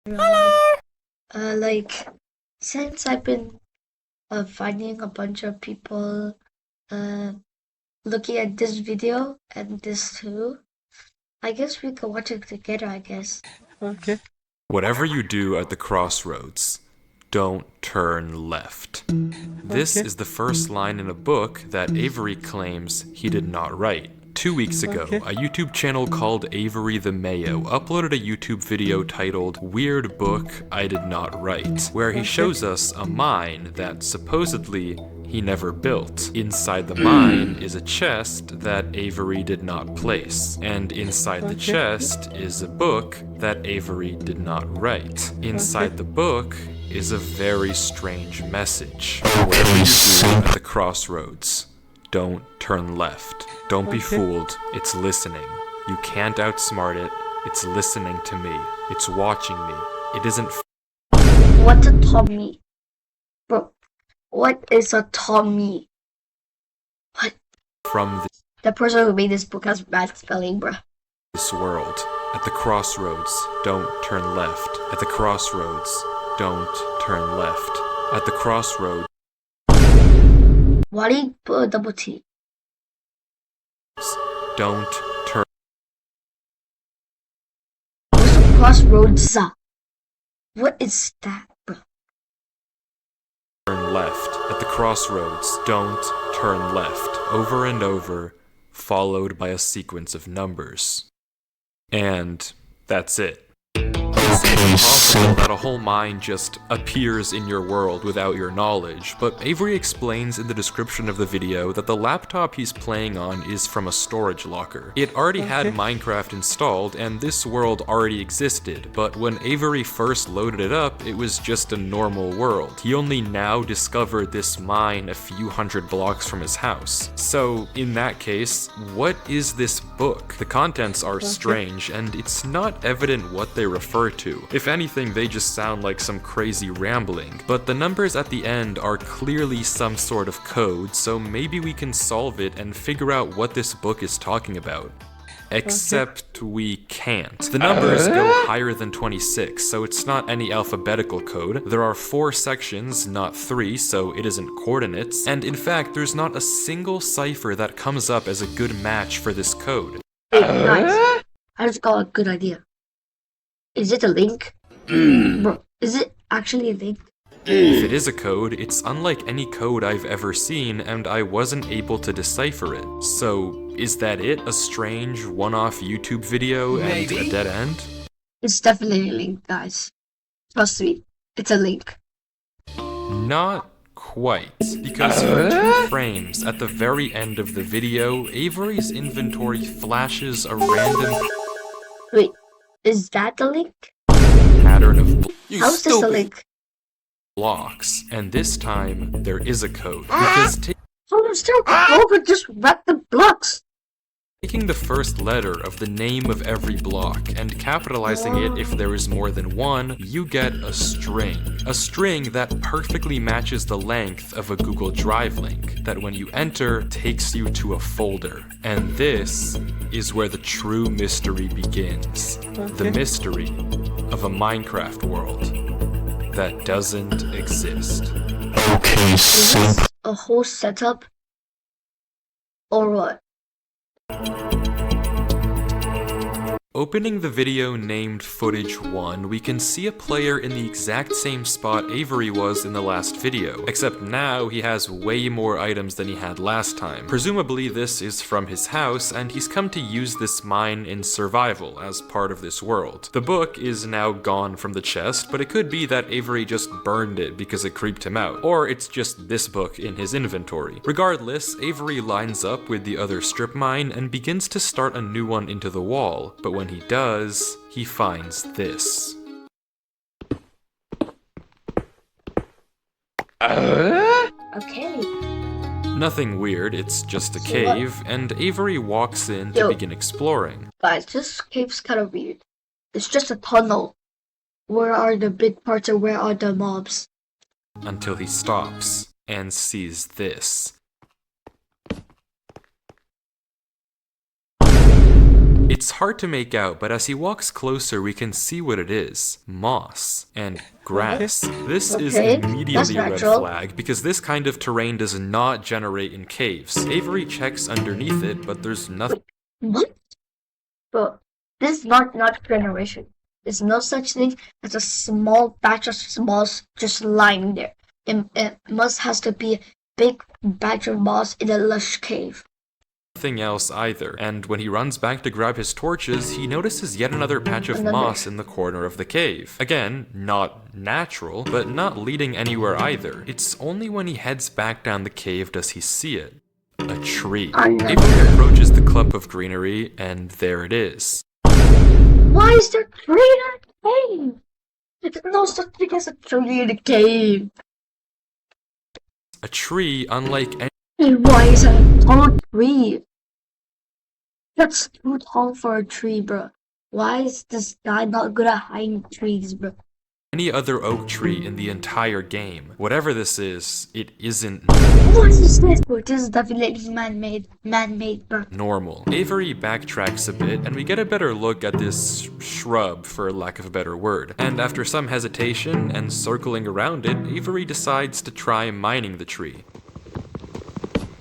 Like, since I've been finding a bunch of people uh looking at this video and this too, I guess we could watch it together, I guess. Okay. Whatever you do at the crossroads, don't turn left. This Okay. is the first line in a book that Avery claims he did not write. 2 weeks ago, Okay. a YouTube channel called Avery the Mayo uploaded a YouTube video titled Weird Book I Did Not Write, where he shows us a mine that supposedly he never built. Inside the mine is a chest that Avery did not place, and inside the chest is a book that Avery did not write. Inside the book is a very strange message. Whatever you do at the crossroads, don't turn left. Don't be fooled. It's listening. You can't outsmart it. It's listening to me. It's watching me. It isn't What's a Tommy? Bro, what is a Tommy? What? from The person who made this book has bad spelling, bro. this world. At the crossroads, don't turn left. At the crossroads, don't turn left. At the crossroads, Why do you put a double T? don't turn What's a crossroads? What is that, bro? left. At the crossroads, don't turn left. Over and over, followed by a sequence of numbers. And that's it. It's impossible that a whole mine just appears in your world without your knowledge, but Avery explains in the description of the video that the laptop he's playing on is from a storage locker. It already had Minecraft installed, and this world already existed, but when Avery first loaded it up, it was just a normal world. He only now discovered this mine a few hundred blocks from his house. So, in that case, what is this book? The contents are strange, and it's not evident what they refer to. If anything, they just sound like some crazy rambling. But the numbers at the end are clearly some sort of code, so maybe we can solve it and figure out what this book is talking about. Except we can't. The numbers go higher than 26, so it's not any alphabetical code. There are 4 sections, not 3, so it isn't coordinates. And in fact, there's not a single cipher that comes up as a good match for this code. Hey, guys, I just got a good idea. Is it a link? Bro, is it actually a link? If it is a code, it's unlike any code I've ever seen, and I wasn't able to decipher it. So, is that it? A strange, one-off YouTube video and a dead end? It's definitely a link, guys. Trust me, it's a link. Not quite, because for 2 frames at the very end of the video, Avery's inventory flashes a random Wait, is that the link? pattern of How is this a link? blocks, and this time there is a code. Because I'm still over just wreck the blocks. taking the first letter of the name of every block and capitalizing it if there is more than one, you get a string. A string that perfectly matches the length of a Google Drive link that when you enter takes you to a folder. And this is where the true mystery begins. The mystery of a Minecraft world that doesn't exist. Is this a whole setup? Or what? Opening the video named Footage 1, we can see a player in the exact same spot Avery was in the last video, except now he has way more items than he had last time. Presumably this is from his house, and he's come to use this mine in survival as part of this world. The book is now gone from the chest, but it could be that Avery just burned it because it creeped him out, or it's just this book in his inventory. Regardless, Avery lines up with the other strip mine and begins to start a new one into the wall, but when he does, he finds this. Okay. Nothing weird, it's just a cave, and Avery walks in to begin exploring. Guys, this cave's kind of weird. It's just a tunnel. Where are the big parts and where are the mobs? Until he stops and sees this. It's hard to make out, but as he walks closer, we can see what it is. Moss and grass. This is Okay, immediately that's a red natural. flag, because this kind of terrain does not generate in caves. Avery checks underneath it, but there's nothing. What? Bro, this is not generation. There's no such thing as a small batch of moss just lying there. It must has to be a big batch of moss in a lush cave. Nothing else either, and when he runs back to grab his torches, he notices yet another patch of moss in the corner of the cave. Again, not natural, but not leading anywhere either. It's only when he heads back down the cave does he see it. A tree. Avery approaches the clump of greenery, and there it is. Why is there a tree in a cave? There's no such thing as a tree in a cave. A tree unlike any. Why is it a tall tree? That's too tall for a tree, bro. Why is this guy not good at hiding trees, bro? Any other oak tree in the entire game. Whatever this is, it isn't What is this? Bro, this is definitely man-made, bro. normal. Avery backtracks a bit, and we get a better look at this shrub, for lack of a better word. And after some hesitation and circling around it, Avery decides to try mining the tree.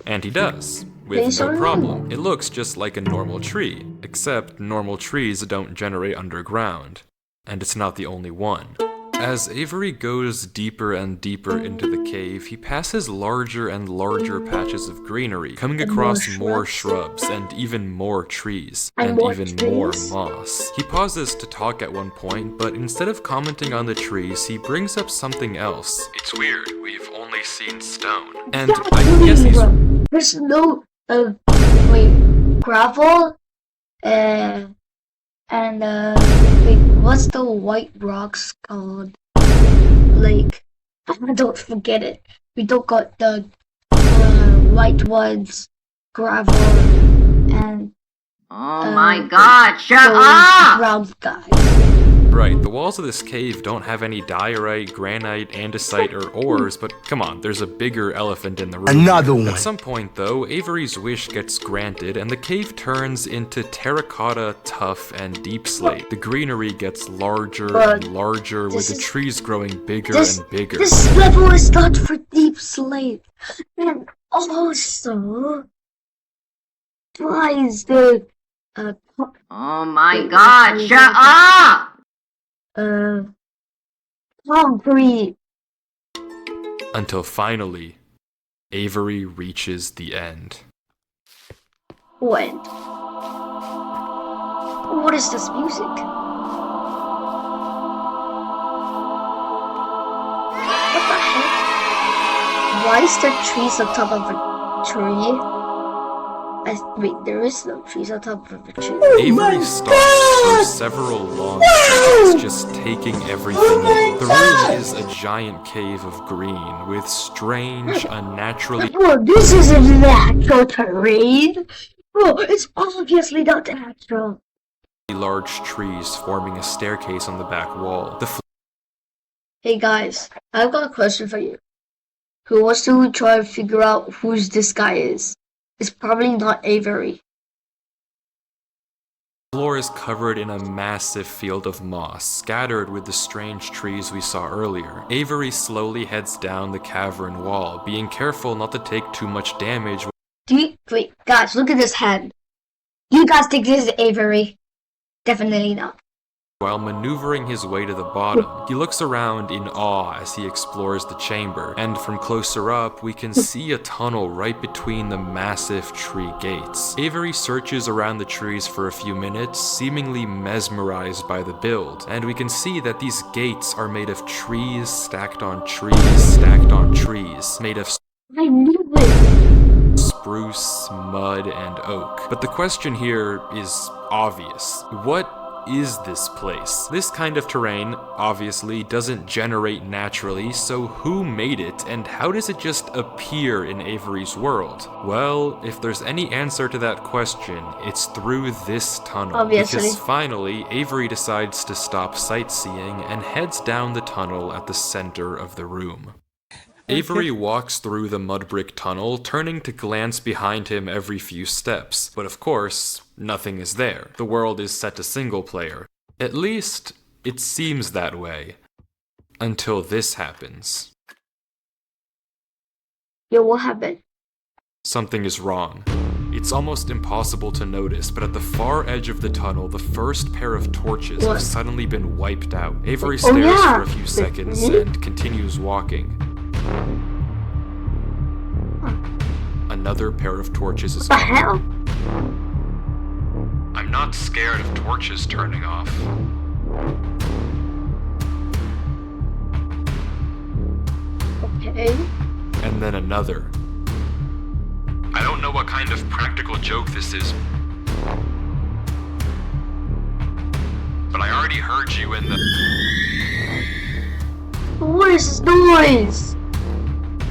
And he does, with Based no on problem. It looks just like a normal tree, except normal trees don't generate underground. And it's not the only one. As Avery goes deeper and deeper into the cave, he passes larger and larger patches of greenery, coming And across more more shrubs and even more trees, And and more even more trees? moss. He pauses to talk at one point, but instead of commenting on the trees, he brings up something else. It's weird, we've only seen stone. And I guess he's Bro. There's no gravel, and wait, what's the white rocks called? Like, don't forget it. We don't got the white ones, gravel, and Oh my god, shut those up! brown guys. right. The walls of this cave don't have any diorite, granite, andesite, or ores, but come on, there's a bigger elephant in the room. Another one. At some point, though, Avery's wish gets granted, and the cave turns into terracotta, tuff, and deep slate. The greenery gets larger But and larger, with this the is- trees growing bigger This, and bigger. this level is not for deep slate. And also, why is the Oh my god, shut up! concrete? Until finally, Avery reaches the end. When? What is this music? What the heck? Why is there trees on top of a tree? Wait, there is no trees on top of a tree. Avery stops for several long seconds, just taking everything in. The room is a giant cave of green, with strange, unnaturally Bro, this isn't natural terrain. Bro, it's obviously not natural. large trees forming a staircase on the back wall. The Hey guys, I've got a question for you. Who wants to try to figure out who this guy is? It's probably not Avery. floor is covered in a massive field of moss, scattered with the strange trees we saw earlier. Avery slowly heads down the cavern wall, being careful not to take too much damage. Wait, guys, look at this hand. Do you guys think this is Avery? Definitely not. While maneuvering his way to the bottom, he looks around in awe as he explores the chamber, and from closer up, we can see a tunnel right between the massive tree gates. Avery searches around the trees for a few minutes, seemingly mesmerized by the build, and we can see that these gates are made of trees stacked on trees stacked on trees, made of I knew it. spruce, mud, and oak. But the question here is obvious. What is this place? This kind of terrain, obviously, doesn't generate naturally, so who made it, and how does it just appear in Avery's world? Well, if there's any answer to that question, it's through this tunnel. Obviously. Because finally, Avery decides to stop sightseeing and heads down the tunnel at the center of the room. Avery walks through the mud brick tunnel, turning to glance behind him every few steps. But of course, nothing is there. The world is set to single player. At least, it seems that way. Until this happens. Yo, what happened? Something is wrong. It's almost impossible to notice, but at the far edge of the tunnel, the first pair of torches have suddenly been wiped out. Avery stares for a few seconds and continues walking. Another pair of torches is What the hell? I'm not scared of torches turning off. Okay. And then another. I don't know what kind of practical joke this is, but I already heard you in the... What is this noise?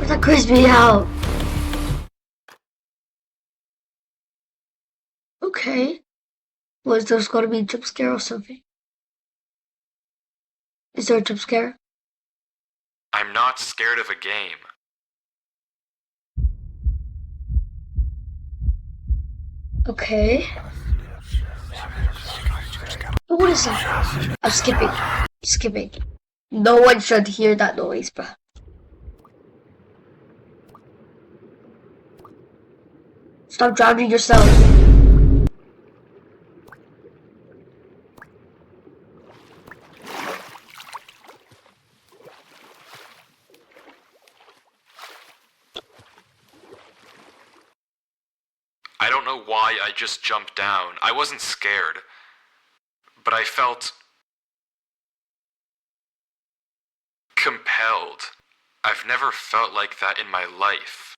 That creeps me out. Okay. Was there's gonna be a jump scare or something? Is there a jump scare? I'm not scared of a game. Okay. What is that? I'm skipping. Skipping. No one should hear that noise, bruh. Stop drowning yourself. I don't know why I just jumped down. I wasn't scared. But I felt... compelled. I've never felt like that in my life.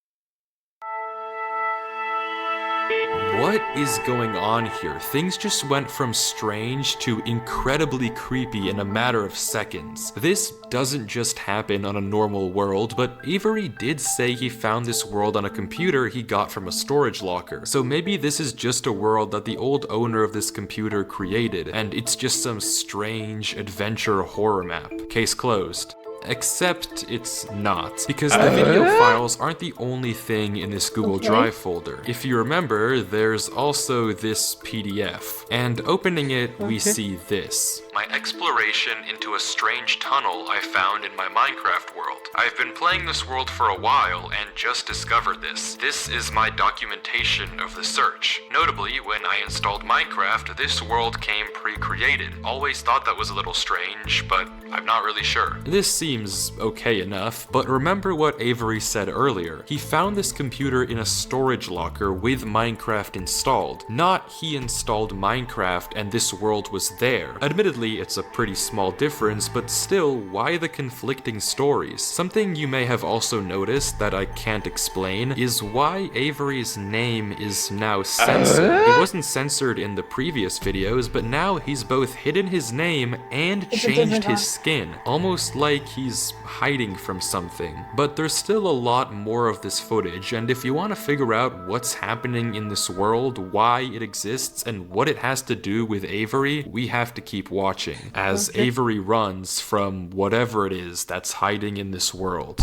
What is going on here? Things just went from strange to incredibly creepy in a matter of seconds. This doesn't just happen on a normal world, but Avery did say he found this world on a computer he got from a storage locker. So maybe this is just a world that the old owner of this computer created, and it's just some strange adventure horror map. Case closed. Except it's not, because the video files aren't the only thing in this Google Drive folder. If you remember, there's also this PDF, and opening it, we see this. My exploration into a strange tunnel I found in my Minecraft world. I've been playing this world for a while and just discovered this. This is my documentation of the search. Notably, when I installed Minecraft, this world came pre-created. Always thought that was a little strange, but I'm not really sure. This seems okay enough, but remember what Avery said earlier. He found this computer in a storage locker with Minecraft installed. Not he installed Minecraft and this world was there. Admittedly, it's a pretty small difference, but still, why the conflicting stories? Something you may have also noticed that I can't explain is why Avery's name is now censored. It wasn't censored in the previous videos, but now he's both hidden his name and changed his skin, almost like he's hiding from something. But there's still a lot more of this footage, and if you want to figure out what's happening in this world, why it exists, and what it has to do with Avery, we have to keep watching as Avery runs from whatever it is that's hiding in this world.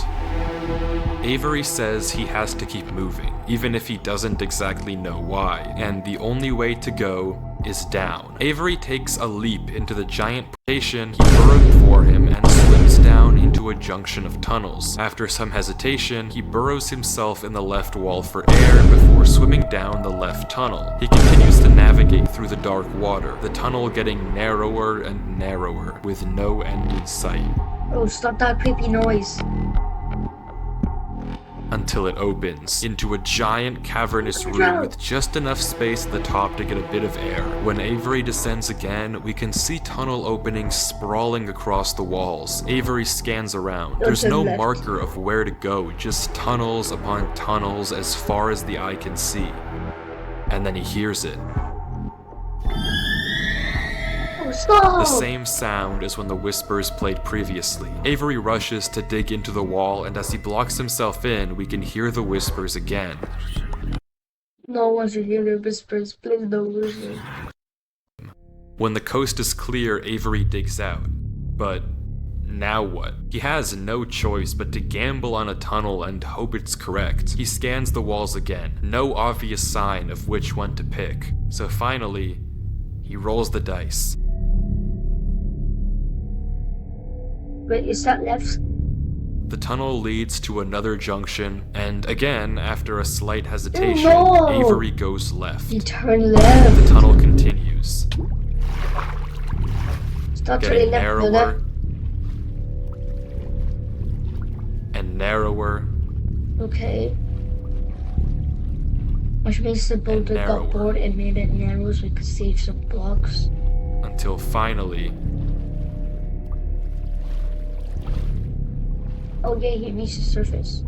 Avery says he has to keep moving, even if he doesn't exactly know why, and the only way to go is down. Avery takes a leap into the giant station he burrowed for him and swims down into a junction of tunnels. After some hesitation, he burrows himself in the left wall for air before swimming down the left tunnel. He continues to navigate through the dark water, the tunnel getting narrower and narrower, with no end in sight. Oh, stop that creepy noise. Until it opens into a giant cavernous room with just enough space at the top to get a bit of air. When Avery descends again, we can see tunnel openings sprawling across the walls. Avery scans around. There's no marker of where to go, just tunnels upon tunnels as far as the eye can see. And then he hears it. The same sound as when the whispers played previously. Avery rushes to dig into the wall, and as he blocks himself in, we can hear the whispers again. No one should hear the whispers. Please don't listen. When the coast is clear, Avery digs out. But now what? He has no choice but to gamble on a tunnel and hope it's correct. He scans the walls again, no obvious sign of which one to pick. So finally, he rolls the dice. Wait, is that left? The tunnel leads to another junction, and again, after a slight hesitation, No! Avery goes left. You turn left. The tunnel continues, Stop getting turning left, narrower brother. and narrower Okay. Which means the boulder narrower. got bored and made it narrow so we could save some blocks. until finally, Oh yeah, he reached the surface.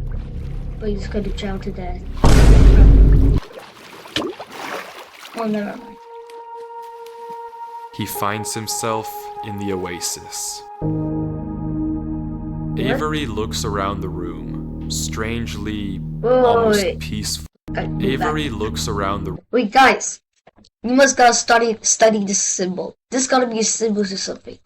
But he's gonna drown to death. Oh, never mind. he finds himself in the oasis. Avery looks around the room, strangely, almost Wait. peaceful. Gotta go Avery back. looks around the Wait, guys. You must gotta study this symbol. This gotta be a symbol to something.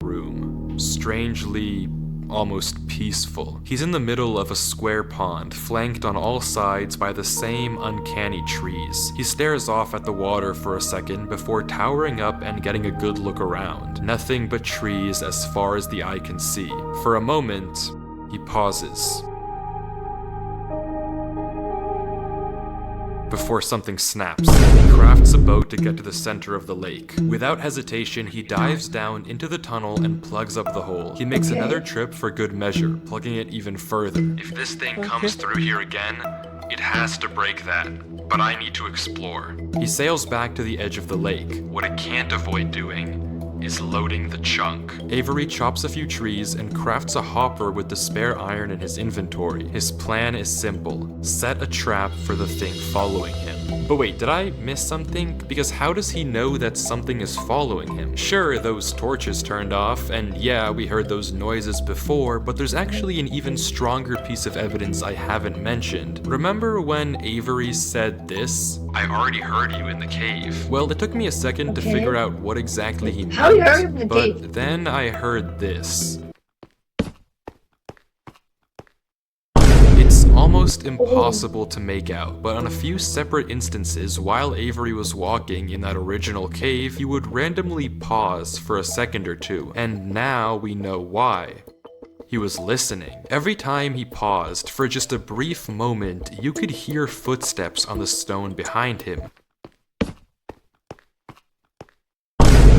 room, strangely, almost peaceful. He's in the middle of a square pond, flanked on all sides by the same uncanny trees. He stares off at the water for a second before towering up and getting a good look around. Nothing but trees as far as the eye can see. For a moment, he pauses, before something snaps. He crafts a boat to get to the center of the lake. Without hesitation, he dives down into the tunnel and plugs up the hole. He makes Okay. another trip for good measure, plugging it even further. If this thing comes through here again, it has to break that. But I need to explore. He sails back to the edge of the lake. What it can't avoid doing is loading the chunk. Avery chops a few trees and crafts a hopper with the spare iron in his inventory. His plan is simple: set a trap for the thing following him. But wait, did I miss something? Because how does he know that something is following him? Sure, those torches turned off, and yeah, we heard those noises before, but there's actually an even stronger piece of evidence I haven't mentioned. Remember when Avery said this? I already heard you in the cave. Well, it took me a second to Okay. figure out what exactly he meant. How you heard him in the but cave? then I heard this. It's almost impossible to make out, but on a few separate instances while Avery was walking in that original cave, he would randomly pause for a second or two, and now we know why. He was listening. Every time he paused, for just a brief moment, you could hear footsteps on the stone behind him,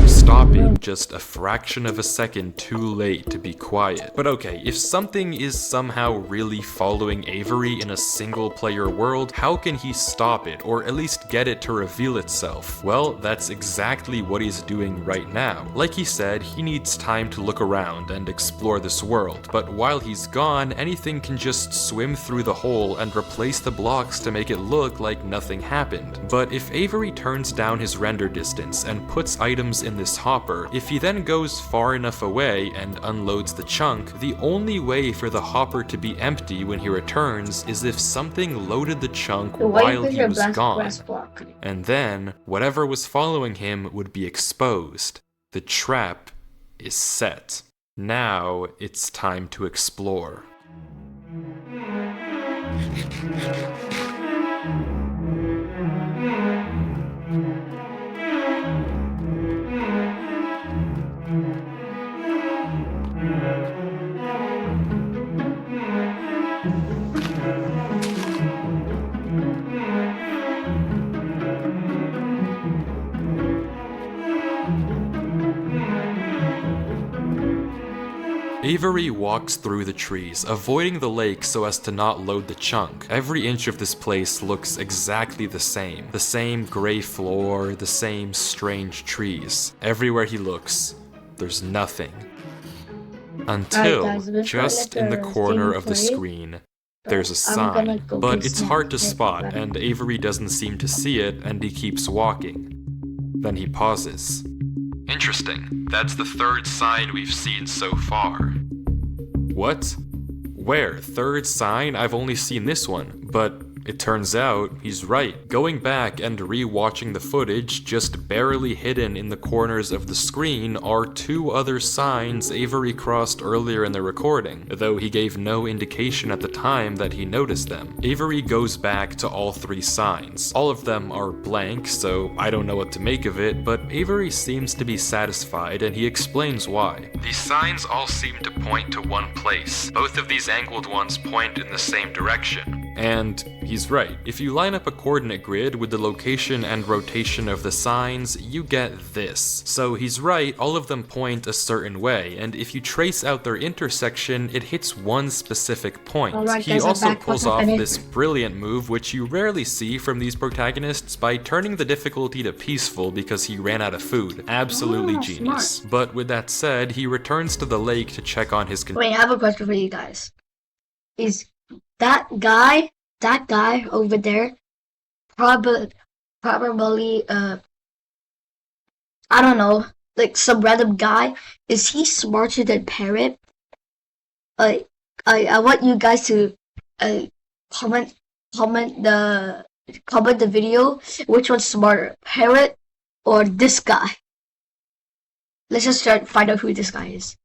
stopping just a fraction of a second too late to be quiet. But okay, if something is somehow really following Avery in a single player world, how can he stop it, or at least get it to reveal itself? Well, that's exactly what he's doing right now. Like he said, he needs time to look around and explore this world, but while he's gone, anything can just swim through the hole and replace the blocks to make it look like nothing happened. But if Avery turns down his render distance and puts items in this hopper, if he then goes far enough away and unloads the chunk, the only way for the hopper to be empty when he returns is if something loaded the chunk So why while you put he your was glass gone. block? And then, whatever was following him would be exposed. The trap is set. Now it's time to explore. Avery walks through the trees, avoiding the lake so as to not load the chunk. Every inch of this place looks exactly the same. The same gray floor, the same strange trees. Everywhere he looks, there's nothing. Until, Alright, guys, before I just let in the the corner game of the play, screen, there's a I'm gonna sign. go But get it's some hard to cake, spot, buddy. and Avery doesn't seem to see it, and he keeps walking. Then he pauses. Interesting. That's the third sign we've seen so far. What? Where? Third sign? I've only seen this one. But It turns out he's right. Going back and re-watching the footage, just barely hidden in the corners of the screen are 2 other signs Avery crossed earlier in the recording, though he gave no indication at the time that he noticed them. Avery goes back to all 3 signs. All of them are blank, so I don't know what to make of it, but Avery seems to be satisfied and he explains why. These signs all seem to point to one place. Both of these angled ones point in the same direction. And he's right. If you line up a coordinate grid with the location and rotation of the signs, you get this. So he's right, all of them point a certain way, and if you trace out their intersection, it hits one specific point. Alright, He guys, I'm also back. pulls What's off happening? this brilliant move, which you rarely see from these protagonists, by turning the difficulty to peaceful because he ran out of food. Absolutely Oh, genius. smart. But with that said, he returns to the lake to check on his Wait, I have a question for you guys. Is that guy over there probably I don't know, like some random guy? Is he smarter than Parrot? I want you guys to comment the video. Which one's smarter, Parrot or this guy? Let's just find out who this guy is.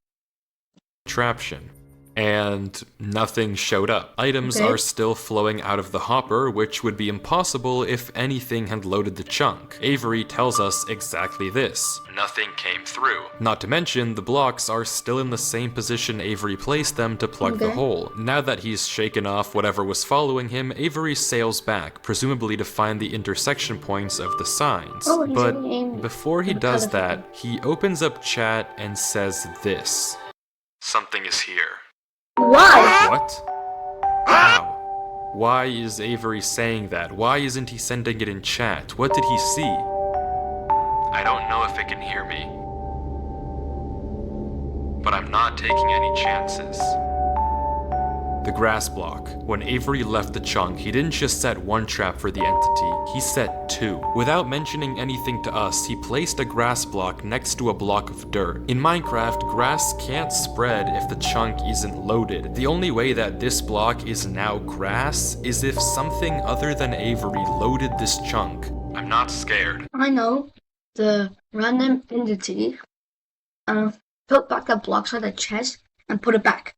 contraption. And nothing showed up. Items Okay. are still flowing out of the hopper, which would be impossible if anything had loaded the chunk. Avery tells us exactly this. Nothing came through. Not to mention, the blocks are still in the same position Avery placed them to plug the Okay. hole. Now that he's shaken off whatever was following him, Avery sails back, presumably to find the intersection points of the signs. Oh, he's But aiming before he at the does other that, he opens up chat and says this. Something is here. Why? What? How? Why is Avery saying that? Why isn't he sending it in chat? What did he see? I don't know if it can hear me. But I'm not taking any chances. The grass block. When Avery left the chunk, he didn't just set one trap for the entity, he set 2. Without mentioning anything to us, he placed a grass block next to a block of dirt. In Minecraft, grass can't spread if the chunk isn't loaded. The only way that this block is now grass is if something other than Avery loaded this chunk. I'm not scared. I know. The random entity took back the blocks on the chest and put it back.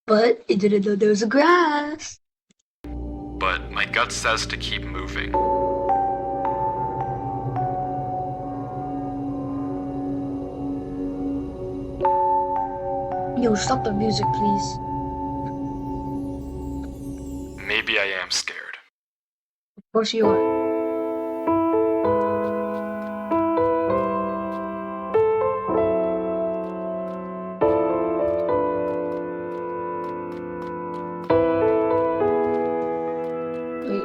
But it didn't know there was a grass. But my gut says to keep moving. Yo, stop the music, please. Maybe I am scared. Of course you are. Wait,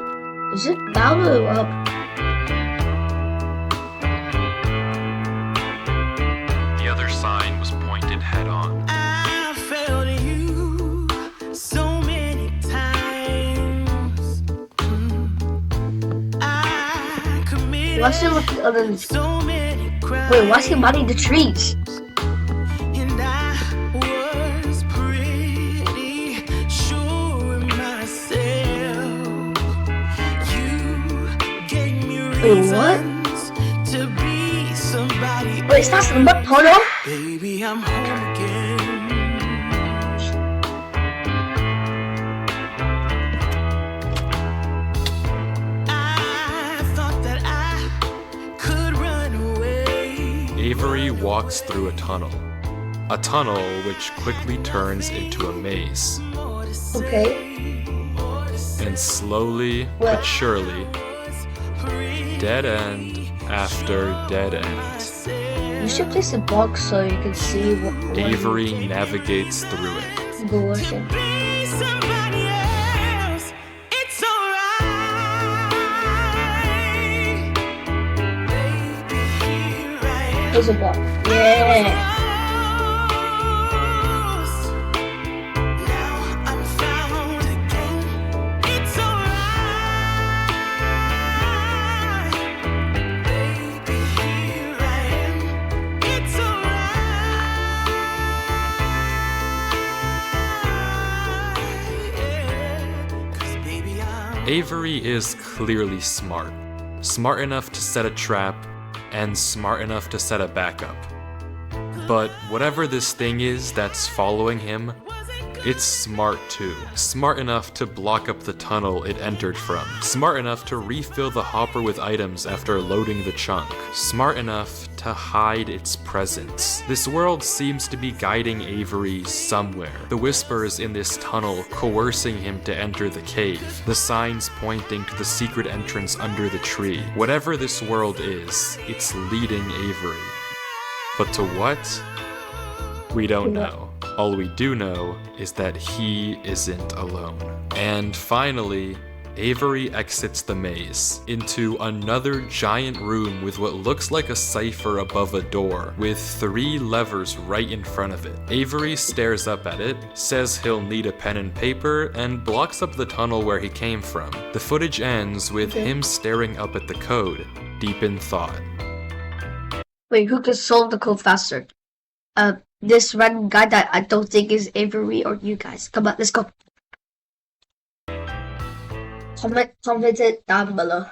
is it down or up? The other sign was pointed head on. I failed you so many times. I committed Why's he looking other than... so many crimes. Wait, why's he mining the trees? And I was pretty sure of myself. You gave me Wait, what? reasons to be somebody Wait, it's not the mud tunnel? Baby, I'm home again. I thought that I could run away. Avery walks through a tunnel. A tunnel which quickly turns into a maze. Okay. And slowly but surely, dead end after dead end, You should place a box so you can see what Avery navigates through it. Go ocean. Be somebody else. It's alright. Baby, here I am. There's a box. Yeah. Now I'm found again. It's alright. Baby, here I am. It's alright. 'Cause baby, I'm Avery is clearly smart. Smart enough to set a trap, and smart enough to set a backup. But whatever this thing is that's following him, it's smart too. Smart enough to block up the tunnel it entered from. Smart enough to refill the hopper with items after loading the chunk. Smart enough to hide its presence. This world seems to be guiding Avery somewhere. The whispers in this tunnel coercing him to enter the cave. The signs pointing to the secret entrance under the tree. Whatever this world is, it's leading Avery. But to what? We don't know. All we do know is that he isn't alone. And finally, Avery exits the maze into another giant room with what looks like a cipher above a door, with 3 levers right in front of it. Avery stares up at it, says he'll need a pen and paper, and blocks up the tunnel where he came from. The footage ends with him staring up at the code, deep in thought. Wait, who can solve the code faster? This random guy that I don't think is Avery or you guys. Come on, let's go. Comment it down below.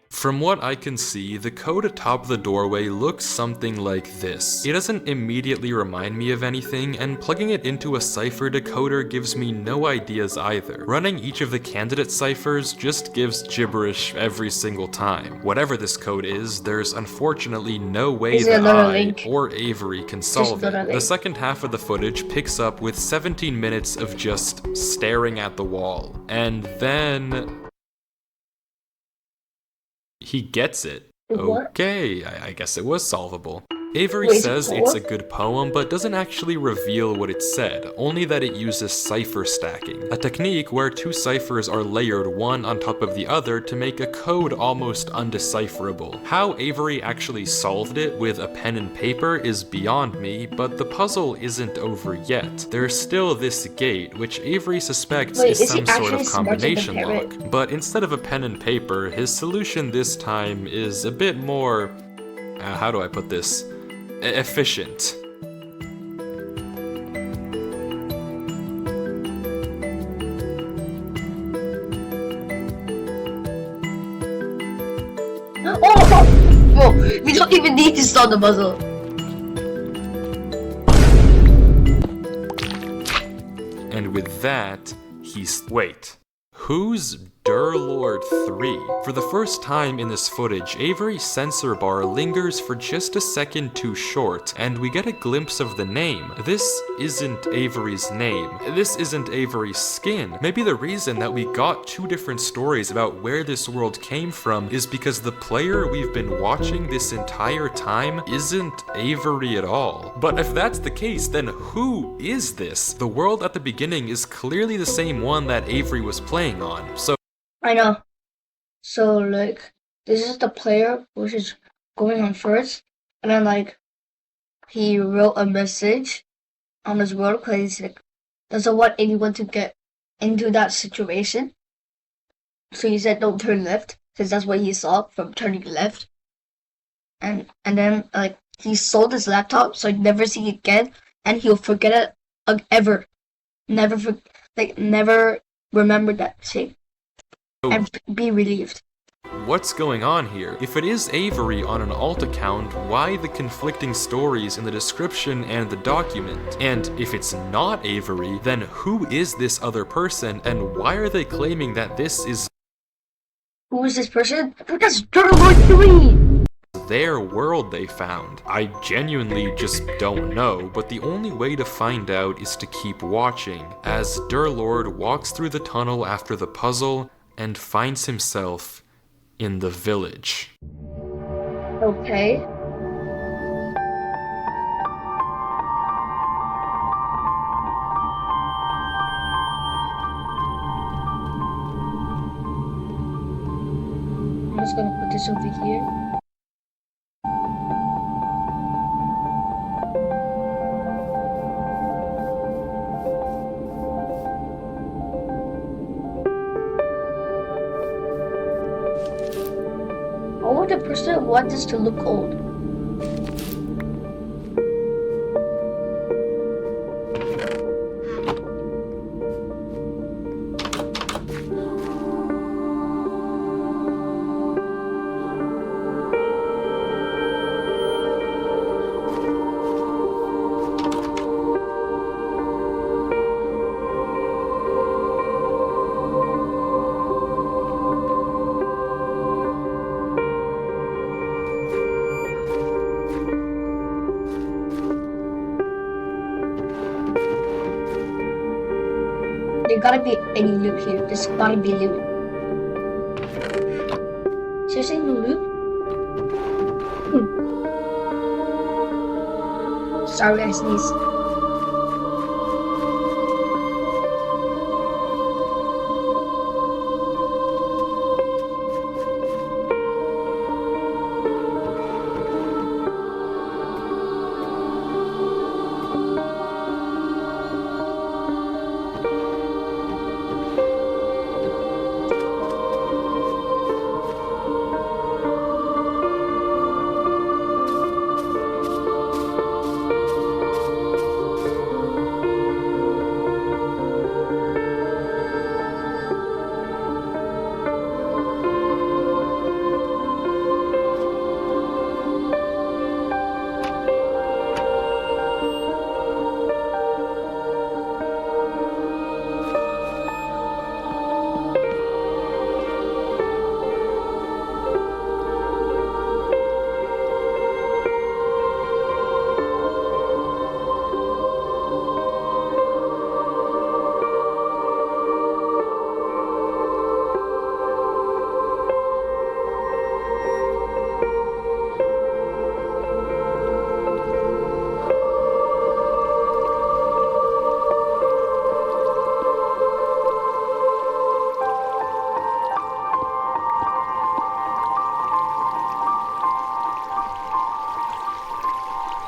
From what I can see, the code atop the doorway looks something like this. It doesn't immediately remind me of anything, and plugging it into a cipher decoder gives me no ideas either. Running each of the candidate ciphers just gives gibberish every single time. Whatever this code is, there's unfortunately no way Is there that another I link? or Avery can solve another it. The link. second half of the footage picks up with 17 minutes of just staring at the wall. And then he gets it. What? Okay, I guess it was solvable. Avery Wait, says what? it's a good poem, but doesn't actually reveal what it said, only that it uses cipher stacking, a technique where 2 ciphers are layered one on top of the other to make a code almost undecipherable. How Avery actually solved it with a pen and paper is beyond me, but the puzzle isn't over yet. There's still this gate, which Avery suspects Wait, is is he some sort actually of smarter than combination Parrot? lock. But instead of a pen and paper, his solution this time is a bit more, how do I put this? Efficient. Oh! Whoa, we don't even need to solve the puzzle. And with that, wait. Who's Durlord 3? For the first time in this footage, Avery's sensor bar lingers for just a second too short, and we get a glimpse of the name. This isn't Avery's name. This isn't Avery's skin. Maybe the reason that we got 2 different stories about where this world came from is because the player we've been watching this entire time isn't Avery at all. But if that's the case, then who is this? The world at the beginning is clearly the same one that Avery was playing on, so I know. So, like, this is the player which is going on first, and then, like, he wrote a message on his world because he's like, doesn't want anyone to get into that situation. So he said, don't turn left, because that's what he saw from turning left. And then, like, he sold his laptop, so he'd never see it again, and he'll forget it ever. Never remember that thing. And be relieved. what's going on here? If it is Avery on an alt account, why the conflicting stories in the description and the document? And if it's not Avery, then who is this other person, and why are they claiming that this is Who is this person? That's Durlord 3! their world they found? I genuinely just don't know, but the only way to find out is to keep watching, as Durlord walks through the tunnel after the puzzle and finds himself in the village. Okay. I'm just gonna put this over here. Why would the person want this to look old? There gotta be any loot here. There's gotta be loot. Seriously, no loot? Sorry, I sneezed.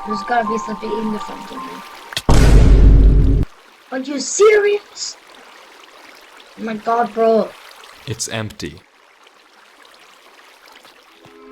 There's gotta be something in the front of me. Are you serious? Oh my god, bro. It's empty.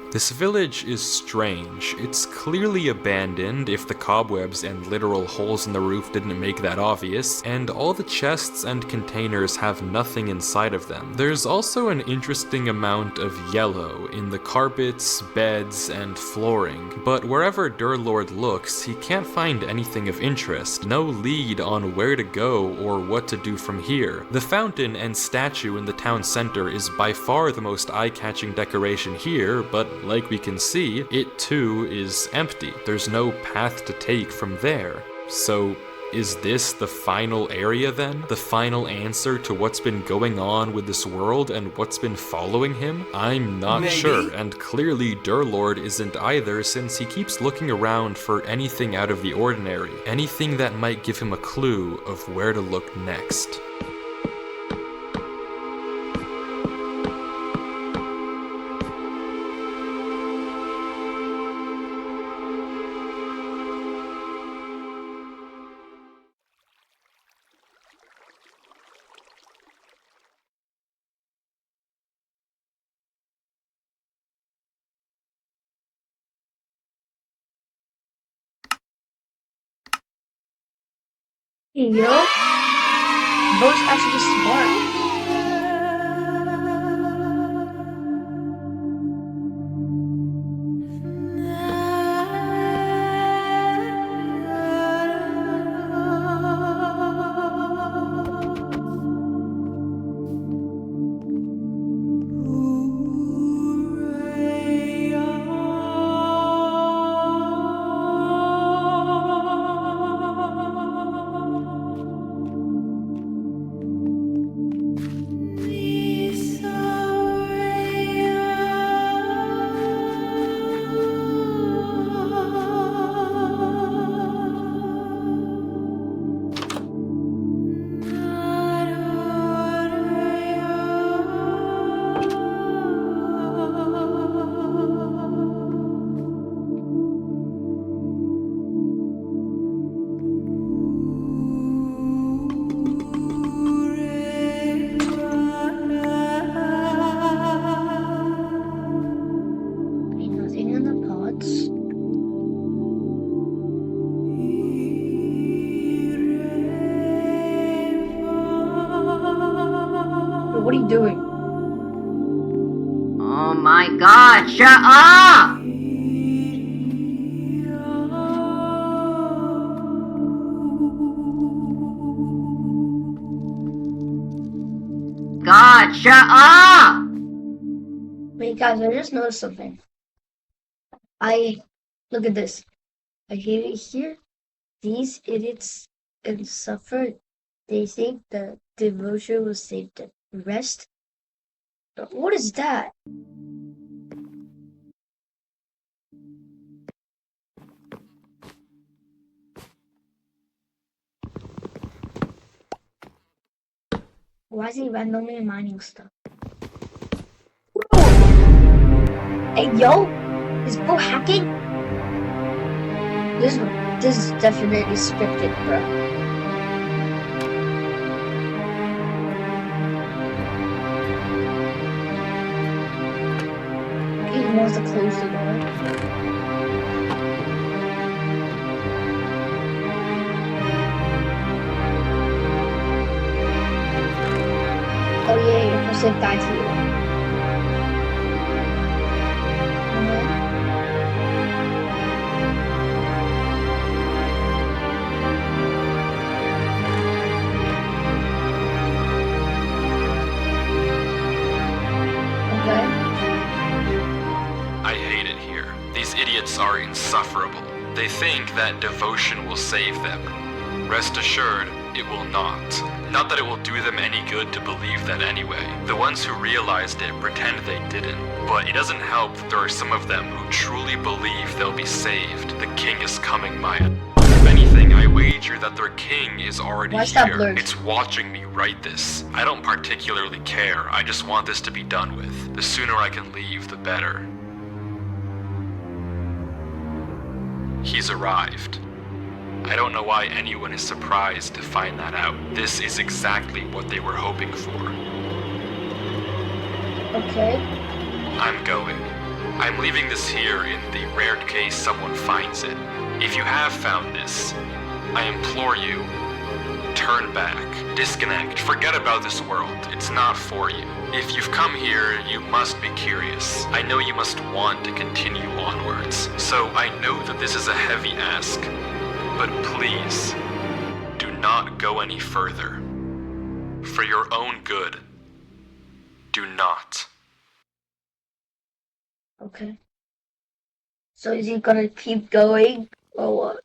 This village is strange. It's clearly abandoned, if the cobwebs and literal holes in the roof didn't make that obvious, and all the chests and containers have nothing inside of them. There's also an interesting amount of yellow in the carpets, beds, and flooring, but wherever Durlord looks, he can't find anything of interest, no lead on where to go or what to do from here. The fountain and statue in the town center is by far the most eye-catching decoration here, but like we can see, it too is empty. There's no path to take from there. So, is this the final area then? The final answer to what's been going on with this world and what's been following him? I'm not sure, and clearly Durlord isn't either, since he keeps looking around for anything out of the ordinary, anything that might give him a clue of where to look next. You know, bro's actually smart. Nothing in the pots. Bro, what are you doing? Oh my god, shut up! God, shut up! Wait, guys, I just noticed something. Look at this. I hate it here. These idiots insuffered They think the devotion will save the rest. But what is that? Why is he randomly mining stuff? Hey yo, is bro hacking? This is definitely scripted, bro. He wants to close the door. Oh yeah, your person died to you. Okay. I hate it here. These idiots are insufferable. They think that devotion will save them. Rest assured, it will not. Not that it will do them any good to believe that anyway. The ones who realized it pretend they didn't. But it doesn't help that there are some of them who truly believe they'll be saved. The king is coming, Maya. If anything, I wager that their king is already Why is that here. blurred? It's watching me write this. I don't particularly care. I just want this to be done with. The sooner I can leave, the better. He's arrived. I don't know why anyone is surprised to find that out. This is exactly what they were hoping for. Okay. I'm going. I'm leaving this here in the rare case someone finds it. If you have found this, I implore you, turn back, disconnect, forget about this world. It's not for you. If you've come here, you must be curious. I know you must want to continue onwards. So I know that this is a heavy ask, but please, do not go any further. For your own good, do not. Okay. So is he gonna keep going or what?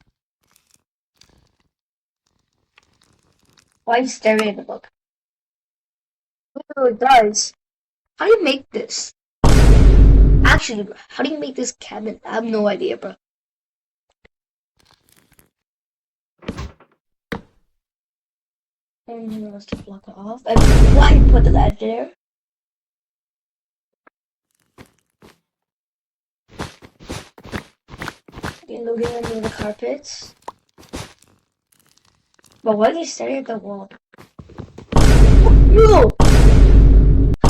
Why are you staring at the book? Oh, guys, how do you make this? Actually, bro, how do you make this cabin? I have no idea, bro. And he wants to block it off. And why you put that there? Okay, looking under the carpets. But why are you staring at the wall? No!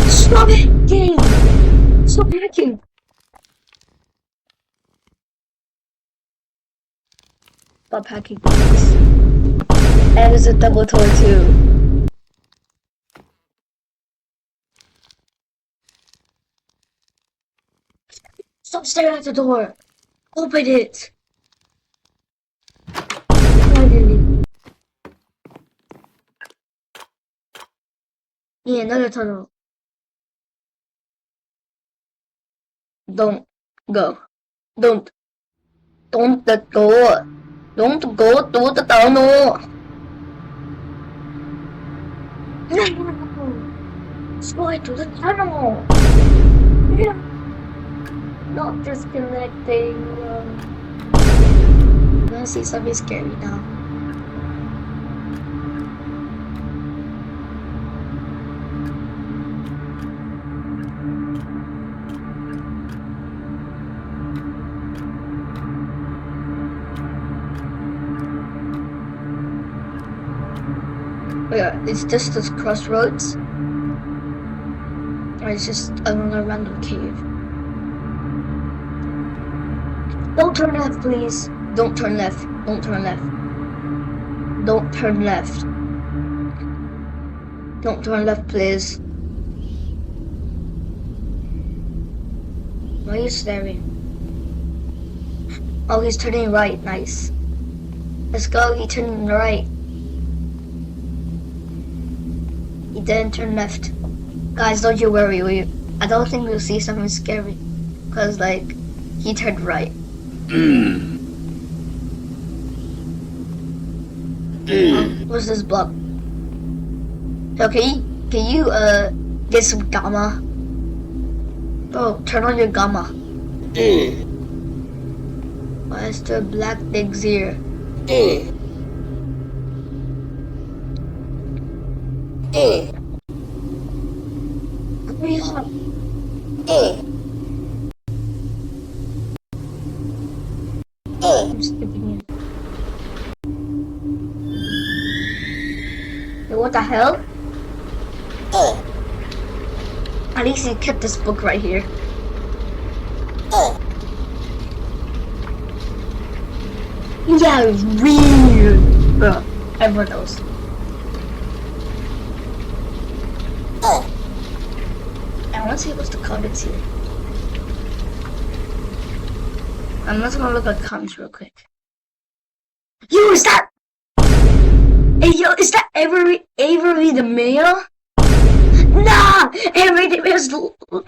Stop hacking! Stop hacking! Stop hacking, please. And it's a double door too. Stop staring at the door! Open it! Finally. Yeah, another tunnel. Don't go. Don't let go. Don't go to the tunnel. No. Let's go into the tunnel. Yeah. Not disconnecting. I'm gonna see something scary now. Yeah, it's just this crossroads. Or it's just another random cave. Don't turn left, please. Don't turn left. Don't turn left. Don't turn left. Don't turn left, please. Why are you staring? Oh, he's turning right. Nice. Let's go. He turned right. He didn't turn left. Guys, don't you worry. I don't think we'll see something scary. Cause like, he turned right. What's this block? Can you get some gamma? Bro, turn on your gamma. Why is there black things here? Hurry up. I'm skipping it. Hey, what the hell? At least you kept this book right here. Yeah, it's weird. Bro, everyone knows. I want to see what's the comments here. I'm just gonna look at comments real quick. Yo, is that? Hey, yo, is that Avery the mayor? Nah! Avery the mayor's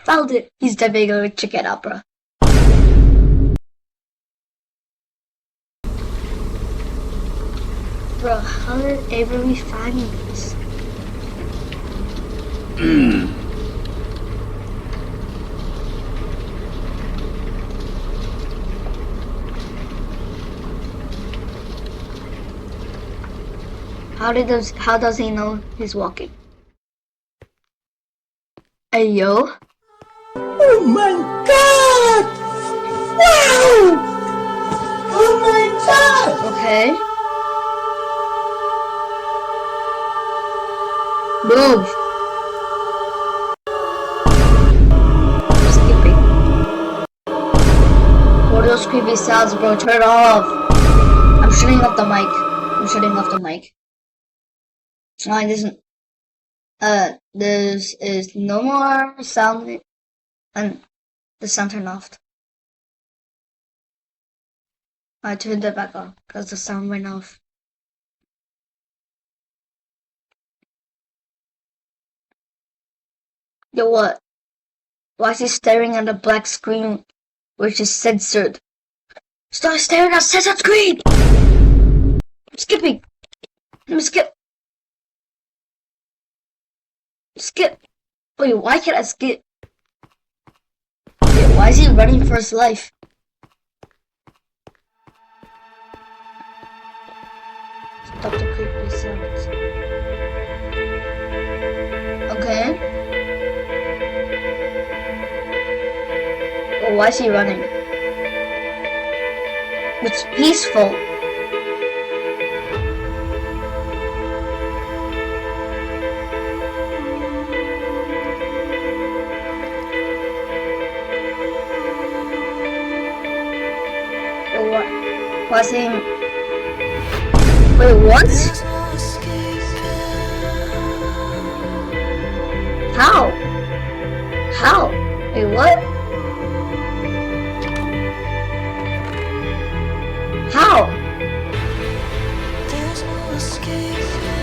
found it. He's definitely gonna check it out, bro. Bro, how did Avery find this? How does he know he's walking? Hey yo. Oh my god! Wow! Oh my god! Okay. Move. I'm skipping. What are those creepy sounds, bro? Turn it off. I'm shutting off the mic. I'm shutting off the mic. No, it isn't. This is no more sound, and the sound turned off. I turned it back on because the sound went off. Yo, what? Why is he staring at a black screen which is censored? Stop staring at a censored screen! I'm skipping. Let me skip. Skip. Wait, why can't I skip? Wait, why is he running for his life? Stop the creepy sounds. Okay. Oh, why is he running? It's peaceful. Why is he... Wait, what? How? How? Wait, what? How?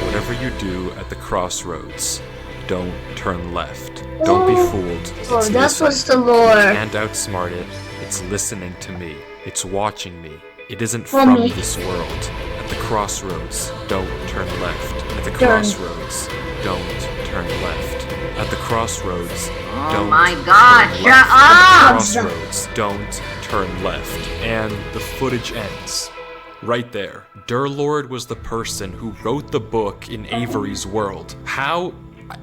Whatever you do at the crossroads, don't turn left. Don't be fooled. Oh, It's that's listening. what's the lore. Can't outsmart it. It's listening to me. It's watching me. It isn't For from me. this world. At the crossroads, don't turn left. At the Turn. crossroads, don't turn left. At the crossroads, Oh don't my turn god, left. shut At the up! crossroads, don't turn left. And the footage ends. Right there. Durlord was the person who wrote the book in Avery's world. How?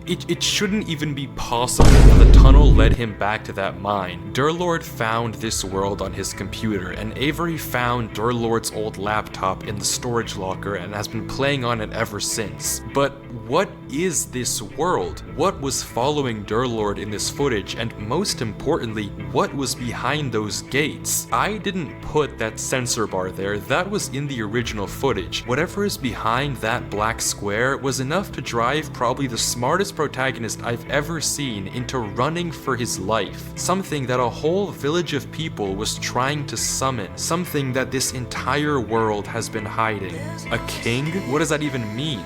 It shouldn't even be possible that the tunnel led him back to that mine. Durlord found this world on his computer, and Avery found Durlord's old laptop in the storage locker and has been playing on it ever since. But what is this world? What was following Durlord in this footage, and most importantly, what was behind those gates? I didn't put that sensor bar there, that was in the original footage. Whatever is behind that black square was enough to drive probably the smartest protagonist I've ever seen into running for his life. Something that a whole village of people was trying to summon. Something that this entire world has been hiding. A king? What does that even mean?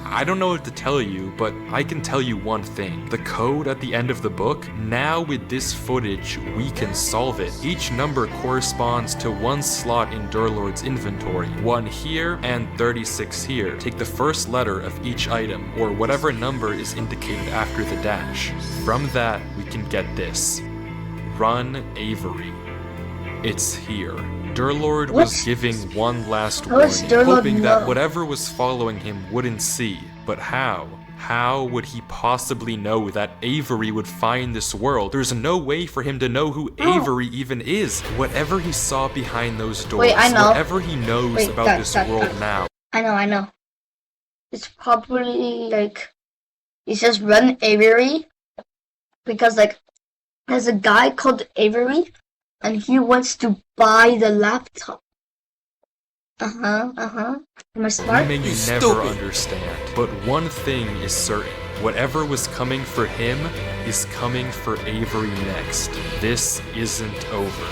I don't know what to tell you, but I can tell you one thing. The code at the end of the book, now with this footage, we can solve it. Each number corresponds to one slot in Durlord's inventory. 1 here and 36 here. Take the first letter of each item, or whatever number is indicated after the dash. From that, we can get this. Run Avery. It's here. Durlord was What? giving one last How does warning, Durlord hoping that know? whatever was following him wouldn't see. But how? How would he possibly know that Avery would find this world? There's no way for him to know who Avery even is. Whatever he saw behind those doors, Wait, I know. whatever he knows Wait, about cut, this cut, world cut. now, I know. It's probably like he says run Avery because like there's a guy called Avery and he wants to buy the laptop. Am I smart? may you never understand. But one thing is certain. Whatever was coming for him is coming for Avery next. This isn't over.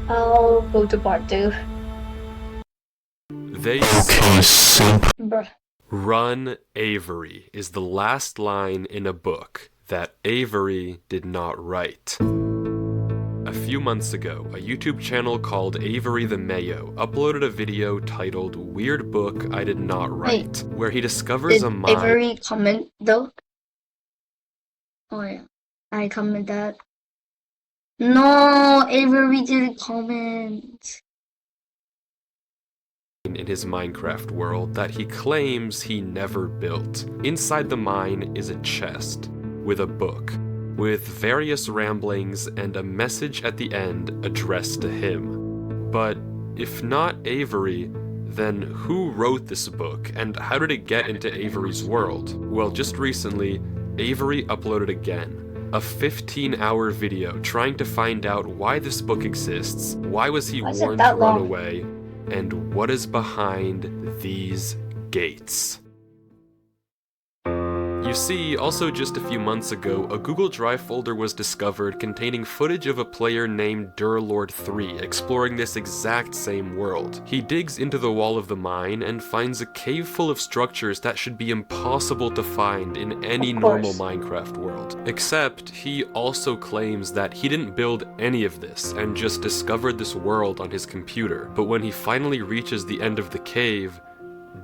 I'll go to part 2. They Bruh. Run Avery is the last line in a book that Avery did not write. A few months ago, a YouTube channel called Avery the Mayo uploaded a video titled Weird Book I Did Not Write, where he discovers Did a mind. Avery comment though? Oh yeah, I comment that. No, Avery didn't comment. In his Minecraft world that he claims he never built. Inside the mine is a chest with a book, with various ramblings and a message at the end addressed to him. But if not Avery, then who wrote this book and how did it get into Avery's world? Well, just recently, Avery uploaded again. A 15-hour video trying to find out why this book exists, why was he Why is it warned to that run long? away, and what is behind these gates. You see, also just a few months ago, a Google Drive folder was discovered containing footage of a player named Durlord 3 exploring this exact same world. He digs into the wall of the mine and finds a cave full of structures that should be impossible to find in any Of normal course. Minecraft world. Except, he also claims that he didn't build any of this and just discovered this world on his computer. But when he finally reaches the end of the cave,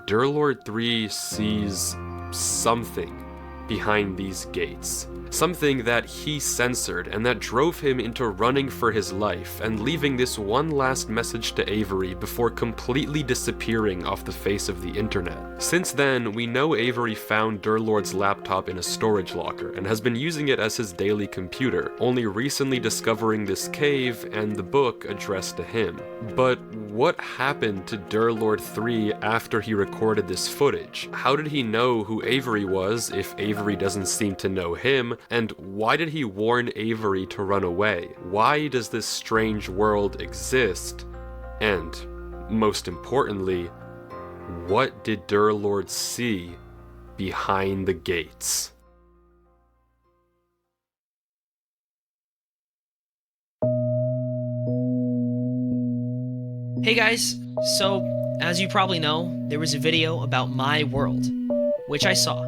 Durlord 3 sees something behind these gates. Something that he censored and that drove him into running for his life and leaving this one last message to Avery before completely disappearing off the face of the internet. Since then, we know Avery found Durlord's laptop in a storage locker and has been using it as his daily computer, only recently discovering this cave and the book addressed to him. But what happened to Durlord 3 after he recorded this footage? How did he know who Avery was if Avery doesn't seem to know him? And why did he warn Avery to run away? Why does this strange world exist? And, most importantly, what did Durlord see behind the gates? Hey guys, so as you probably know, there was a video about my world, which I saw.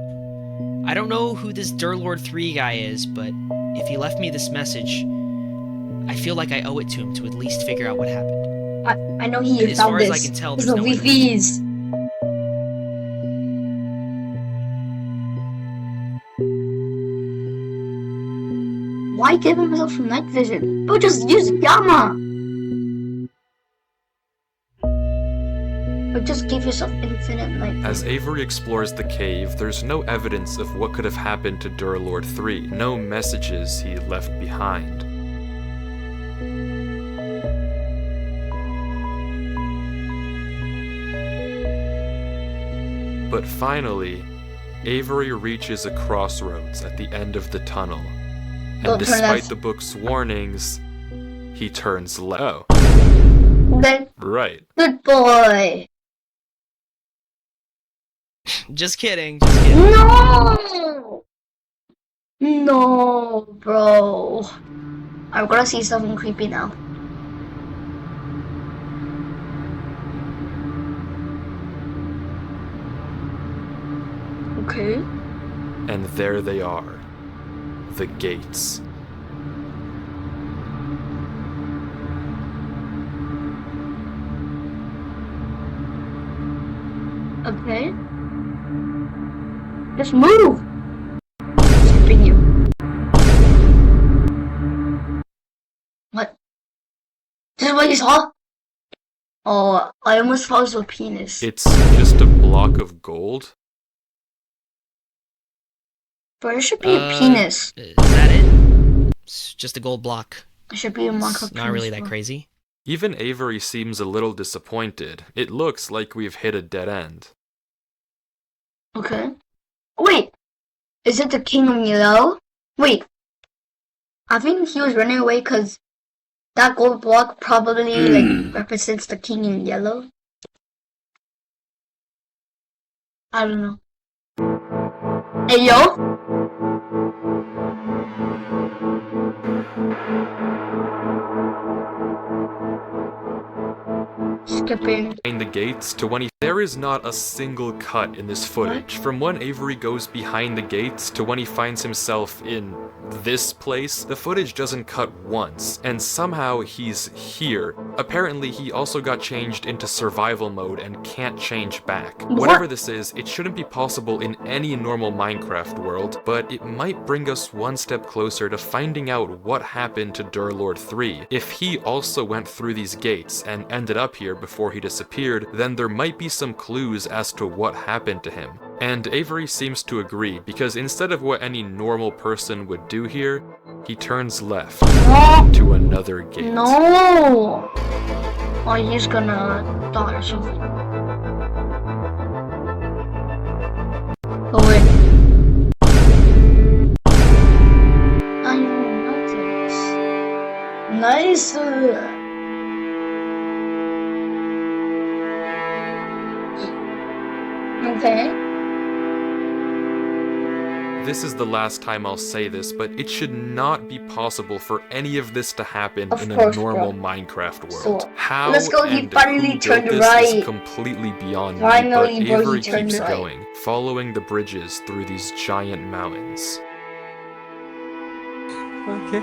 I don't know who this Durlord 3 guy is, but if he left me this message, I feel like I owe it to him to at least figure out what happened. I know he As found far as this. I can tell, It's there's the no way to- VVs. Why give himself night vision? But just use gamma. Or just give yourself infinite night. As Avery explores the cave, there's no evidence of what could have happened to Durlord 3, no messages he left behind. But finally, Avery reaches a crossroads at the end of the tunnel, and Don't turn despite left. the book's warnings, he turns left. Then right. Good boy. Just kidding. Just kidding. No! No, bro. I'm gonna see something creepy now. Okay. And there they are. The gates. Okay. Just move! Skipping you. What? This is what you saw? Oh, I almost thought it was a penis. It's just a block of gold? But it should be a penis. Is that it? It's just a gold block. It should be a mark It's of not really penis, that bro. crazy. Even Avery seems a little disappointed. It looks like we've hit a dead end. Okay. Wait! Is it the King of Yellow? Wait. I think he was running away because that gold block probably like represents the King in Yellow. I don't know. Hey yo! Skipping. Behind the gates to when he. There is not a single cut in this footage. From when Avery goes behind the gates to when he finds himself in this place, the footage doesn't cut once, and somehow he's here. Apparently, he also got changed into survival mode and can't change back. Whatever this is, it shouldn't be possible in any normal Minecraft world, but it might bring us one step closer to finding out what happened to Durlord 3. If he also went through these gates and ended up here before he disappeared, then there might be some clues as to what happened to him. And Avery seems to agree, because instead of what any normal person would do here, he turns left No! to another gate. No! Oh, he's gonna die or something. Go in. I know this. Nice! Okay. This is the last time I'll say this, but it should not be possible for any of this to happen Of in course, a normal bro. Minecraft world. So, How let's go, he and finally who turned built this right. is completely beyond Finally, me, bro, but he Avery turned keeps right. going, following the bridges through these giant mountains. Okay.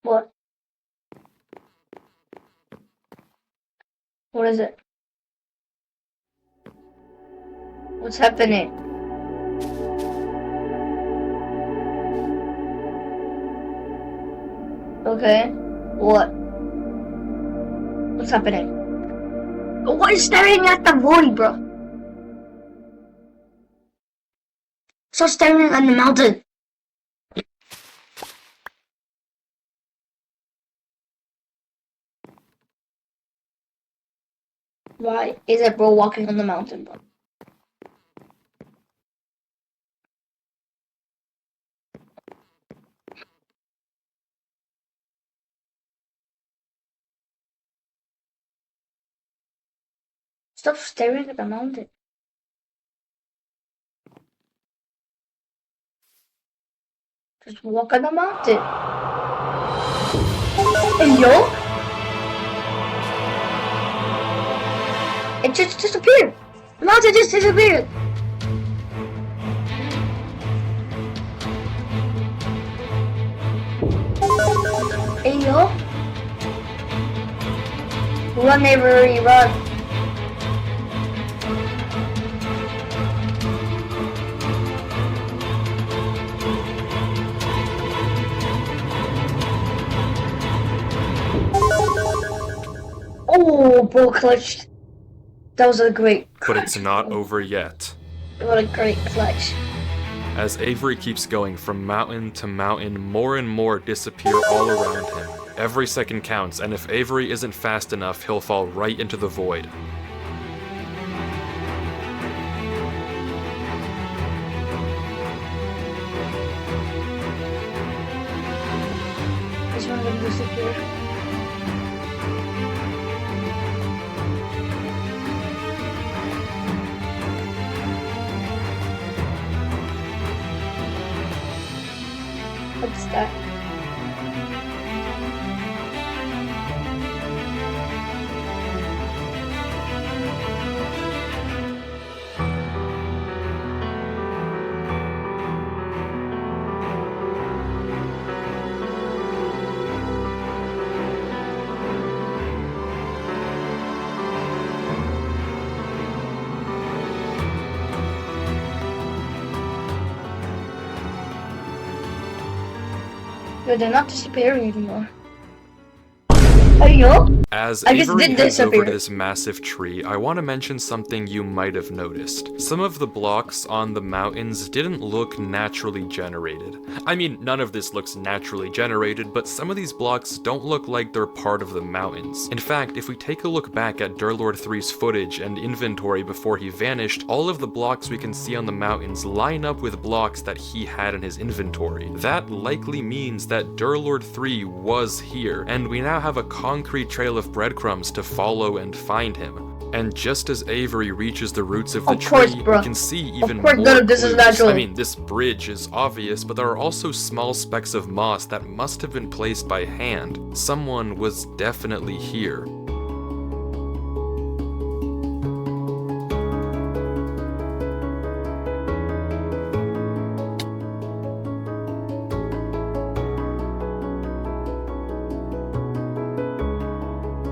What? What is it? What's happening? Okay. What? What's happening? What is staring at the void, bro? Stop staring at the mountain. Why is it bro walking on the mountain, bro? Stop staring at the mountain. Just walk on the mountain. Hey, yo! It just disappeared! The mountain just disappeared! Hey, yo! Run, Avery, run! Oh, bro, clutch. That was a great But it's clutch. not over yet. What a great clutch. As Avery keeps going from mountain to mountain, more and more disappear all around him. Every second counts, and if Avery isn't fast enough, he'll fall right into the void. This one gonna disappear. What's that? No, they're not disappearing anymore. Oh, yo? As I just Avery did heads over disappear. to this massive tree, I want to mention something you might have noticed. Some of the blocks on the mountains didn't look naturally generated. I mean, none of this looks naturally generated, but some of these blocks don't look like they're part of the mountains. In fact, if we take a look back at Durlord 3's footage and inventory before he vanished, all of the blocks we can see on the mountains line up with blocks that he had in his inventory. That likely means that Durlord 3 was here, and we now have a concrete trail of breadcrumbs to follow and find him. And just as Avery reaches the roots of the Of course, tree, bro. we can see even course, more none of this is clues. natural. I mean, this bridge is obvious, but there are also small specks of moss that must have been placed by hand. Someone was definitely here.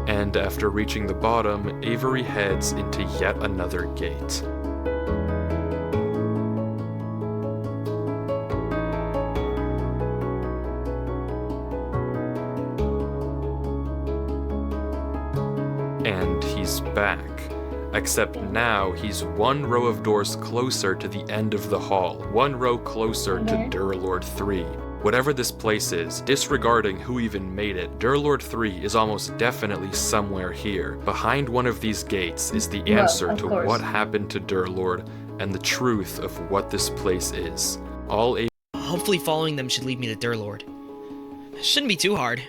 And after reaching the bottom, Avery heads into yet another gate. And he's back. Except now he's one row of doors closer to the end of the hall, one row closer to Okay. Durlord 3. Whatever this place is, disregarding who even made it, Durlord 3 is almost definitely somewhere here. Behind one of these gates is the Well, answer of to course. what happened to Durlord and the truth of what this place is. All Hopefully following them should lead me to Durlord. Shouldn't be too hard.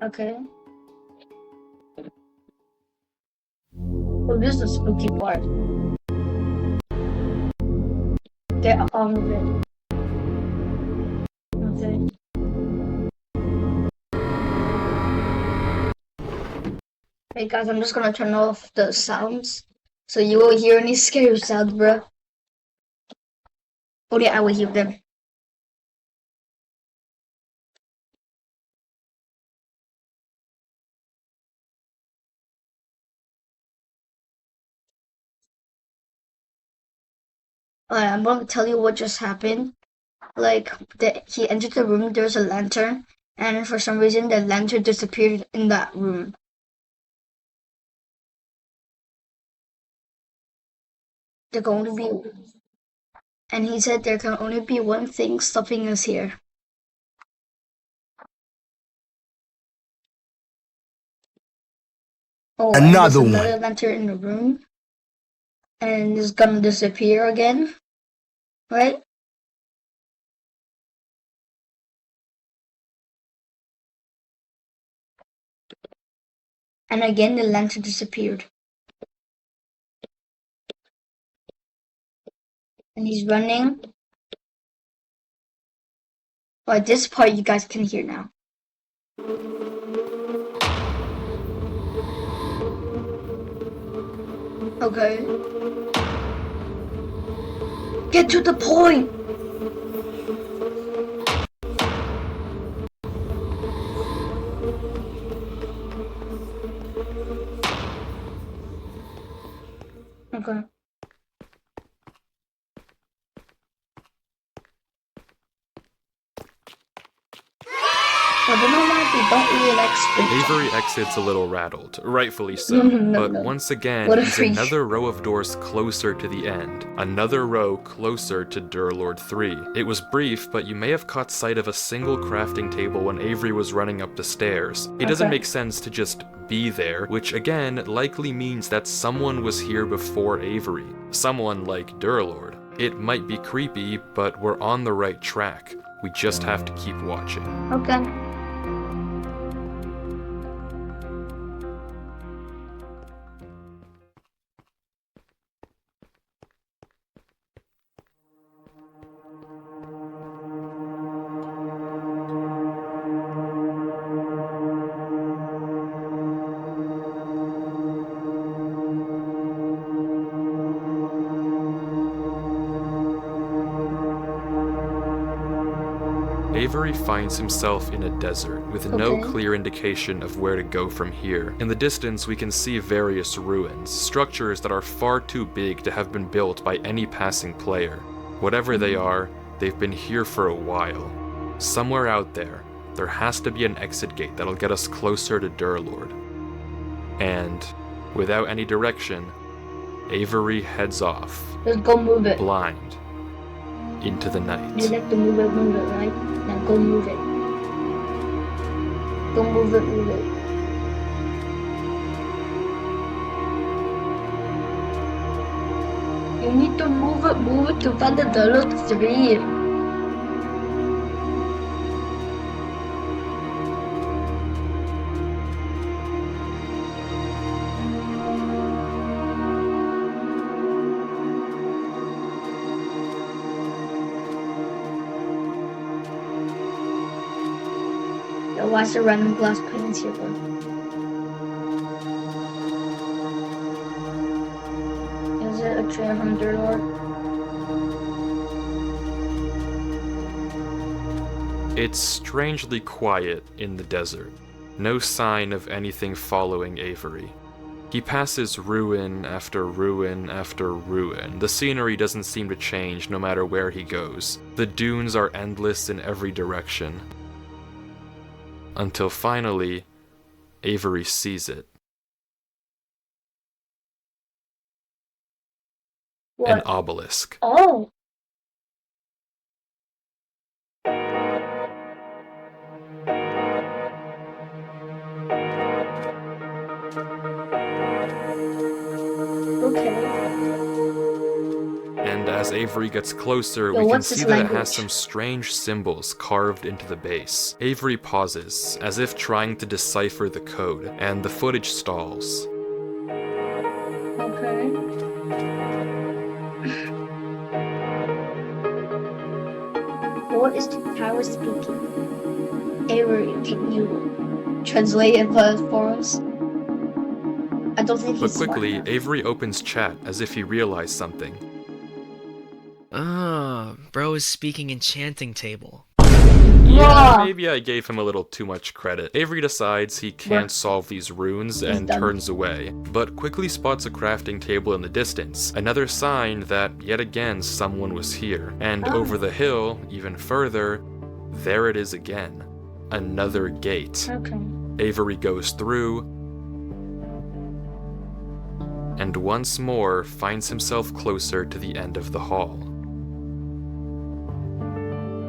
Okay. Well, this is the spooky part. Get on with it. Okay. Hey guys, I'm just gonna turn off the sounds so you won't hear any scary sounds, bro. Only I will hear them. Alright, I'm gonna tell you what just happened. Like, he entered the room, there's a lantern, and for some reason the lantern disappeared in that room. There can only be, and he said there can only be one thing stopping us here. Oh, and there's Another one. another lantern in the room, and it's gonna disappear again, right? And again the lantern disappeared. And he's running. Oh, this part you guys can hear now. Okay. Get to the point! Okay. Well, you know what? We don't really like sprint Avery jump. exits a little rattled, rightfully so. No, But no. once again, What a he's freak. another row of doors closer to the end. Another row closer to Durlord 3. It was brief, but you may have caught sight of a single crafting table when Avery was running up the stairs. It doesn't Okay. make sense to just be there, which again likely means that someone was here before Avery. Someone like Durlord. It might be creepy, but we're on the right track. We just have to keep watching. Okay. Avery finds himself in a desert with no Okay. clear indication of where to go from here. In the distance, we can see various ruins, structures that are far too big to have been built by any passing player. Whatever they are, they've been here for a while. Somewhere out there has to be an exit gate that'll get us closer to Durlord. And, without any direction, Avery heads off, Just go move it. blind, into the You night. like to move it, right? Now go move it. Go move it, move it. You need to move it to find the Durlord 3. Yo, watch the random glass panes here, bro. Is it a trail from Durlord? It's strangely quiet in the desert. No sign of anything following Avery. He passes ruin after ruin after ruin. The scenery doesn't seem to change no matter where he goes. The dunes are endless in every direction. Until finally, Avery sees it. An What? obelisk. Oh. Okay. And as Avery gets closer, Yo, we can what's see this that it language? has some strange symbols carved into the base. Avery pauses, as if trying to decipher the code, and the footage stalls. Okay. What is the power speaking? Avery, can you translate it for us? I don't think But he's smart quickly, enough. Avery opens chat as if he realized something. Bro is speaking enchanting table. Yeah, Bruh. maybe I gave him a little too much credit. Avery decides he can't Bruh. solve these runes He's and done. turns away, but quickly spots a crafting table in the distance, another sign that yet again someone was here. And Oh. over the hill, even further, there it is again. Another gate. Okay. Avery goes through, and once more finds himself closer to the end of the hall.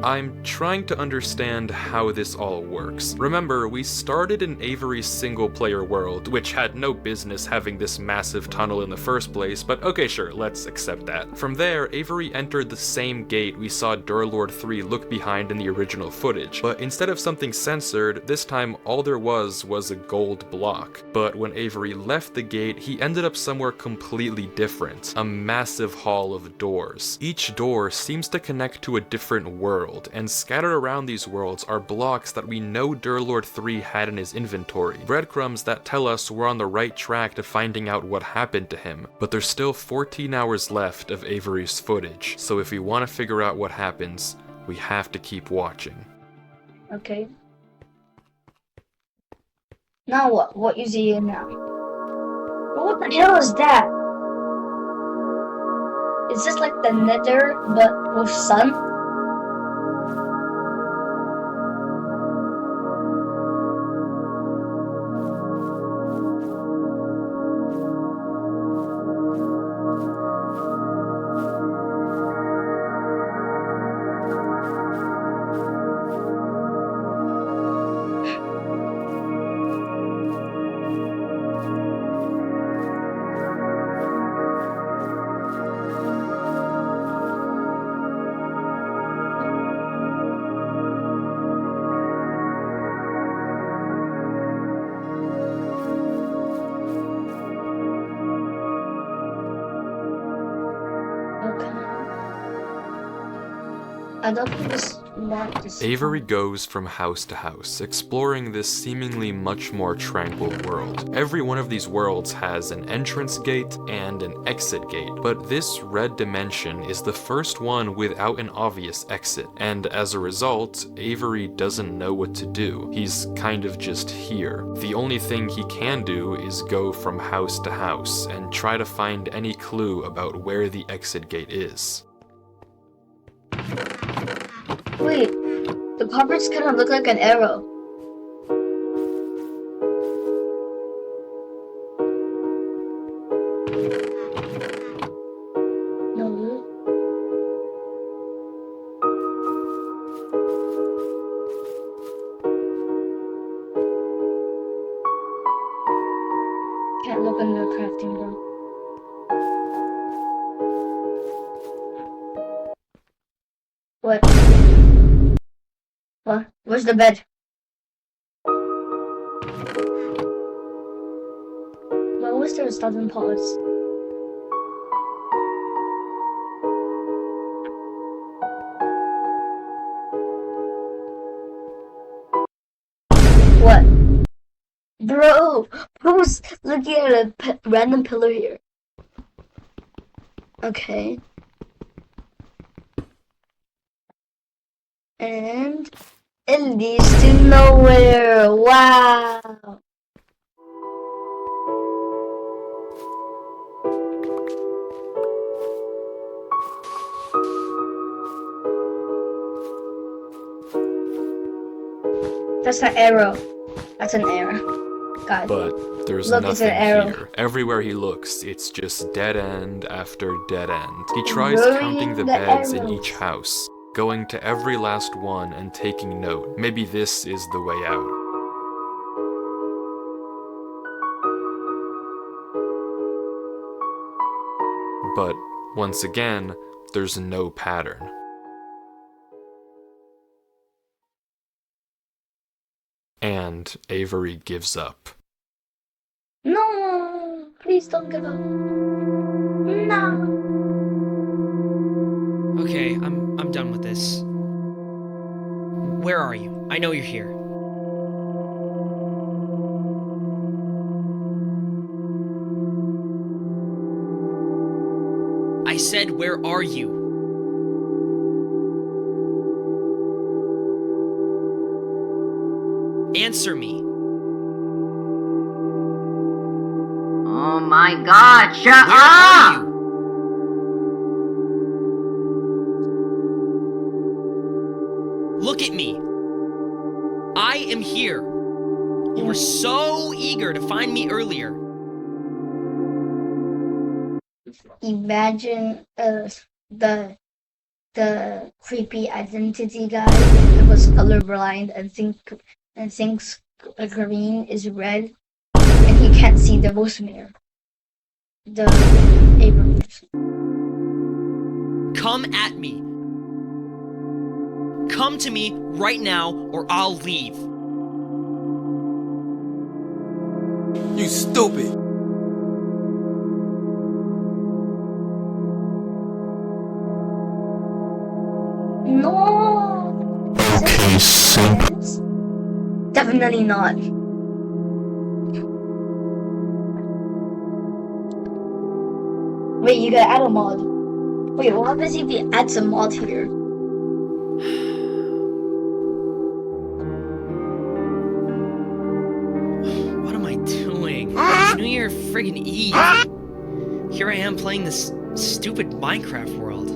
I'm trying to understand how this all works. Remember, we started in Avery's single-player world, which had no business having this massive tunnel in the first place, but okay, sure, let's accept that. From there, Avery entered the same gate we saw Durlord 3 look behind in the original footage, but instead of something censored, this time all there was a gold block. But when Avery left the gate, he ended up somewhere completely different, a massive hall of doors. Each door seems to connect to a different world, and scattered around these worlds are blocks that we know Durlord 3 had in his inventory, breadcrumbs that tell us we're on the right track to finding out what happened to him. But there's still 14 hours left of Avery's footage, so if we want to figure out what happens, we have to keep watching. Okay. Now what? What you see now? What the hell is that? Is this like the Nether but with sun? I don't think this want this. Avery goes from house to house, exploring this seemingly much more tranquil world. Every one of these worlds has an entrance gate and an exit gate, but this red dimension is the first one without an obvious exit, and as a result, Avery doesn't know what to do. He's kind of just here. The only thing he can do is go from house to house and try to find any clue about where the exit gate is. Wait, the cupboards kind of look like an arrow. No. Can't look in the crafting room. What? What? Where's the bed? Why was there a sudden pause? What? Bro, who's looking at a random pillar here? Okay. And it leads to nowhere. Wow. That's an arrow. That's an arrow. God. But there's Look, it's an nothing arrow. here. Everywhere he looks, it's just dead end after dead end. He tries Burying counting the the beds in arrows. each house, going to every last one and taking note. Maybe this is the way out. But once again, there's no pattern. And Avery gives up. No, please don't give up. No. Okay, I'm done with this. Where are you? I know you're here. I said, where are you? Answer me. Oh my god, shut Where are up! you? Look at me. I am here. You were so eager to find me earlier. Imagine the creepy identity guy that was colorblind and thinks green is red, and he can't see the Rosemary. The Abraham person. Come at me. Come to me right now, or I'll leave. You stupid. No. Okay, simp. Definitely not. Wait, you gotta add a mod. Wait, what happens if you add some mod here? What am I doing? It's New Year friggin' Eve. Here I am playing this stupid Minecraft world.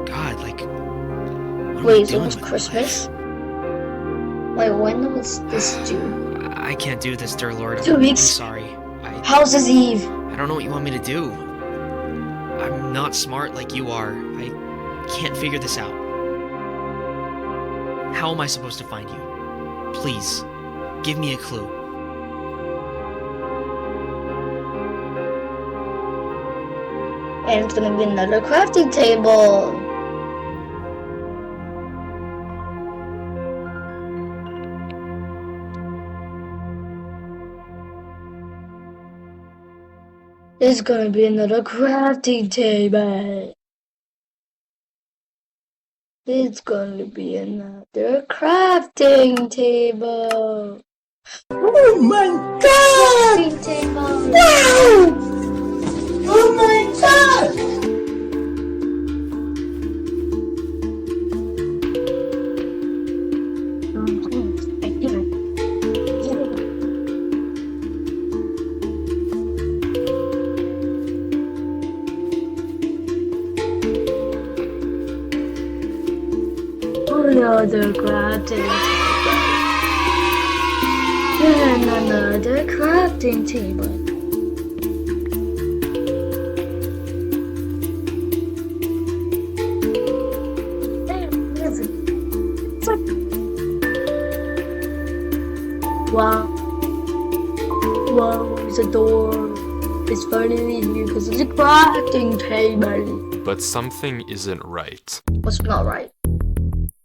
God, like, what am I Wait, so doing it was with my Christmas? life? Wait, when was this due? I can't do this, dear Lord. 2 weeks. I'm sorry. How's Eve? I don't know what you want me to do. I'm not smart like you are. I can't figure this out. How am I supposed to find you? Please, give me a clue. And it's gonna be another crafting table. It's gonna be another crafting table. It's gonna be another crafting table. Oh my god! Crafting table. Wow! Oh my god! Another crafting table. And another crafting table. Wow. Wow, it's a door. It's finally here because it's a crafting table. But something isn't right. What's not right?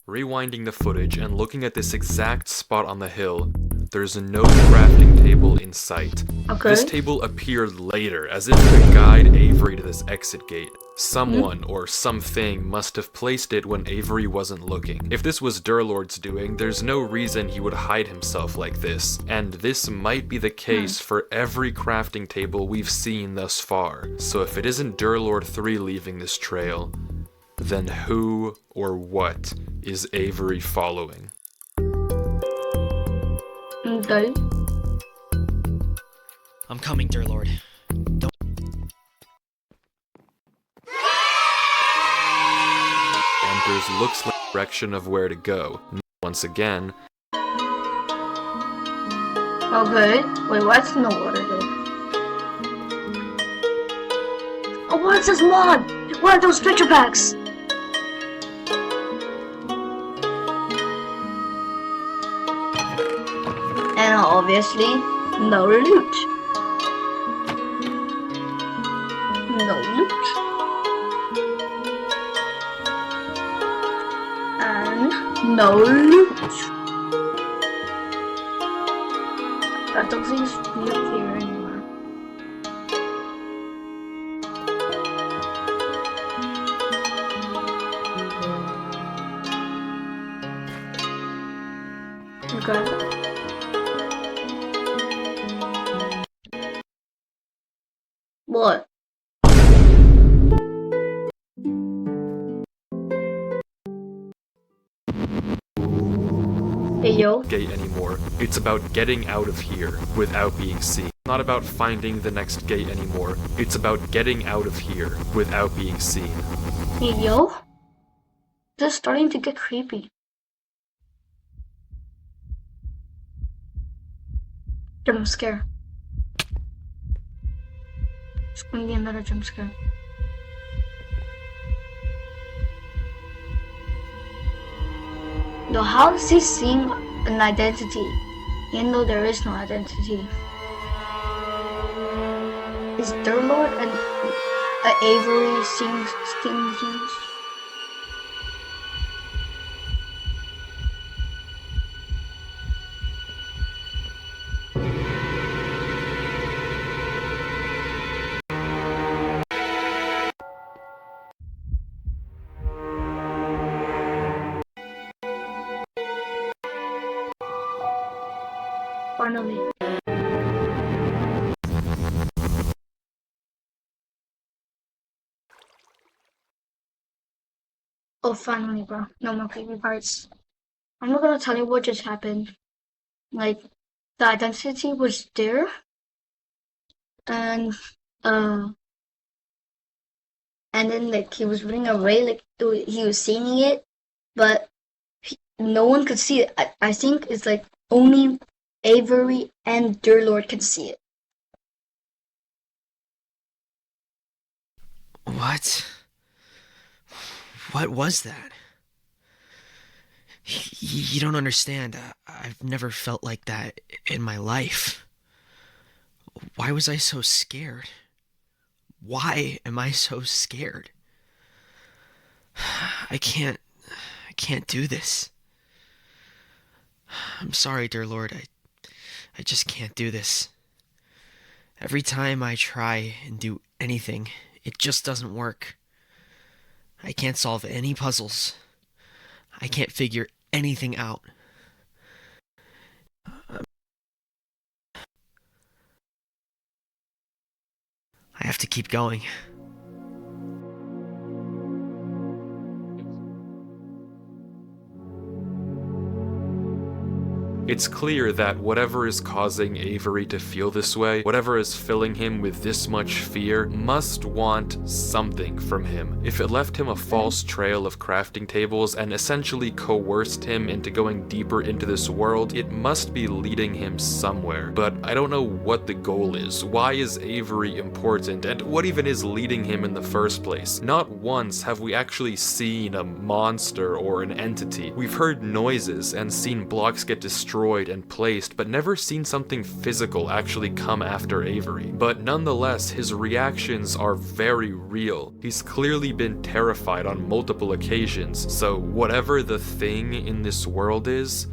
Rewinding the footage and looking at this exact spot on the hill, there's no crafting table in sight. Okay. This table appeared later, as if to guide Avery to this exit gate. Someone or something must have placed it when Avery wasn't looking. If this was Durlord's doing, there's no reason he would hide himself like this. And this might be the case for every crafting table we've seen thus far. So if it isn't Durlord 3 leaving this trail, then who or what is Avery following? Okay. I'm coming, dear Lord. Enters looks like the direction of where to go. Once again, Okay. Wait, what's in the water here? Oh, what's this mod? What are those picture packs? And obviously, no loot. No loot. And no loot. That doesn't look here anymore. Okay. What? Hey yo. gate anymore. It's about getting out of here without being seen. Not about finding the next gate anymore. It's about getting out of here without being seen. Hey yo. This is starting to get creepy. Jump scare. It's gonna be another jump scare. Yo, how is he seeing an identity, even though there is no identity? Is Durlord and Avery seeing things? Finally. Oh, finally, bro. No more creepy parts. I'm not gonna tell you what just happened. Like, the identity was there, and then like he was running away, like he was seeing it, but no one could see it. I think it's like only Avery and Durlord can see it. What? What was that? You don't understand. I've never felt like that in my life. Why was I so scared? Why am I so scared? I can't do this. I'm sorry, dear Lord. I just can't do this. Every time I try and do anything, it just doesn't work. I can't solve any puzzles. I can't figure anything out. I have to keep going. It's clear that whatever is causing Avery to feel this way, whatever is filling him with this much fear, must want something from him. If it left him a false trail of crafting tables and essentially coerced him into going deeper into this world, it must be leading him somewhere. But I don't know what the goal is. Why is Avery important? And what even is leading him in the first place? Not once have we actually seen a monster or an entity. We've heard noises and seen blocks get destroyed and placed, but never seen something physical actually come after Avery. But nonetheless, his reactions are very real. He's clearly been terrified on multiple occasions, so whatever the thing in this world is,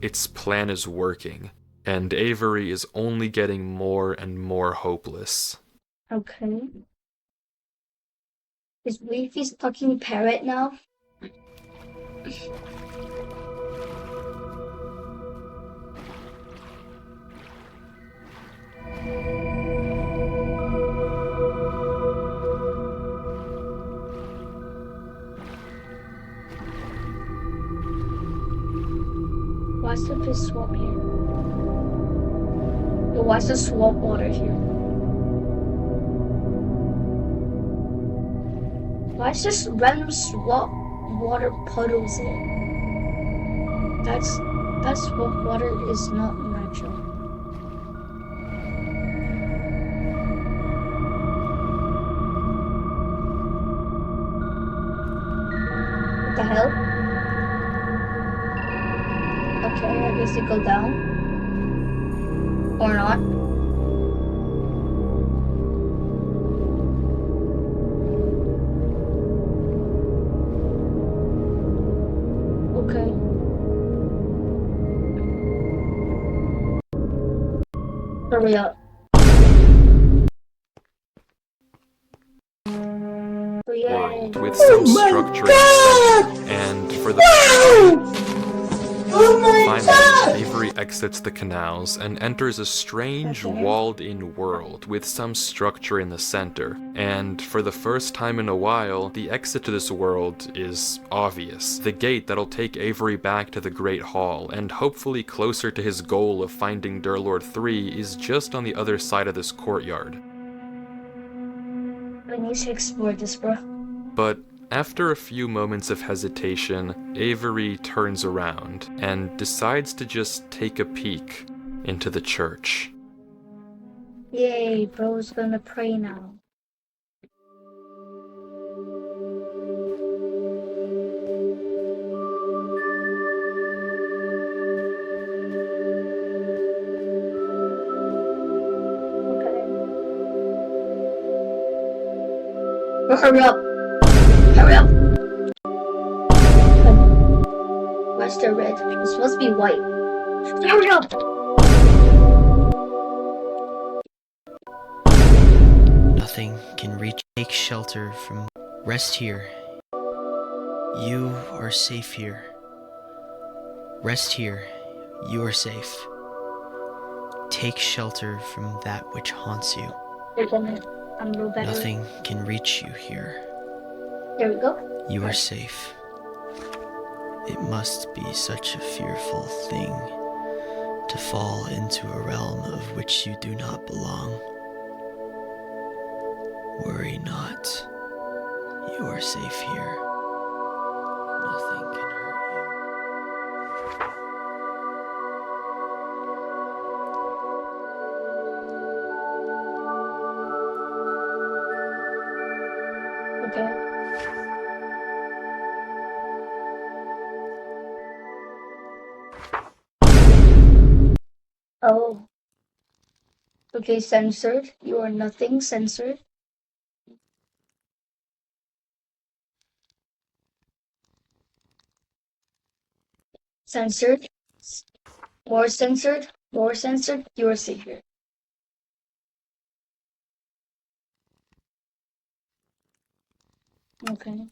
its plan is working, and Avery is only getting more and more hopeless. Okay. Is Leafy's talking parrot now? Why's the fish swamp here? Why's the swamp water here? Why is this random swamp water puddles there? That swamp water is not natural. What the hell? Okay, I guess it go down. Or not. Okay. Hurry up. World with some structure in the center, and for the finally, Avery exits the canals and enters a strange walled-in world with some structure in the center. And for the first time in a while, the exit to this world is obvious. The gate that'll take Avery back to the Great Hall, and hopefully closer to his goal of finding Durlord 3, is just on the other side of this courtyard. We need to explore this, bro. But after a few moments of hesitation, Avery turns around and decides to just take a peek into the church. Yay, bro's gonna pray now. Okay. Hurry up! Hurry up! Where's the red? It's supposed to be white. Hurry up! Nothing can reach. Take shelter from. Rest here. You are safe here. Rest here. You are safe. Take shelter from that which haunts you. Wait a minute. I'm a little better. Nothing can reach you here. There we go. You are safe. It must be such a fearful thing to fall into a realm of which you do not belong. Worry not. You are safe here. Nothing can hurt you. Okay. Oh. Okay, censored. You are nothing censored. Censored. More censored. More censored. You are safe here. Okay.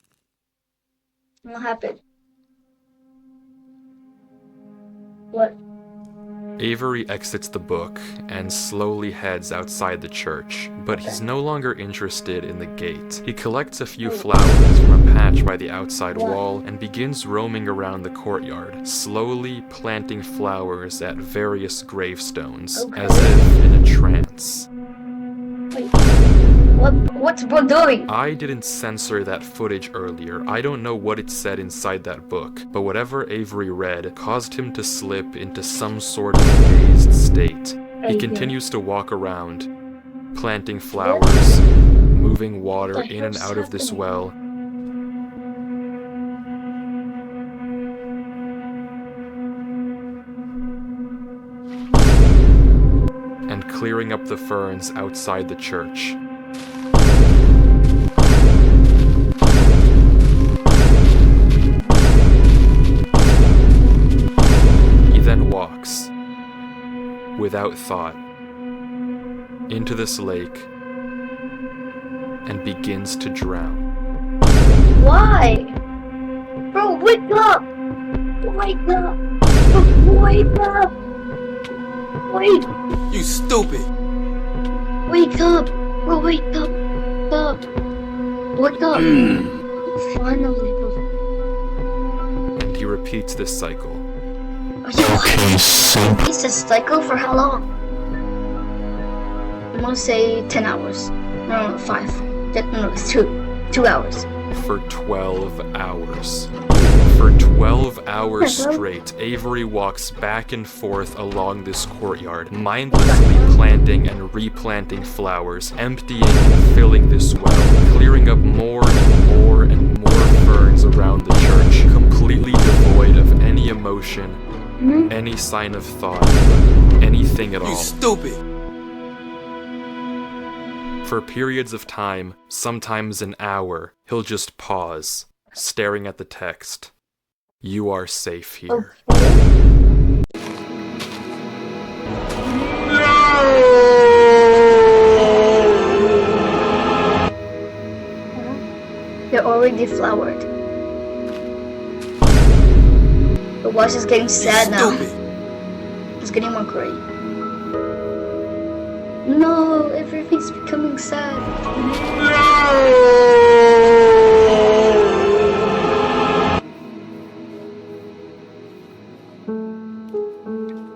What happened? What? Avery exits the book and slowly heads outside the church, but he's no longer interested in the gate. He collects a few flowers from a patch by the outside wall and begins roaming around the courtyard, slowly planting flowers at various gravestones, as if in a trance. Wait. What's bro doing? I didn't censor that footage earlier. I don't know what it said inside that book, but whatever Avery read caused him to slip into some sort of dazed state. He continues to walk around, planting flowers, moving water What the in and hell's out of this happening? well. And clearing up the ferns outside the church. Then walks, without thought, into this lake and begins to drown. Why? Bro, wake up! Wake up! Wake up! Wait! You stupid. Wake up! Bro, wake up! Up! Wake up! Finally, bro. And he repeats this cycle. Are you It's a cycle for how long? I'm gonna say 10 hours. No, 5. No, it's 2. 2 hours. For 12 hours. For 12 hours straight, Avery walks back and forth along this courtyard, mindlessly planting and replanting flowers, emptying and filling this well, clearing up more and more and more ferns around the church, completely devoid of any emotion, any sign of thought, anything at all. You stupid. For periods of time, sometimes an hour, he'll just pause, staring at the text. You are safe here. They're already flowered. The watch is getting sad now. Stupid. It's getting more gray. No, everything's becoming sad.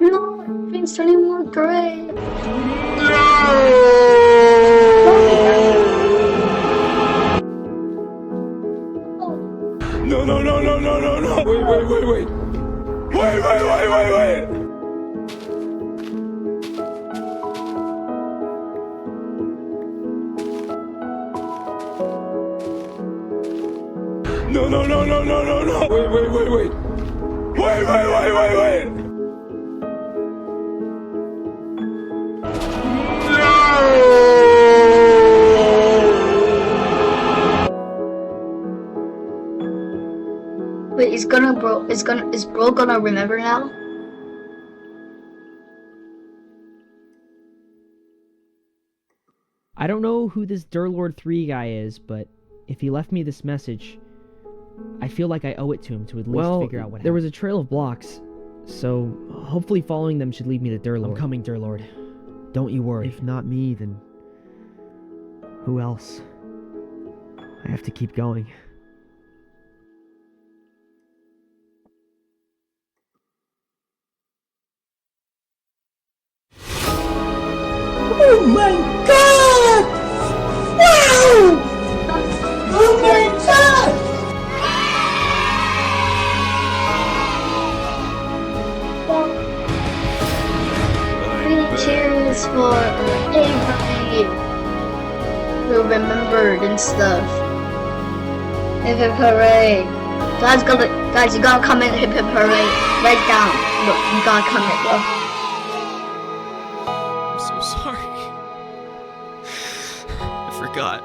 No, everything's turning more gray. No, no, no, no, no, no, no. Wait. Wait. No, no, no, no, no, no, no. Wait. Wait. Wait, is bro gonna remember now? I don't know who this Durlord 3 guy is, but if he left me this message, I feel like I owe it to him to at least figure out what happened. There was a trail of blocks, so hopefully following them should lead me to Durlord. I'm coming, Durlord. Don't you worry. If not me, then who else? I have to keep going. Oh my god! Wow! Oh my god! Three cheers for Avery who remembered and stuff. Hip hip hooray! Guys, you gotta comment hip hip hooray right down. Look, you gotta comment, bro. I'm so sorry. I forgot.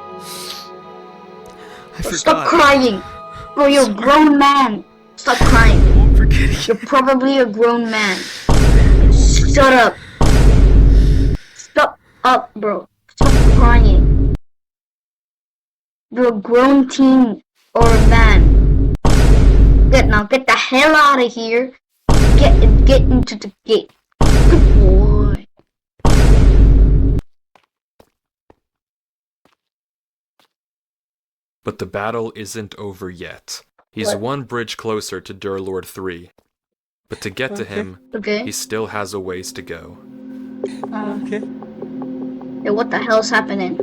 Stop crying! Bro, you're a grown man! Stop crying! I'm forgetting. You're probably a grown man. Shut up! Stop up, bro. Stop crying. You're a grown teen or a man. Get the hell out of here. Get into the gate. Good boy. But the battle isn't over yet. He's What? one bridge closer to Durlord 3. But to get to him, Okay. he still has a ways to go. Okay. Hey, what the hell's happening?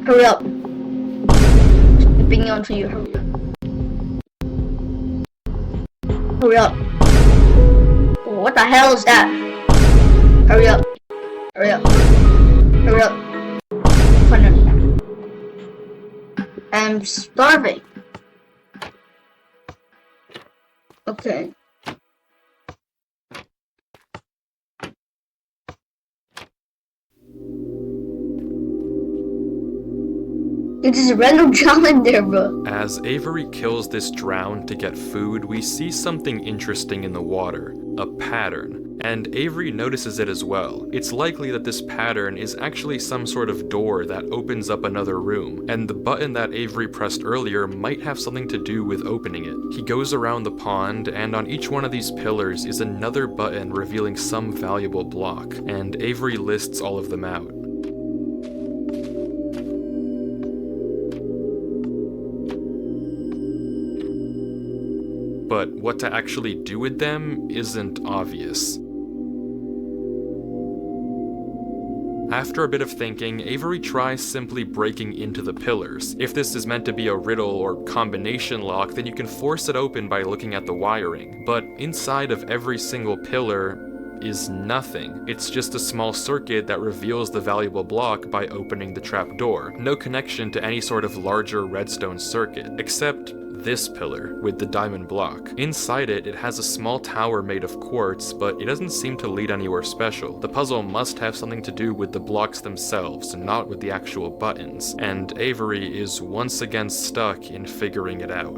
Hurry up. Being on to you. Hurry up. Hurry up. What the hell is that? Hurry up. Hurry up. Hurry up. Finally. I'm starving. Okay. It is a random drown there, bro. As Avery kills this drown to get food, we see something interesting in the water, a pattern, and Avery notices it as well. It's likely that this pattern is actually some sort of door that opens up another room, and the button that Avery pressed earlier might have something to do with opening it. He goes around the pond, and on each one of these pillars is another button revealing some valuable block, and Avery lists all of them out. But what to actually do with them isn't obvious. After a bit of thinking, Avery tries simply breaking into the pillars. If this is meant to be a riddle or combination lock, then you can force it open by looking at the wiring. But inside of every single pillar is nothing. It's just a small circuit that reveals the valuable block by opening the trapdoor. No connection to any sort of larger redstone circuit, except this pillar with the diamond block. Inside it, it has a small tower made of quartz, but it doesn't seem to lead anywhere special. The puzzle must have something to do with the blocks themselves, not with the actual buttons, and Avery is once again stuck in figuring it out.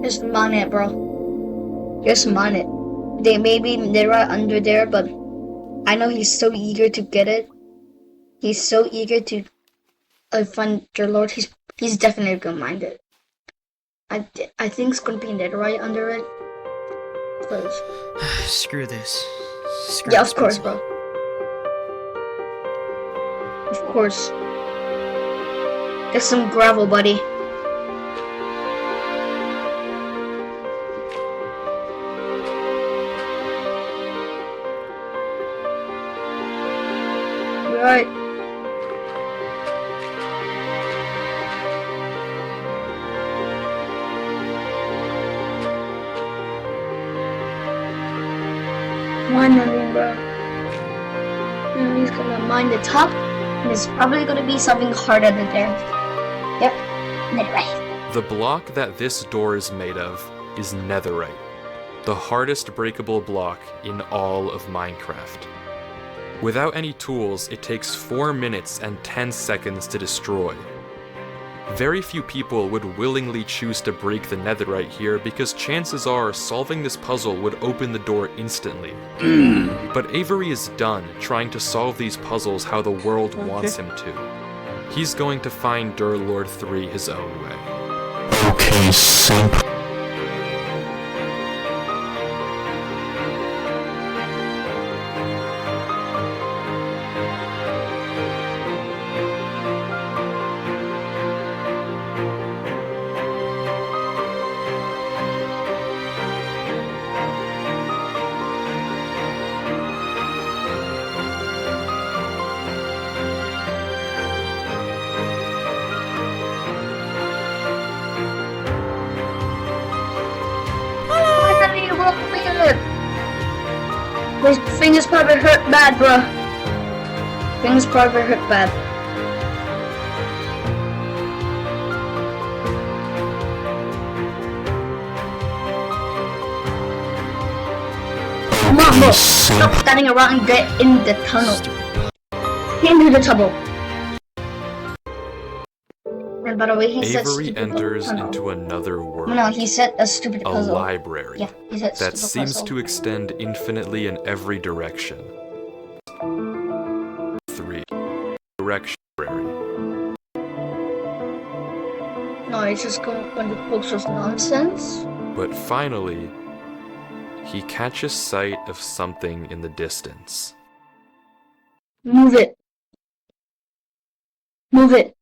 Just mine it, bro. Just mine it. They maybe they're under there, but I know he's so eager to get it. He's so eager to find your Lord. He's definitely gonna mind it. I think it's gonna be netherite under it. Cause Screw this. Screw yeah, this of course, puzzle. bro. Of course. Get some gravel, buddy. Right. Finally, bro. Now he's gonna mine the top, and it's probably gonna be something harder than there. Yep, netherite. The block that this door is made of is netherite, the hardest breakable block in all of Minecraft. Without any tools, it takes 4 minutes and 10 seconds to destroy. Very few people would willingly choose to break the netherite here because chances are solving this puzzle would open the door instantly. But Avery is done trying to solve these puzzles how the world wants him to. He's going to find Durlord 3 his own way. Okay, simp. His fingers probably hurt bad, bro. Fingers probably hurt bad. Come on, bro. Stop standing around and get in the tunnel. Get into the tunnel. And by the way, he said Avery stupid enters puzzle. into another world. No, he said a stupid A puzzle. library Yeah, he said that stupid seems puzzle. to extend infinitely in every direction. 3. Direction library. No, it's just going to post just nonsense. But finally, he catches sight of something in the distance. Move it. Move it.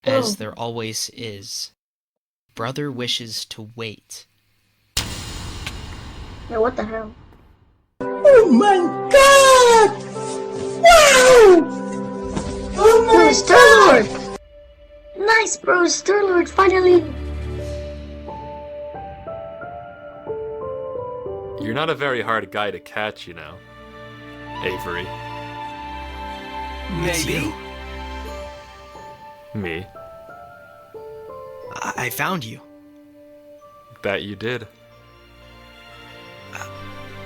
As Oh. there always is. Brother wishes to wait. Yeah, what the hell? Oh my god! Wow! Oh No, my it's Star-Lord! Nice, bro, Star-Lord, finally! You're not a very hard guy to catch, you know, Avery. Maybe. Me. I found you. That you did.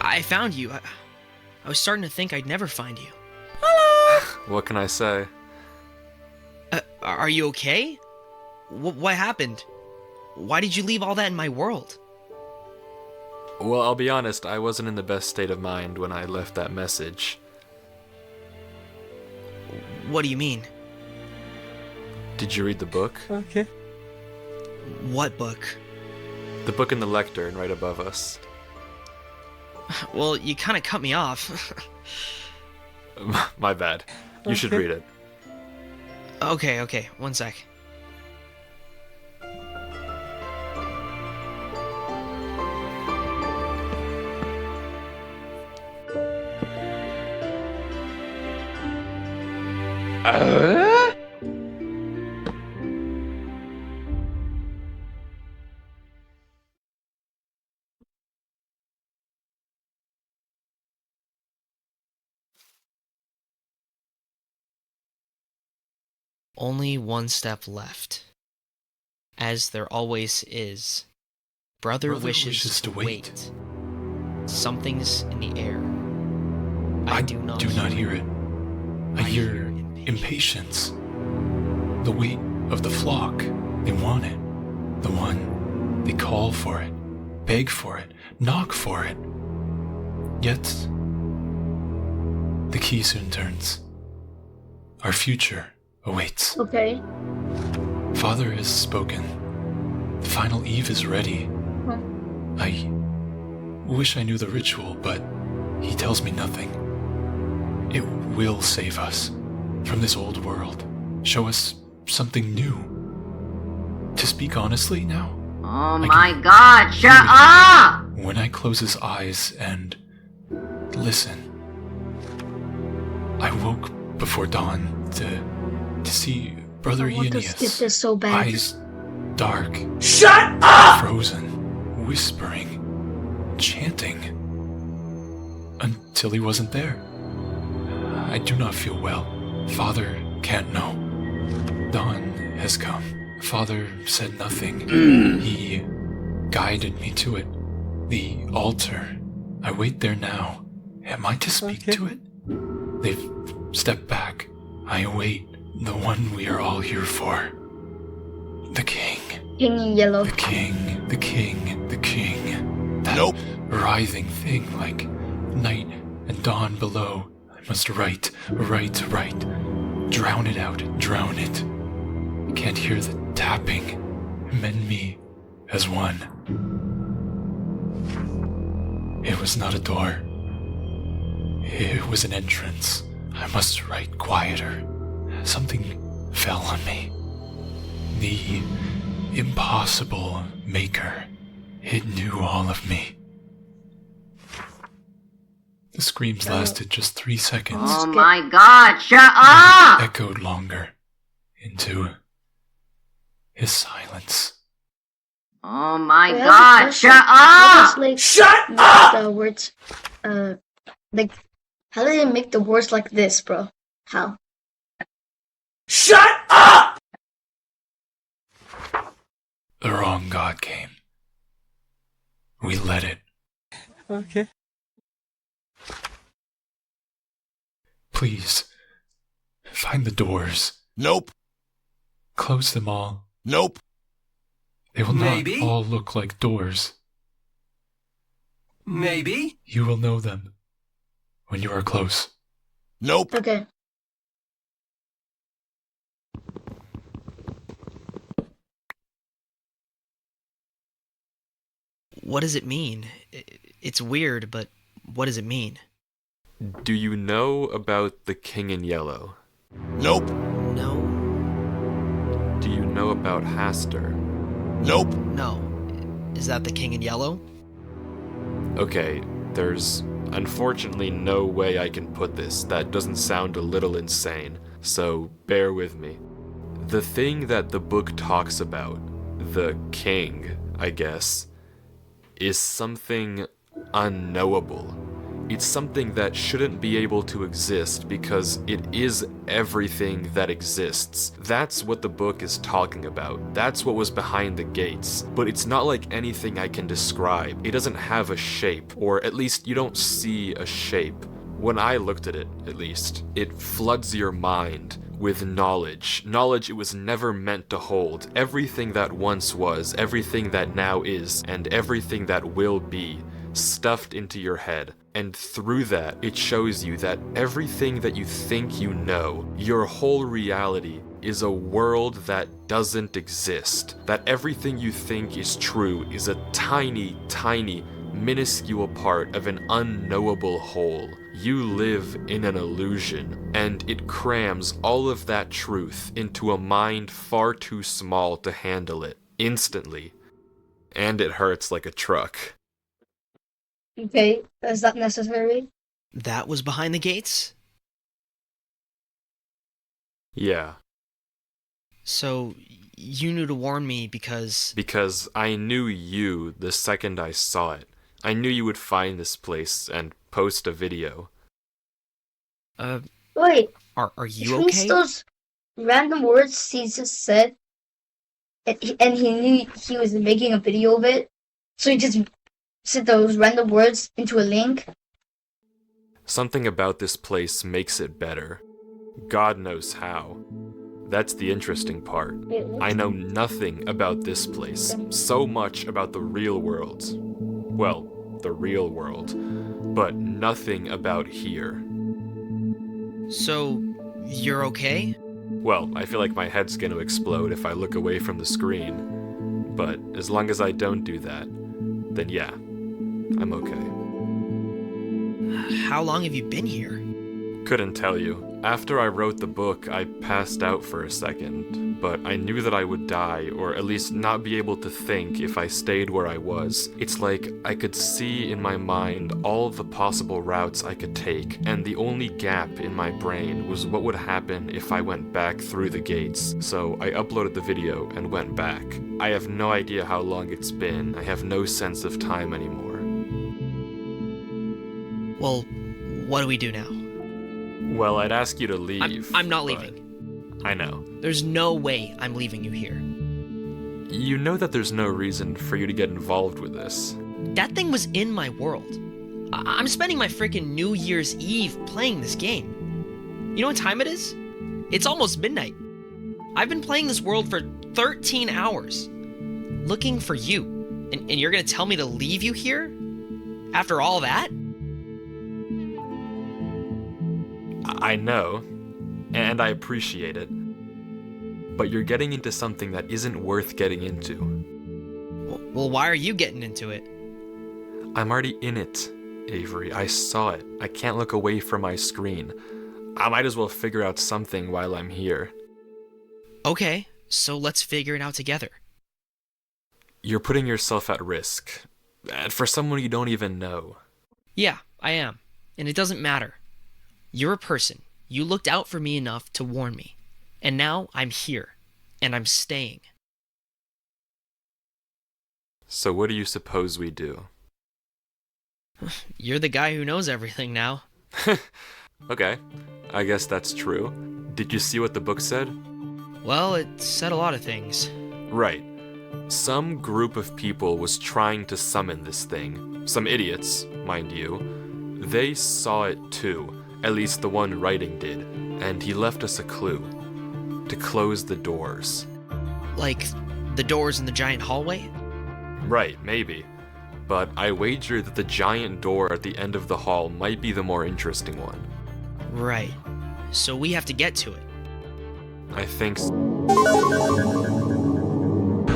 I found you. I was starting to think I'd never find you. What can I say? Are you okay? What happened? Why did you leave all that in my world? Well, I'll be honest, I wasn't in the best state of mind when I left that message. What do you mean? Did you read the book? Okay. What book? The book in the lectern right above us. Well, you kind of cut me off. My bad. You should Okay. read it. Okay, one sec. Only one step left. As there always is. Brother wishes to wait. Something's in the air. I do not hear it. I hear impatience. The weight of the flock. They want it. The one. They call for it. Beg for it. Knock for it. Yet, the key soon turns. Our future awaits. Okay. Father has spoken. The final eve is ready. I wish I knew the ritual, but he tells me nothing. It will save us from this old world, show us something new. To speak honestly now, Oh my god, shut up! when I close his eyes and listen, I woke before dawn to see Brother I want to Aeneas, skip this so bad. eyes dark, Shut up! frozen, whispering, chanting, until he wasn't there. I do not feel well. Father can't know. Dawn has come. Father said nothing. He guided me to it. The altar. I wait there now. Am I to speak Okay. to it? They've stepped back. I await the one we are all here for. The king. King in yellow. The king, the king, the king. That writhing thing like night and dawn below. I must write. Drown it out, drown it. I can't hear the tapping. Mend me as one. It was not a door. It was an entrance. I must write quieter. Something fell on me. The impossible maker. It knew all of me. The screams lasted just 3 seconds. Oh my god, shut up! Echoed longer into his silence. Oh my Wait, I have a god, question. shut How up! does, like, Shut make up! the words, like, how do they make the words like this, bro? How? Shut up! The wrong God came. We let it. Okay. Please, find the doors. Nope. Close them all. Nope. They will Maybe. not all look like doors. Maybe. You will know them when you are close. Nope. Okay. What does it mean? It's weird, but what does it mean? Do you know about the King in Yellow? Nope. No. Do you know about Haster? Nope. No. Is that the King in Yellow? Okay, there's unfortunately no way I can put this that doesn't sound a little insane, so bear with me. The thing that the book talks about, the king, I guess, is something unknowable. It's something that shouldn't be able to exist because it is everything that exists. That's what the book is talking about. That's what was behind the gates. But it's not like anything I can describe. It doesn't have a shape, or at least you don't see a shape. When I looked at it, at least, it floods your mind with knowledge. Knowledge it was never meant to hold. Everything that once was, everything that now is, and everything that will be, stuffed into your head. And through that, it shows you that everything that you think you know, your whole reality, is a world that doesn't exist. That everything you think is true is a tiny, tiny, minuscule part of an unknowable whole. You live in an illusion, and it crams all of that truth into a mind far too small to handle it, instantly. And it hurts like a truck. Okay. Is that necessary? That was behind the gates? Yeah, So, you knew to warn me because... because I knew you the second I saw it. I knew you would find this place and post a video. Wait. Are Which you means okay? those random words he just said, and he knew he was making a video of it, so he just said those random words into a link. Something about this place makes it better. God knows how. That's the interesting part. I know nothing about this place, so much about the real world. Well, the real world, but nothing about here. So, you're okay? Well, I feel like my head's gonna explode if I look away from the screen, but as long as I don't do that, then yeah, I'm okay. How long have you been here? Couldn't tell you. After I wrote the book, I passed out for a second, but I knew that I would die, or at least not be able to think if I stayed where I was. It's like I could see in my mind all the possible routes I could take, and the only gap in my brain was what would happen if I went back through the gates. So I uploaded the video and went back. I have no idea how long it's been. I have no sense of time anymore. Well, what do we do now? Well, I'd ask you to leave. I'm not but- leaving. I know. There's no way I'm leaving you here. You know that there's no reason for you to get involved with this. That thing was in my world. I'm spending my freaking New Year's Eve playing this game. You know what time it is? It's almost midnight. I've been playing this world for 13 hours, looking for you. And you're gonna tell me to leave you here? After all that? I know, and I appreciate it. But you're getting into something that isn't worth getting into. Well, why are you getting into it? I'm already in it, Avery. I saw it. I can't look away from my screen. I might as well figure out something while I'm here. Okay, so let's figure it out together. You're putting yourself at risk. For someone you don't even know. Yeah, I am. And it doesn't matter. You're a person. You looked out for me enough to warn me. And now I'm here. And I'm staying. So what do you suppose we do? You're the guy who knows everything now. Okay, I guess that's true. Did you see what the book said? Well, it said a lot of things. Right. Some group of people was trying to summon this thing. Some idiots, mind you. They saw it too. At least the one writing did. And he left us a clue. To close the doors. Like the doors in the giant hallway? Right, maybe. But I wager that the giant door at the end of the hall might be the more interesting one. Right. So we have to get to it. I think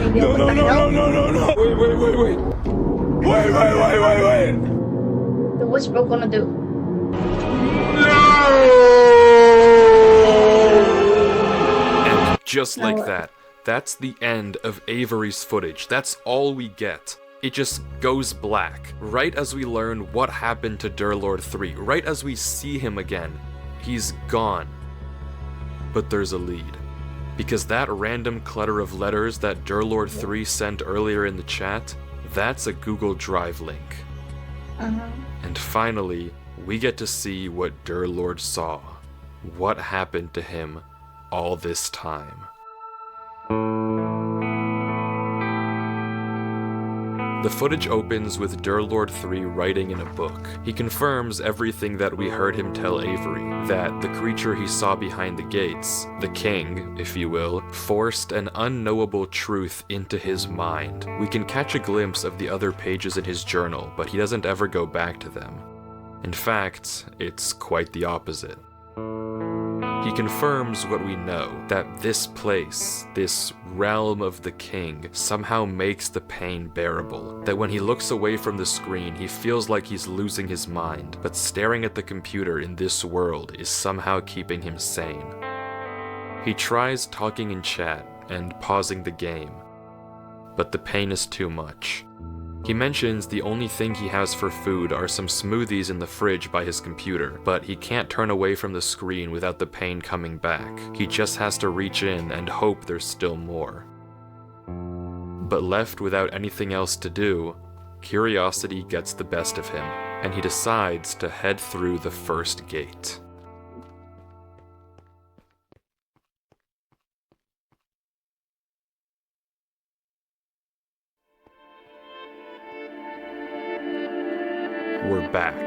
Maybe no, no, no, no, no, no, no. Wait. So what's Brooke gonna do? And just like that, that's the end of Avery's footage. That's all we get. It just goes black, right as we learn what happened to Durlord 3, right as we see him again. He's gone. But there's a lead. Because that random clutter of letters that Durlord 3 sent earlier in the chat, that's a Google Drive link. And finally, we get to see what Durlord saw. What happened to him all this time. The footage opens with Durlord 3 writing in a book. He confirms everything that we heard him tell Avery, that the creature he saw behind the gates, the king, if you will, forced an unknowable truth into his mind. We can catch a glimpse of the other pages in his journal, but he doesn't ever go back to them. In fact, it's quite the opposite. He confirms what we know, that this place, this realm of the king, somehow makes the pain bearable. That when he looks away from the screen, he feels like he's losing his mind, but staring at the computer in this world is somehow keeping him sane. He tries talking in chat and pausing the game, but the pain is too much. He mentions the only thing he has for food are some smoothies in the fridge by his computer, but he can't turn away from the screen without the pain coming back. He just has to reach in and hope there's still more. But left without anything else to do, curiosity gets the best of him, and he decides to head through the first gate. We're back.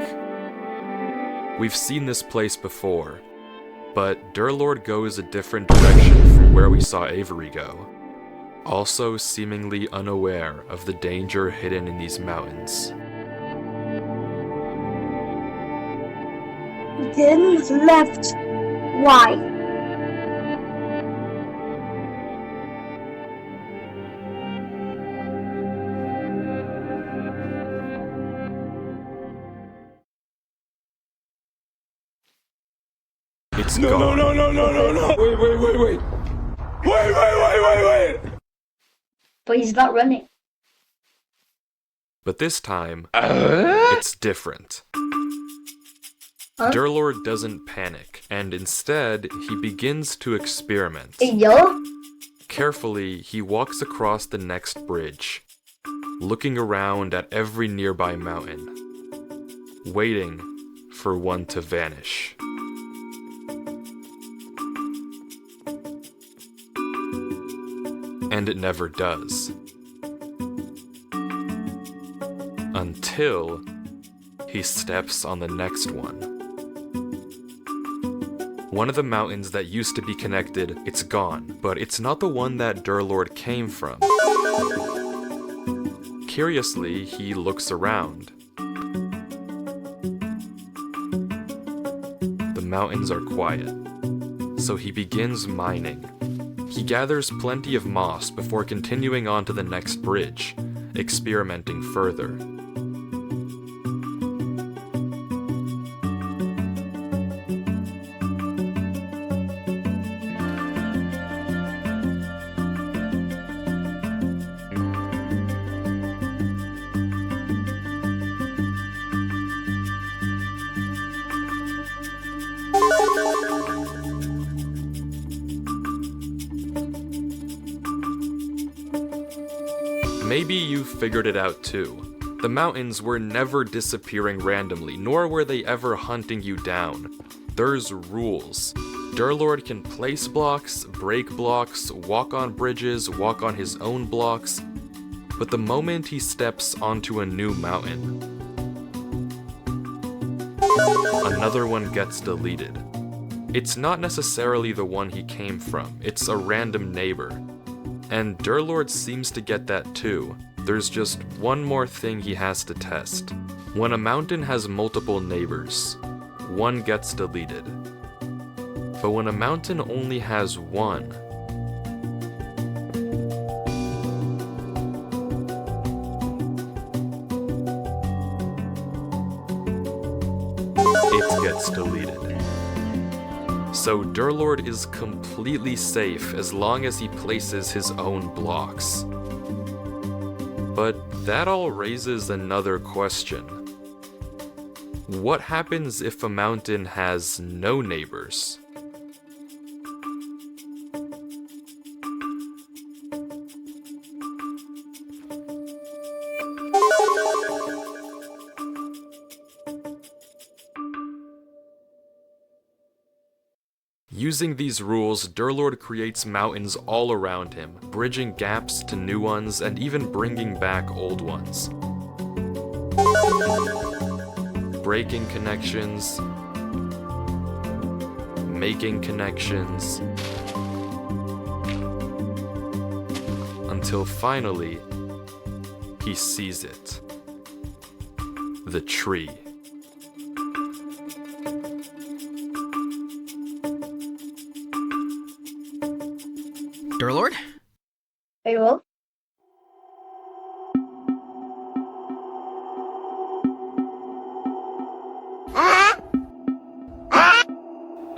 We've seen this place before, but Durlord goes a different direction from where we saw Avery go, also seemingly unaware of the danger hidden in these mountains. Then left. Why? It's gone. No. Wait. But he's not running. But this time, it's different. Huh? Durlord doesn't panic, and instead, he begins to experiment. Hey, yo. Carefully, he walks across the next bridge, looking around at every nearby mountain, waiting for one to vanish. And it never does. Until he steps on the next one. One of the mountains that used to be connected, it's gone, but it's not the one that Durlord came from. Curiously, he looks around. The mountains are quiet, so he begins mining. He gathers plenty of moss before continuing on to the next bridge, experimenting further. Maybe you figured it out too. The mountains were never disappearing randomly, nor were they ever hunting you down. There's rules. Durlord can place blocks, break blocks, walk on bridges, walk on his own blocks, but the moment he steps onto a new mountain, another one gets deleted. It's not necessarily the one he came from, it's a random neighbor. And Durlord seems to get that too. There's just one more thing he has to test. When a mountain has multiple neighbors, one gets deleted. But when a mountain only has one, it gets deleted. So Durlord is completely safe as long as he places his own blocks. But that all raises another question. What happens if a mountain has no neighbors? Using these rules, Durlord creates mountains all around him, bridging gaps to new ones and even bringing back old ones. Breaking connections, making connections, until finally, he sees it. The tree. Durlord? Hey, Wolf?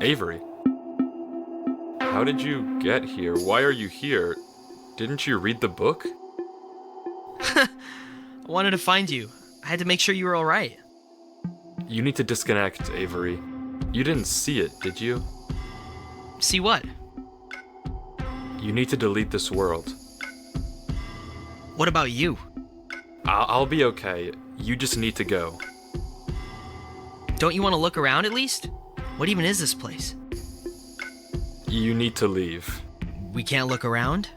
Avery, how did you get here? Why are you here? Didn't you read the book? I wanted to find you. I had to make sure you were alright. You need to disconnect, Avery. You didn't see it, did you? See what? You need to delete this world. What about you? I'll be okay. You just need to go. Don't you want to look around at least? What even is this place? You need to leave. We can't look around?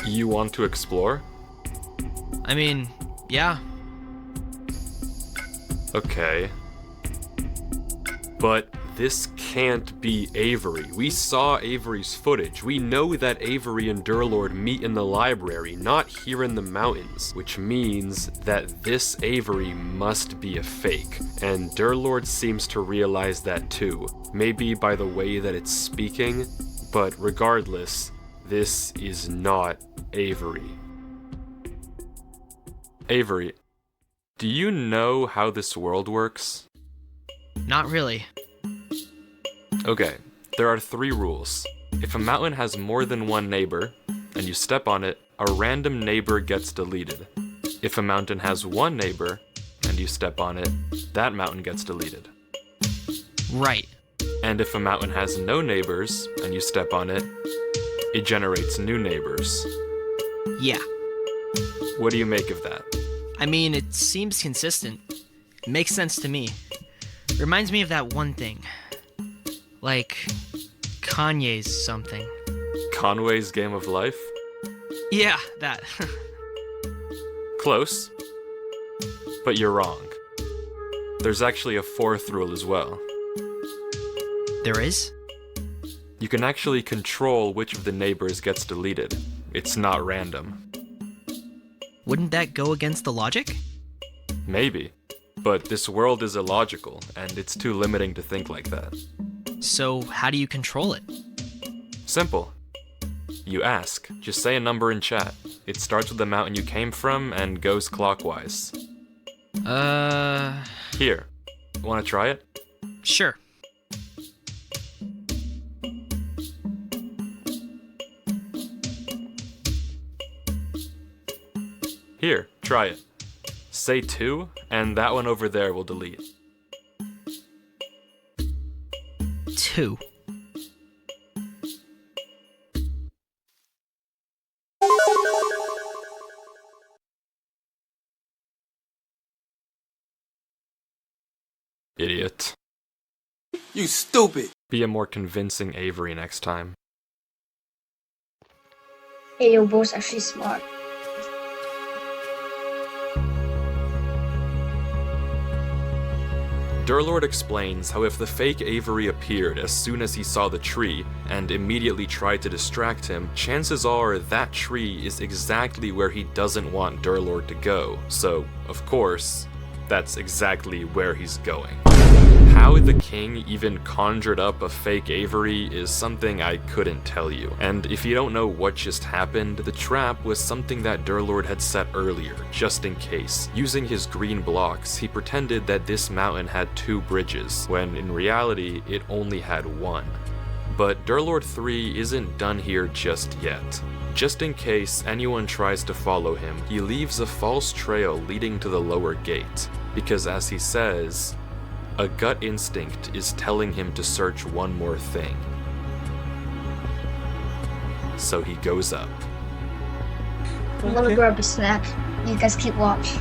You want to explore? I mean, yeah. Okay. But this can't be Avery. We saw Avery's footage. We know that Avery and Durlord meet in the library, not here in the mountains, which means that this Avery must be a fake. And Durlord seems to realize that too. Maybe by the way that it's speaking, but regardless, this is not Avery. Avery, do you know how this world works? Not really. Okay, there are 3 rules. If a mountain has more than one neighbor, and you step on it, a random neighbor gets deleted. If a mountain has one neighbor, and you step on it, that mountain gets deleted. Right. And if a mountain has no neighbors, and you step on it, it generates new neighbors. Yeah. What do you make of that? I mean, it seems consistent. It makes sense to me. Reminds me of that one thing. Like, Kanye's something. Conway's Game of Life? Yeah, that. Close. But you're wrong. There's actually a 4th rule as well. There is? You can actually control which of the neighbors gets deleted. It's not random. Wouldn't that go against the logic? Maybe. But this world is illogical, and it's too limiting to think like that. So, how do you control it? Simple. You ask. Just say a number in chat. It starts with the mountain you came from and goes clockwise. Here. Wanna try it? Sure. Here, try it. Say 2, and that one over there will delete. 2. Idiot. You stupid. Be a more convincing Avery next time. Hey, you're both actually smart. Durlord explains how if the fake Avery appeared as soon as he saw the tree and immediately tried to distract him, chances are that tree is exactly where he doesn't want Durlord to go. So, of course, that's exactly where he's going. How the king even conjured up a fake Avery is something I couldn't tell you. And if you don't know what just happened, the trap was something that Durlord had set earlier, just in case. Using his green blocks, he pretended that this mountain had 2 bridges, when in reality, it only had 1. But Durlord 3 isn't done here just yet. Just in case anyone tries to follow him, he leaves a false trail leading to the lower gate, because as he says, a gut instinct is telling him to search one more thing. So he goes up. I'm gonna grab a snack. You guys keep watch.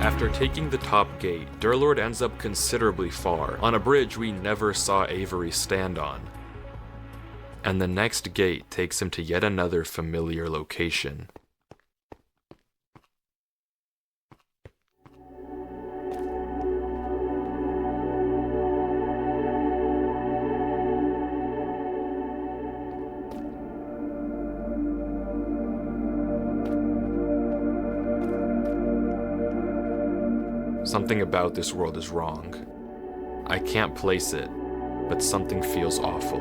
After taking the top gate, Durlord ends up considerably far, on a bridge we never saw Avery stand on. And the next gate takes him to yet another familiar location. Something about this world is wrong. I can't place it, but something feels awful.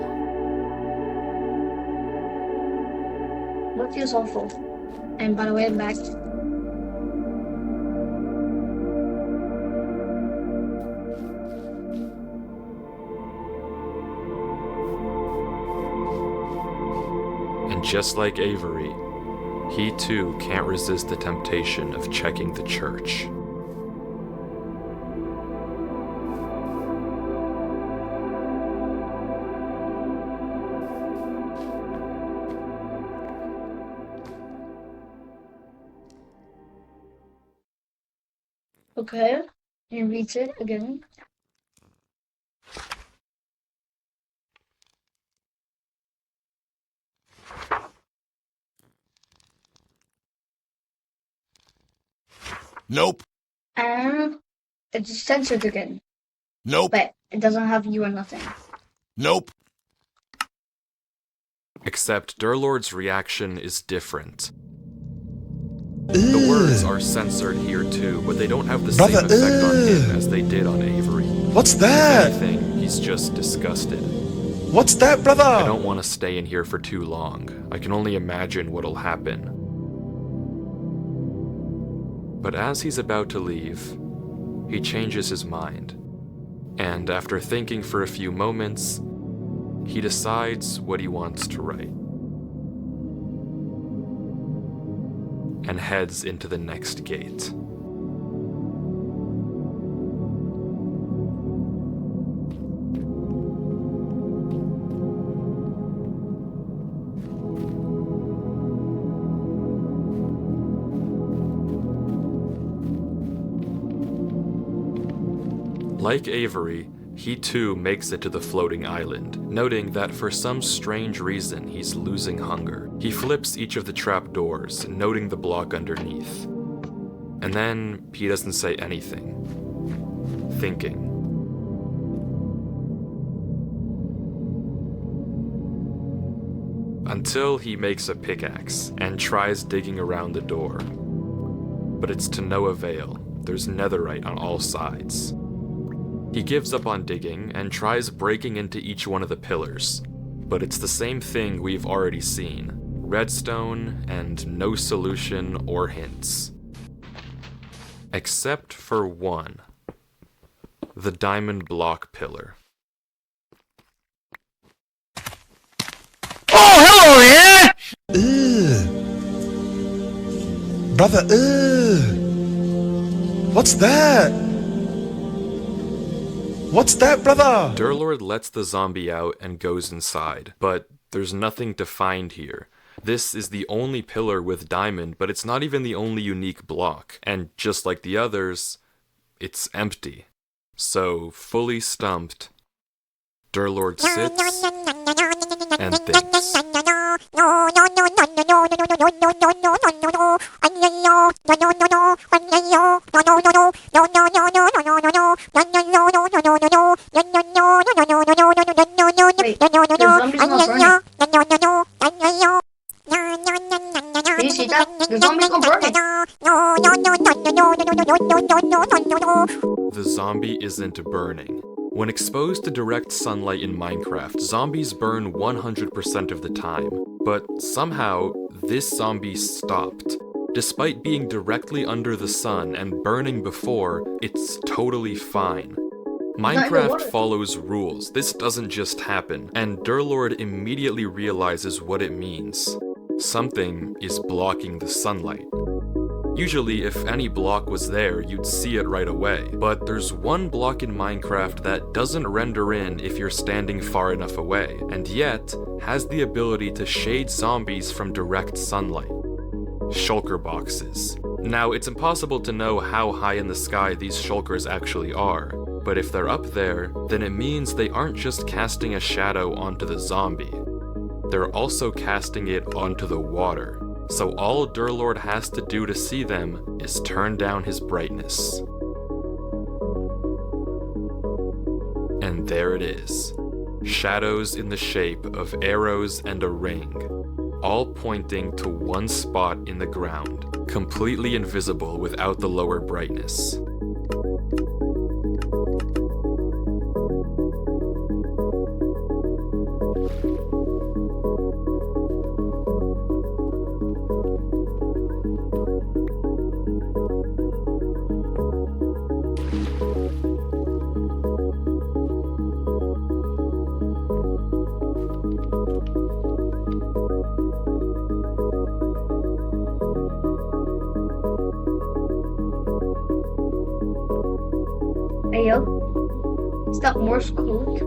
What feels awful? And by the way, I'm back. And just like Avery, he too can't resist the temptation of checking the church. Okay, you read it again. Nope. And it's censored again, Nope. but it doesn't have you or nothing. Nope. Except Durlord's reaction is different. The words are censored here too, but they don't have the same effect on him as they did on Avery. What's that? If anything, he's just disgusted. What's that, brother? I don't want to stay in here for too long. I can only imagine what'll happen. But as he's about to leave, he changes his mind. And after thinking for a few moments, he decides what he wants to write. And heads into the next gate. Like Avery, he too makes it to the floating island, noting that for some strange reason he's losing hunger. He flips each of the trap doors, noting the block underneath. And then he doesn't say anything. Thinking. Until he makes a pickaxe and tries digging around the door. But it's to no avail. There's netherite on all sides. He gives up on digging and tries breaking into each one of the pillars. but it's the same thing we've already seen. Redstone and no solution or hints. Except for one. The diamond block pillar. Ugh. Brother, ugh. What's that? What's that, brother? Durlord lets the zombie out and goes inside, but there's nothing to find here. This is the only pillar with diamond, but it's not even the only unique block. And just like the others, it's empty. So, fully stumped, Durlord sits and thinks. Wait, the zombie's not burning. Can you see that? The zombie's not burning. The zombie isn't burning. When exposed to direct sunlight in Minecraft, zombies burn 100% of the time. But somehow, this zombie stopped. Despite being directly under the sun and burning before, it's totally fine. Minecraft follows rules. This doesn't just happen, and Durlord immediately realizes what it means. Something is blocking the sunlight. Usually, if any block was there, you'd see it right away. But there's one block in Minecraft that doesn't render in if you're standing far enough away, and yet has the ability to shade zombies from direct sunlight. Shulker boxes. Now, it's impossible to know how high in the sky these shulkers actually are, but if they're up there, then it means they aren't just casting a shadow onto the zombie. They're also casting it onto the water. So all Durlord has to do to see them is turn down his brightness. And there it is. Shadows in the shape of arrows and a ring, all pointing to one spot in the ground, completely invisible without the lower brightness. Hey yo, is that Morse code?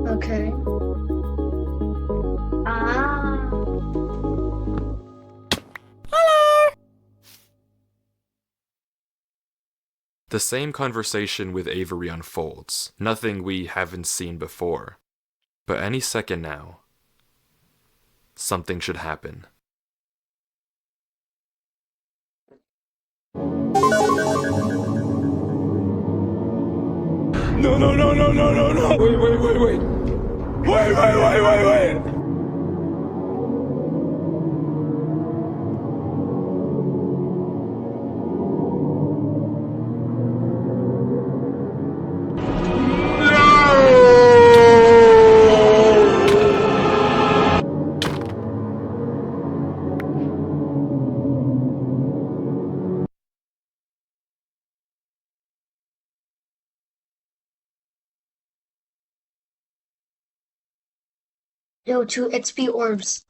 Okay. Ah. The same conversation with Avery unfolds, nothing we haven't seen before. But any second now, something should happen. No, no, no, no, no, no, no. Wait. Wait. Yo, 2 XP orbs.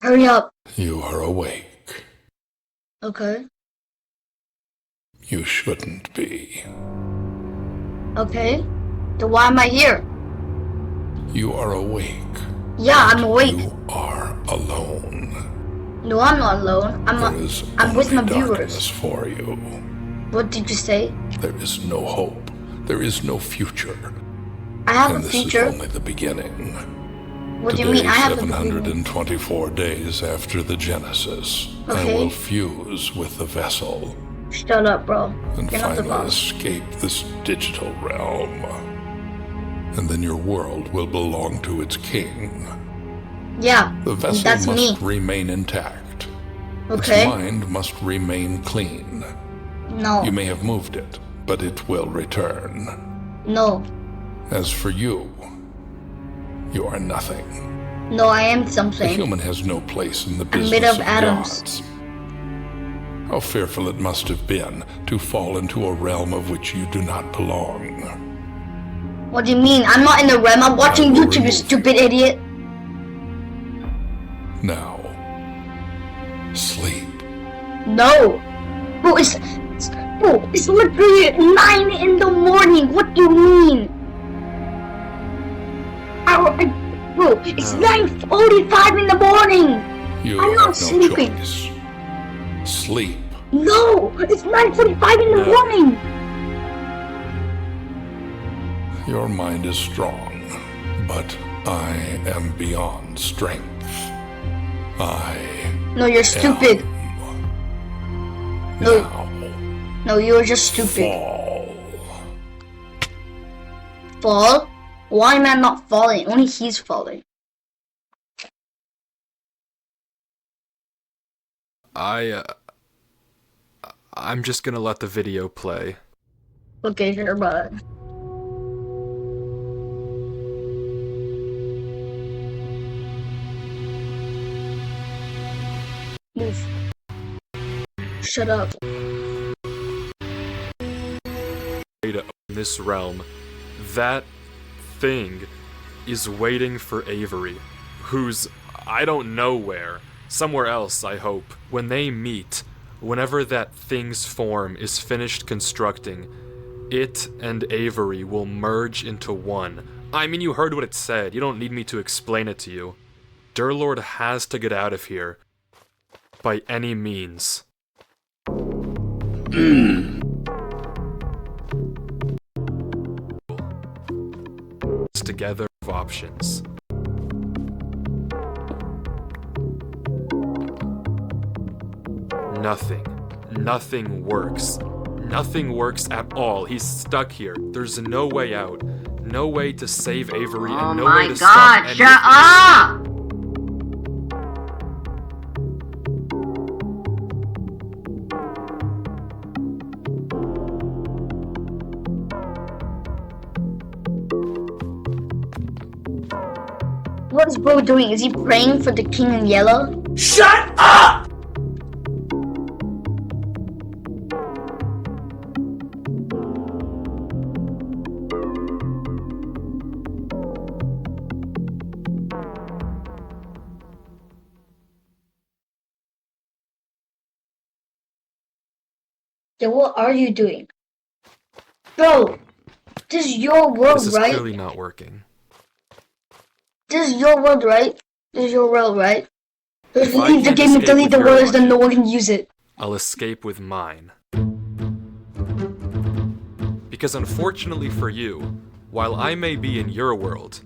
Hurry up. You are awake. Okay. You shouldn't be. Okay. Then why am I here? You are awake. Yeah, I'm awake. You are alone. No, I'm not alone. There is I'm with my only viewers. darkness for you. What did you say? There is no hope. There is no future. I have And a this future. is only the beginning. What do Today, you mean? I have a future. 724 days after the Genesis, I Okay. will fuse with the vessel Shut up, bro. and You're not the finally boss. escape this digital realm. And then your world will belong to its king. Yeah, The vessel that's must me. remain intact. Okay. Its mind must remain clean. No. You may have moved it, but it will return. No. As for you, you are nothing. No, I am A something. human has no place in the I'm business made of of atoms. gods. How fearful it must have been to fall into a realm of which you do not belong. What do you mean? I'm not in the realm. I'm watching I will YouTube, you remove stupid idiot. Now, sleep. No. Bro, it's literally 9 in the morning. What do you mean? Bro, it's 9:45 in the morning. You I'm have not no sleeping. choice. Sleep. No, it's 9:45 in the morning. Your mind is strong, but I am beyond strength. No, you're stupid. No, Now no, you're just stupid. fall. Fall? Why am I not falling? Only he's falling. I'm just gonna let the video play. Okay, sure, but move. Shut up. To own this realm, that thing is waiting for Avery, who's I don't know where, somewhere else, I hope. When they meet, whenever that thing's form is finished constructing, it and Avery will merge into one. I mean, you heard what it said. You don't need me to explain it to you. Durlord has to get out of here by any means. Together of options. Nothing works. Nothing works at all. He's stuck here. There's no way out. No way to save Avery Oh and no my way to stop god, any shut of this. up! What is bro doing? Is he praying for the king in yellow? Shut up! Then what are you doing? Bro, this is your world, This is right? clearly not working. This is your world, right? This is your world, right? If you I leave the can't game and escape delete with the your words, then logic, no one can use it. I'll escape with mine. Because unfortunately for you, while I may be in your world,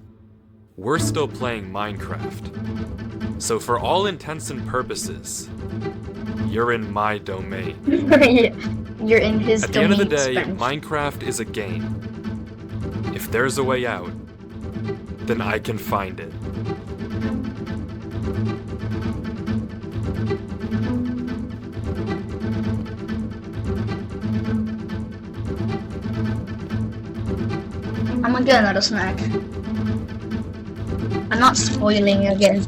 we're still playing Minecraft. So for all intents and purposes, you're in my domain. You're in his At the end of the domain, day, Spanish. Minecraft is a game. If there's a way out, then I can find it. I'm gonna get another snack. I'm not spoiling again.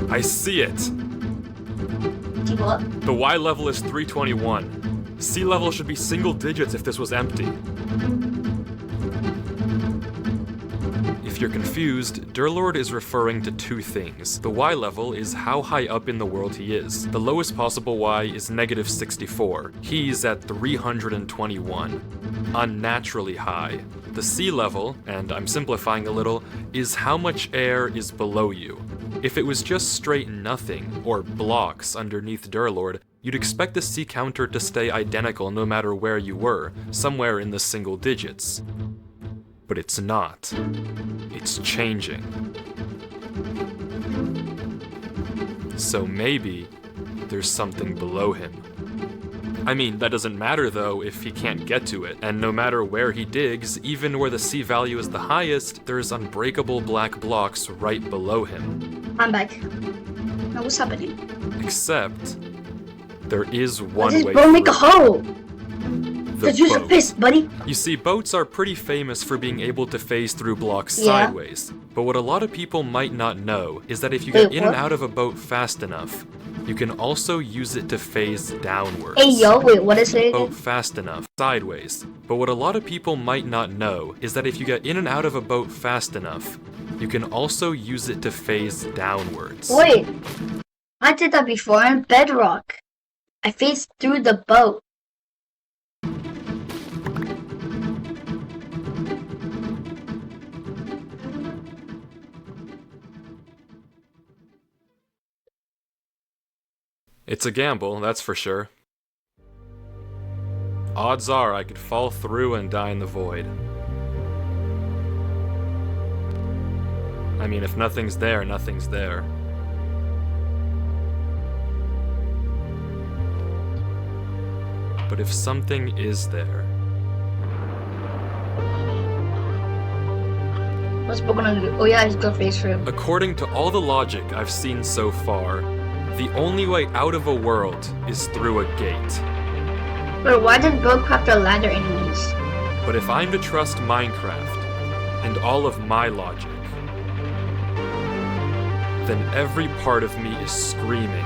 I see it! See what? The Y level is 321. C level should be single digits if this was empty. If you're confused, Durlord is referring to two things. The Y level is how high up in the world he is. The lowest possible Y is negative 64. He's at 321. Unnaturally high. The sea level, and I'm simplifying a little, is how much air is below you. If it was just straight nothing, or blocks underneath Durlord, you'd expect the sea counter to stay identical no matter where you were, somewhere in the single digits. But it's not. It's changing. So maybe there's something below him. I mean, that doesn't matter though if he can't get to it, and no matter where he digs, even where the C value is the highest, there's unbreakable black blocks right below him. I'm back. Now what's happening? Except, there is Why one does way bro make a through. hole? The Just use your boat. fist, buddy. You see, boats are pretty famous for being able to phase through blocks Yeah. sideways. But what a lot of people might not know is that if you Wait, get in and what? out of a boat fast enough, you can also use it to phase downwards. Hey yo, wait, what is it? Boat fast enough, sideways. But what a lot of people might not know is that if you get in and out of a boat fast enough, you can also use it to phase downwards. Wait, I did that before in Bedrock. I phased through the boat. It's a gamble, that's for sure. Odds are I could fall through and die in the void. I mean, if nothing's there, nothing's there. But if something is there, What's Bo gonna do? Oh yeah, he's gonna face for him. according to all the logic I've seen so far, the only way out of a world is through a gate. But why did Bo craft a ladder anyways? But if I'm to trust Minecraft and all of my logic, then every part of me is screaming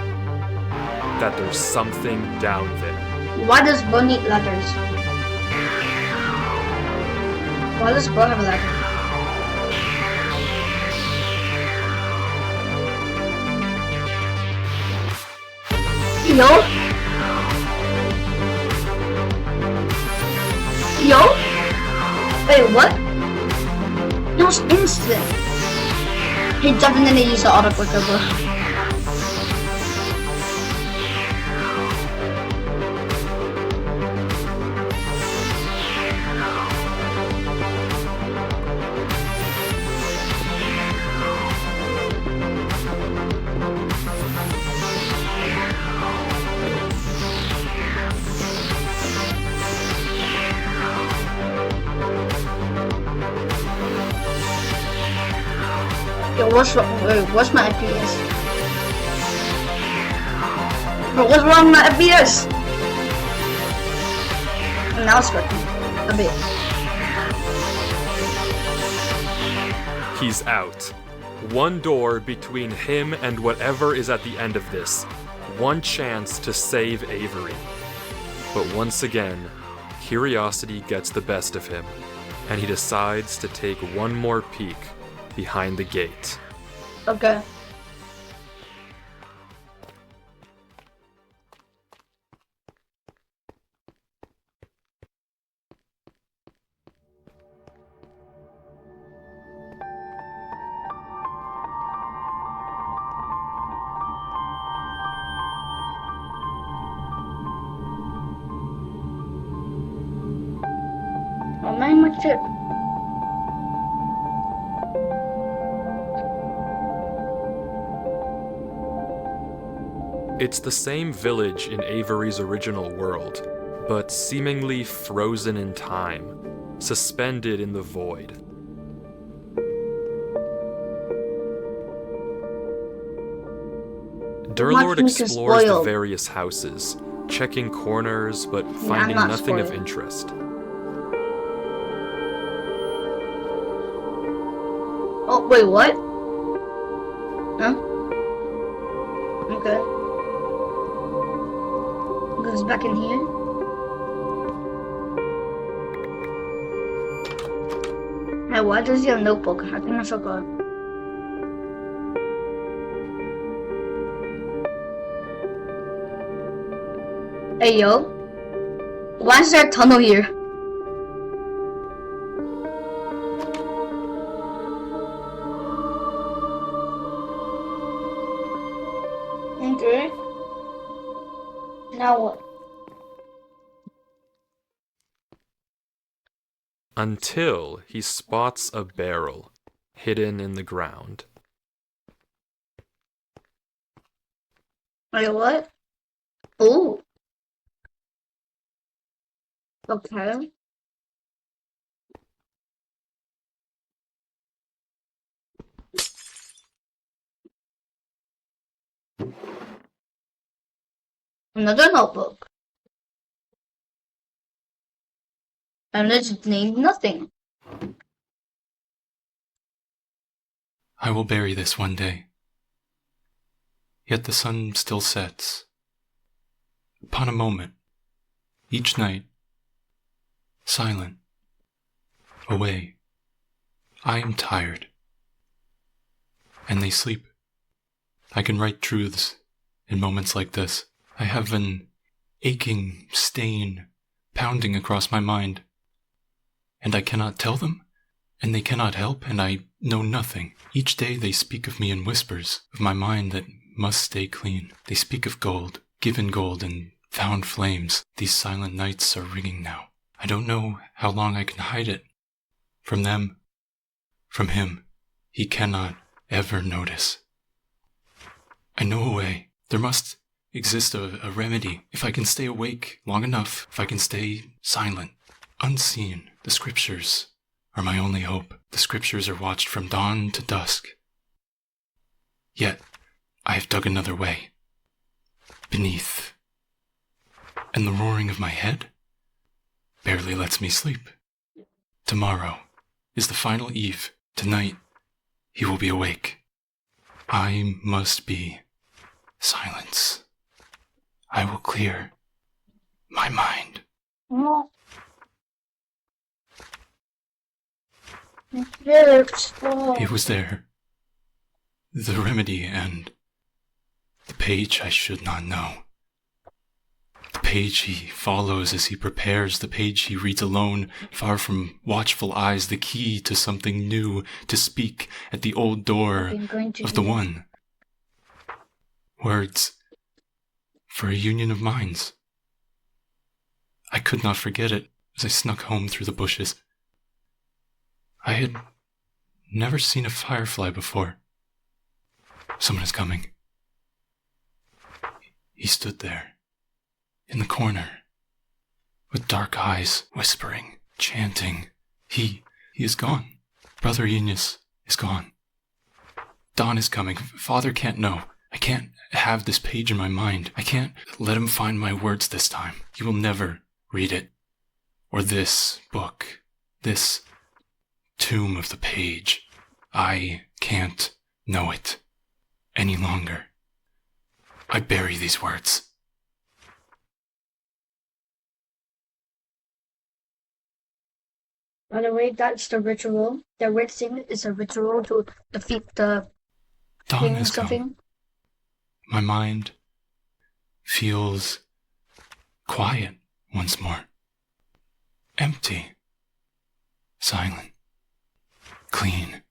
that there's something down there. Why does Bo need ladders? Why does Bo have a ladder? Yo? Yo? Wait, what? It was instant. He jumped and then he used the auto clicker, bro. Yo, what's wrong? Wait, what's my FPS? Bro, what's wrong with my FPS? Now it's working. A bit. He's out. One door between him and whatever is at the end of this. One chance to save Avery. But once again, curiosity gets the best of him, and he decides to take one more peek behind the gate. Okay. Oh man, my chip. It's the same village in Avery's original world, but seemingly frozen in time, suspended in the void. Durlord me to explores the spoil. various houses, checking corners but finding not nothing of spoiled. interest. Oh, wait, what? Huh? Okay. Goes back in here. Hey, why does he have a notebook? How can I forgot? Hey, yo. Why is there a tunnel here? Okay. Now what? Until he spots a barrel hidden in the ground. Wait, what? Ooh. Okay. Another notebook. And it's named nothing. I will bury this one day. Yet the sun still sets. Upon a moment, each night, silent, away. I am tired. And they sleep. I can write truths in moments like this. I have an aching stain pounding across my mind. And I cannot tell them, and they cannot help, and I know nothing. Each day they speak of me in whispers, of my mind that must stay clean. They speak of gold, given gold, and found flames. These silent nights are ringing now. I don't know how long I can hide it. From them, from him, he cannot ever notice. I know a way. There must exist a remedy. If I can stay awake long enough, if I can stay silent, unseen. The scriptures are my only hope. The scriptures are watched from dawn to dusk. Yet, I have dug another way. Beneath. And the roaring of my head barely lets me sleep. Tomorrow is the final eve. Tonight, he will be awake. I must be silence. I will clear my mind. It was there. The remedy and the page I should not know. The page he follows as he prepares, the page he reads alone, far from watchful eyes, the key to something new, to speak at the old door of the one. Words for a union of minds. I could not forget it as I snuck home through the bushes. I had never seen a firefly before. Someone is coming. He stood there, in the corner, with dark eyes, whispering, chanting. He is gone. Brother Eunice is gone. Dawn is coming. Father can't know. I can't have this page in my mind. I can't let him find my words this time. He will never read it. Or this book. This tomb of the page. I can't know it any longer. I bury these words. By the way, that's the ritual. The red thing is a ritual to defeat the Dawn has something. come. My mind feels quiet once more. Empty. Silent. Clean.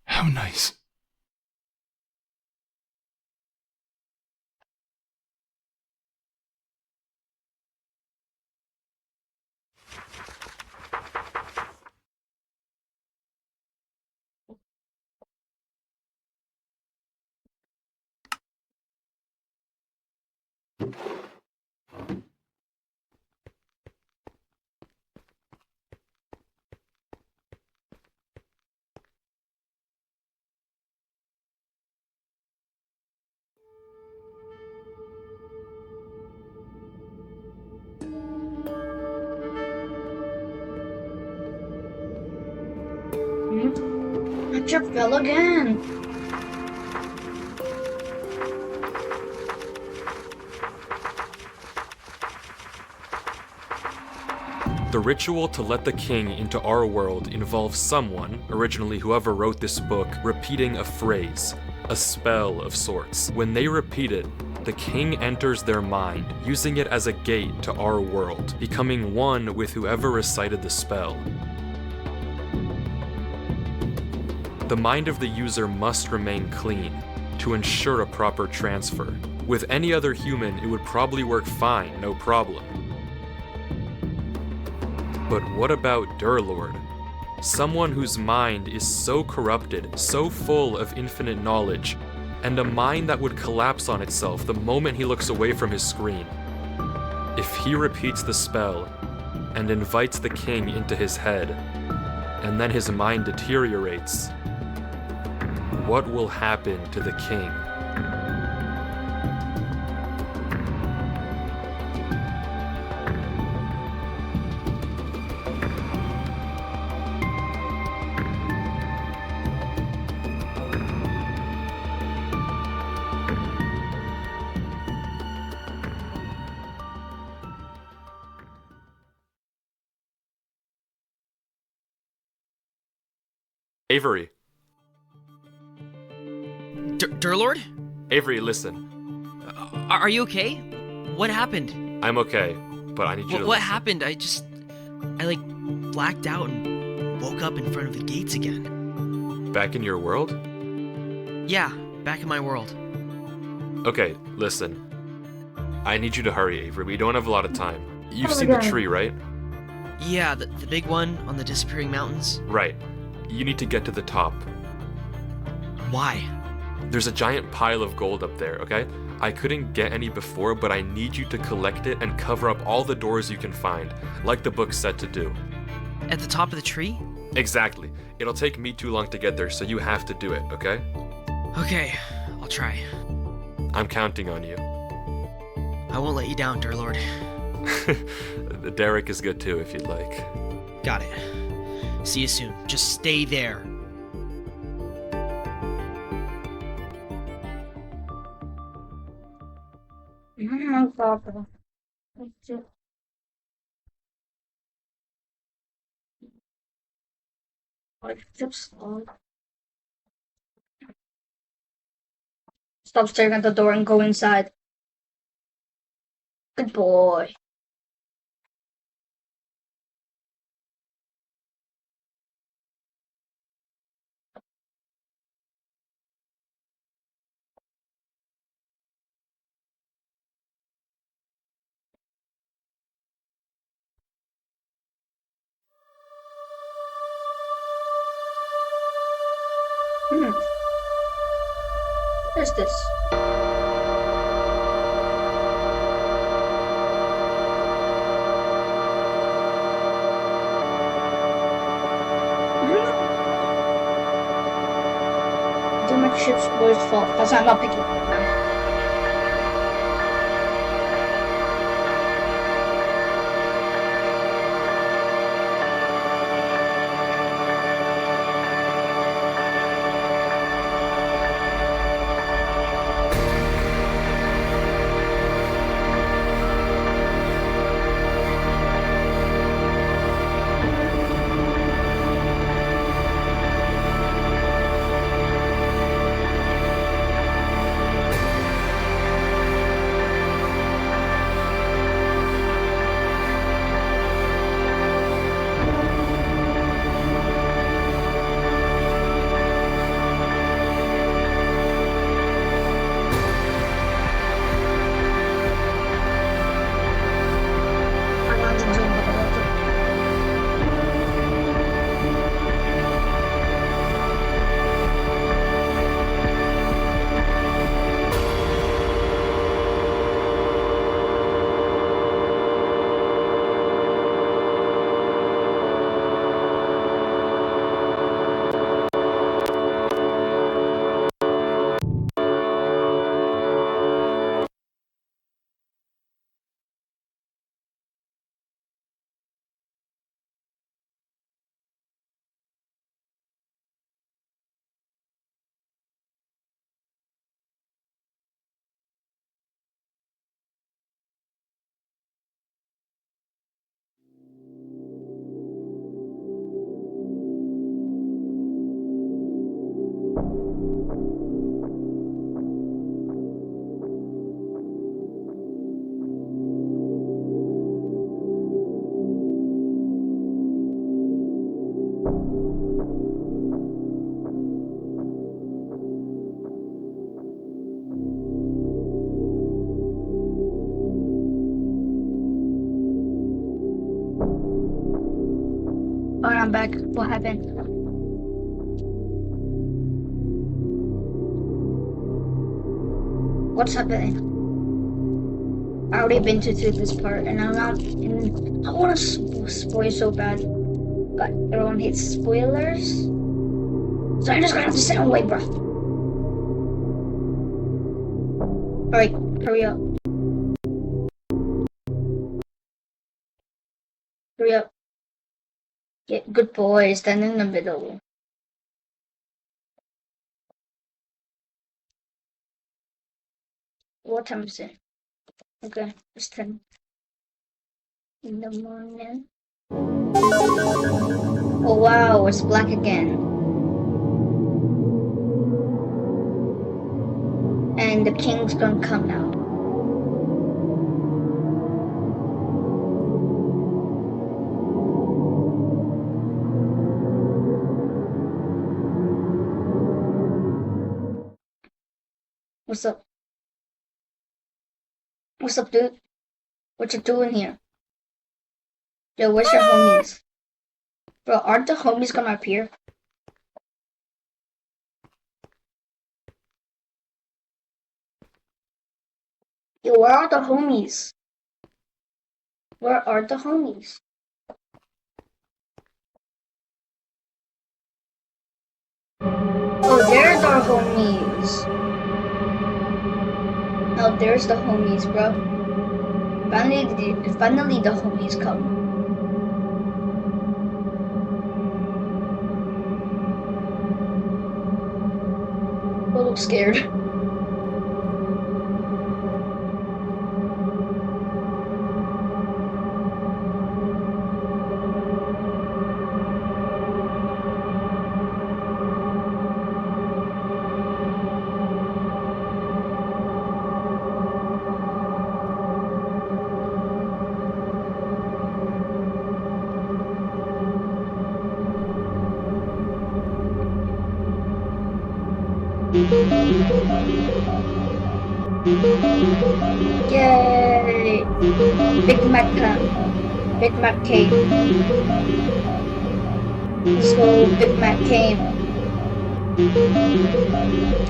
How nice. Hunter fell again. The ritual to let the king into our world involves someone, originally whoever wrote this book, repeating a phrase, a spell of sorts. When they repeat it, the king enters their mind, using it as a gate to our world, becoming one with whoever recited the spell. The mind of the user must remain clean to ensure a proper transfer. With any other human, it would probably work fine, no problem. But what about Durlord? Someone whose mind is so corrupted, so full of infinite knowledge, and a mind that would collapse on itself the moment he looks away from his screen. If he repeats the spell and invites the king into his head, and then his mind deteriorates, what will happen to the king? Avery. Durlord? Avery, listen. Are you okay? What happened? I'm okay, but I need you to What listen. happened? I like blacked out and woke up in front of the gates again. Back in your world? Yeah, back in my world. Okay, listen. I need you to hurry, Avery. We don't have a lot of time. You've seen the tree, right? Yeah, the big one on the disappearing mountains. Right. You need to get to the top. Why? There's a giant pile of gold up there, okay? I couldn't get any before, but I need you to collect it and cover up all the doors you can find, like the book said to do. At the top of the tree? Exactly. It'll take me too long to get there, so you have to do it, okay? Okay, I'll try. I'm counting on you. I won't let you down, Durlord. Derek is good too, if you'd like. Got it. See you soon. Just stay there. No problem. Stop staring at the door and go inside. Good boy. What is this? Do my ship's boy's fault. That's not picky. Alright, I'm back. What happened? What's happening? I already been to this part, and I'm not. I want to spoil so bad, but everyone hates spoilers, so I'm just gonna have to sit and wait, bro. Alright, hurry up. Hurry up. Get good boy, stand in the middle. What time is it? Okay, it's 10 in the morning. Oh wow, it's black again. And the king's gonna come now. What's up? What's up, dude? What you doing here? Yo, where's your homies? Bro, aren't the homies gonna appear? Yo, where are the homies? Where are the homies? Oh, there's our homies. Oh, there's the homies, bro. Finally the homies come. A little scared. Yay! Big Mac come. Big Mac came. Let's go, Big Mac came.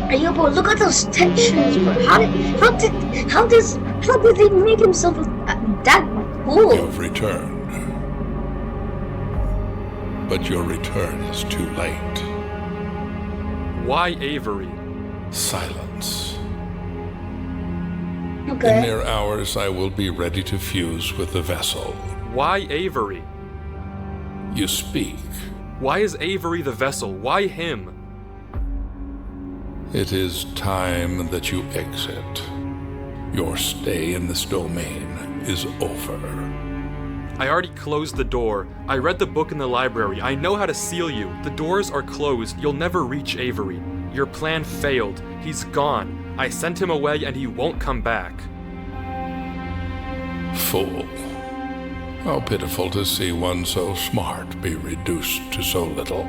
Hey, yo, bro, look at those textures, bro. How did they make himself that cool? You've returned. But your return is too late. Why Avery? Silence. Okay. In mere hours, I will be ready to fuse with the vessel. Why Avery? You speak. Why is Avery the vessel? Why him? It is time that you exit. Your stay in this domain is over. I already closed the door. I read the book in the library. I know how to seal you. The doors are closed. You'll never reach Avery. Your plan failed. He's gone. I sent him away and he won't come back. Fool. How pitiful to see one so smart be reduced to so little.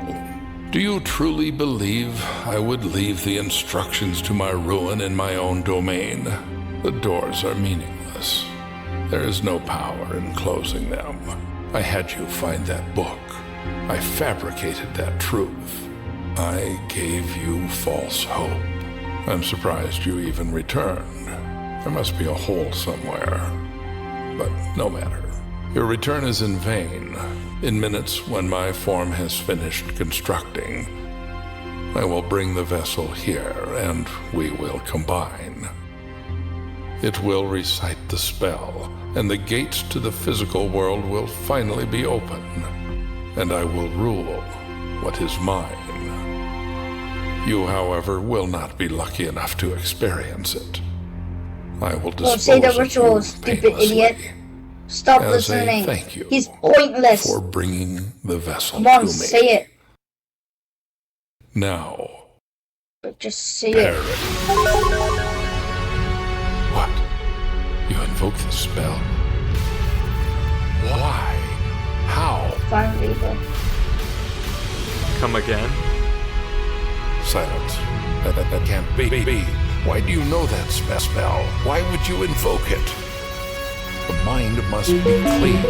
Do you truly believe I would leave the instructions to my ruin in my own domain? The doors are meaningless. There is no power in closing them. I had you find that book. I fabricated that truth. I gave you false hope. I'm surprised you even returned. There must be a hole somewhere. But no matter. Your return is in vain. In minutes, when my form has finished constructing, I will bring the vessel here, and we will combine. It will recite the spell, and the gates to the physical world will finally be open, and I will rule what is mine. You, however, will not be lucky enough to experience it. I will dispose say the of you ritual, stupid painlessly. idiot. Stop As a listening. thank you He's pointless. for bringing the vessel Come on, to me. say it. Now, But just say perish. it. What? You invoke the spell? Why? How? Finally, bro. Come again? Silence. That can't be. Why do you know that spell? Why would you invoke it? The mind must be clean.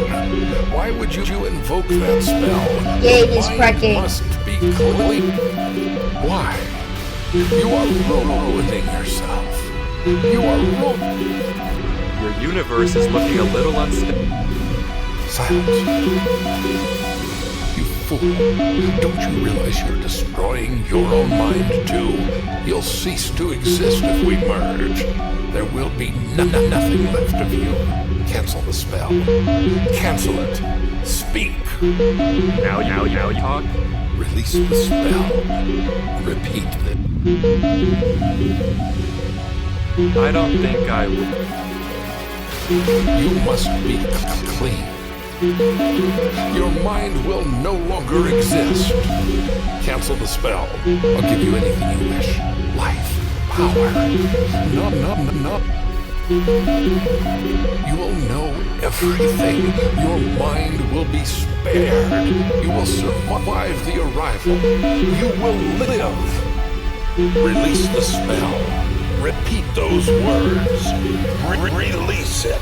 Why would you invoke that spell? Yay, The he's mind cracking. must be clean. Why? You are ruining yourself. You are ruining. Your universe is looking a little unstable. Silence. You fool. Don't you realize you're destroying your own mind too? You'll cease to exist if we merge. There will be nothing left of you. Cancel the spell. Cancel it. Speak. Now you talk? Release the spell. Repeat it. I don't think I would. You must be clean. Your mind will no longer exist. Cancel the spell. I'll give you anything you wish. Life, power. No. You will know everything. Your mind will be spared. You will survive the arrival. You will live. Release the spell. Repeat those words. Release it.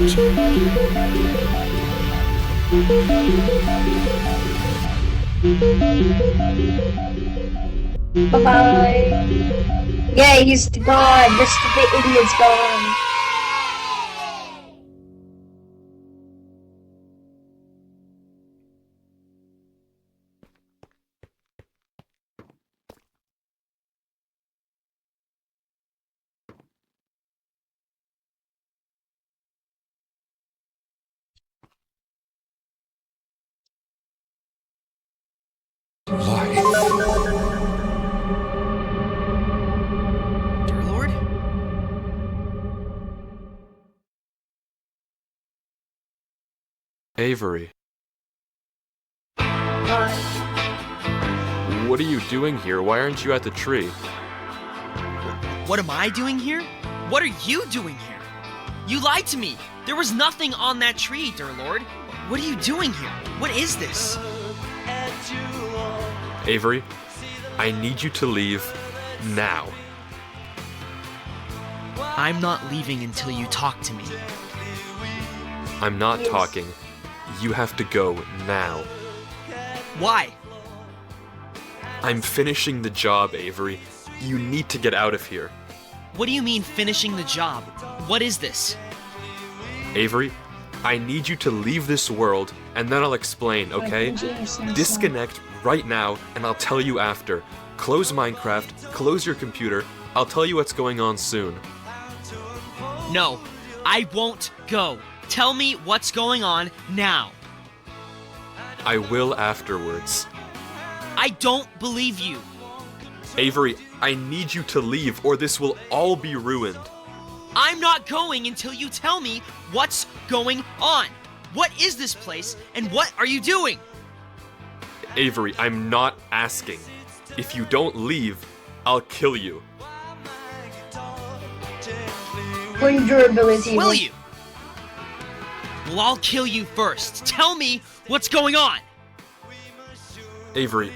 Bye-bye. Yeah, he's gone. The stupid idiot's gone. Life. Dear Lord? Avery, Bye. what are you doing here? Why aren't you at the tree? What am I doing here? What are you doing here? You lied to me. There was nothing on that tree, dear Lord. What are you doing here? What is this? Avery, I need you to leave now. I'm not leaving until you talk to me. I'm not talking. You have to go now. Why? I'm finishing the job, Avery. You need to get out of here. What do you mean finishing the job? What is this? Avery, I need you to leave this world, and then I'll explain, okay? Disconnect right now, and I'll tell you after. Close Minecraft, close your computer. I'll tell you what's going on soon. No, I won't go. Tell me what's going on now. I will afterwards. I don't believe you. Avery, I need you to leave, or this will all be ruined. I'm not going until you tell me what's going on. What is this place, and what are you doing? Avery, I'm not asking. If you don't leave, I'll kill you. Durability. Will you? Well, I'll kill you first. Tell me what's going on. Avery,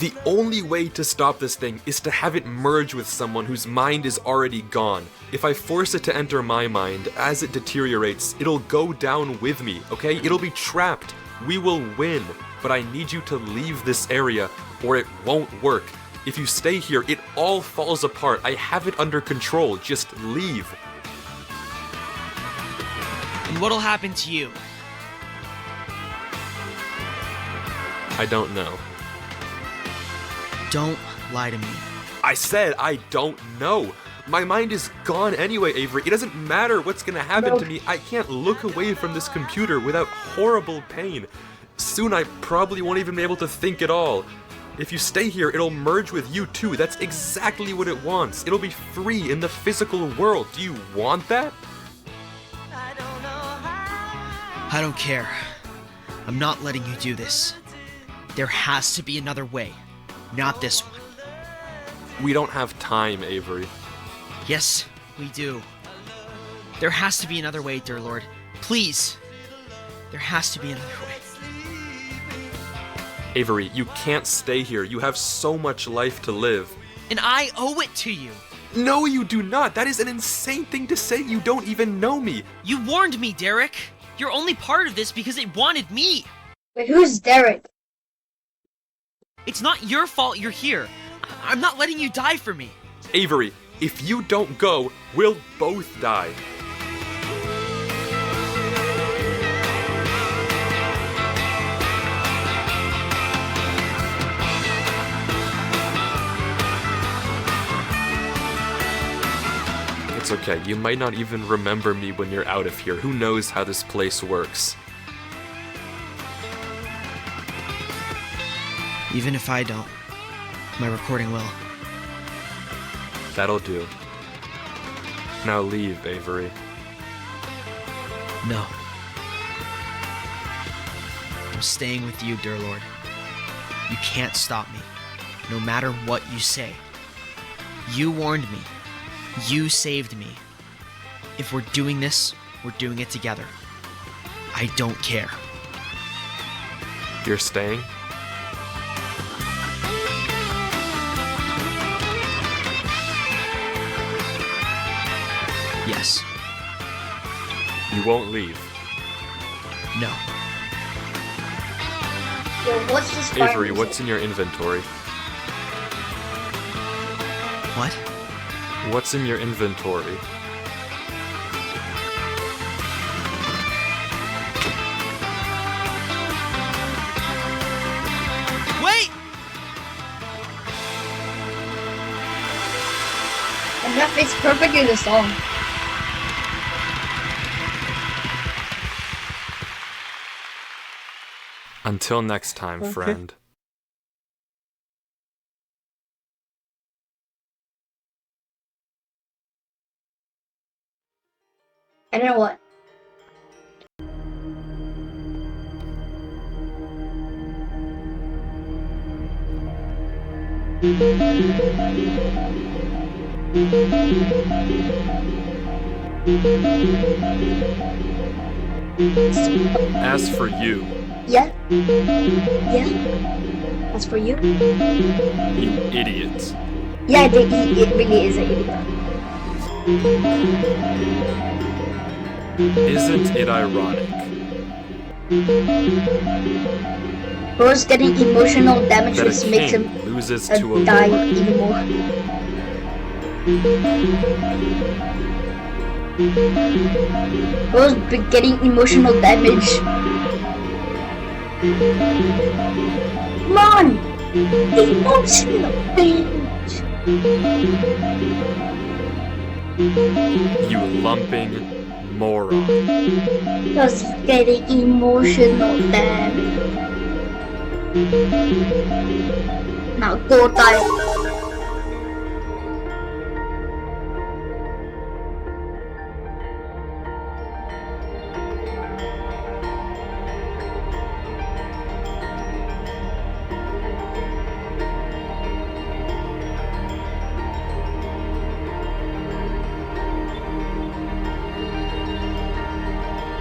the only way to stop this thing is to have it merge with someone whose mind is already gone. If I force it to enter my mind, as it deteriorates, it'll go down with me, okay? It'll be trapped. We will win. But I need you to leave this area, or it won't work. If you stay here, it all falls apart. I have it under control. Just leave. And what'll happen to you? I don't know. Don't lie to me. I said I don't know. My mind is gone anyway, Avery. It doesn't matter what's gonna happen to me. I can't look away from this computer without horrible pain. Soon I probably won't even be able to think at all. If you stay here, it'll merge with you too. That's exactly what it wants. It'll be free in the physical world. Do you want that? I don't care. I'm not letting you do this. There has to be another way. Not this one. We don't have time, Avery. Yes, we do. There has to be another way, dear Lord. Please. There has to be another way. Avery, you can't stay here. You have so much life to live. And I owe it to you. No, you do not. That is an insane thing to say. You don't even know me. You warned me, Derek. You're only part of this because it wanted me. Wait, who's Derek? It's not your fault you're here. I'm not letting you die for me. Avery, if you don't go, we'll both die. It's okay. You might not even remember me when you're out of here. Who knows how this place works? Even if I don't, my recording will. That'll do. Now leave, Avery. No. I'm staying with you, dear Lord. You can't stop me, no matter what you say. You warned me. You saved me. If we're doing this, we're doing it together. I don't care. You're staying? Yes. You won't leave. No. Yo, what's this Avery, fire what's in your inventory? What? What's in your inventory? Wait! And that fits perfectly the song. Until next time, friend. And then what? As for you, Yeah? Yeah? That's for you? you idiot. Yeah, it really is an idiot. Isn't it ironic? Bro's getting emotional damage, That which a makes king him loses to a die lord. even more. Bro's getting emotional damage. Come on! Emotional damage! You lumping moron. Just getting emotional damage. Now go die.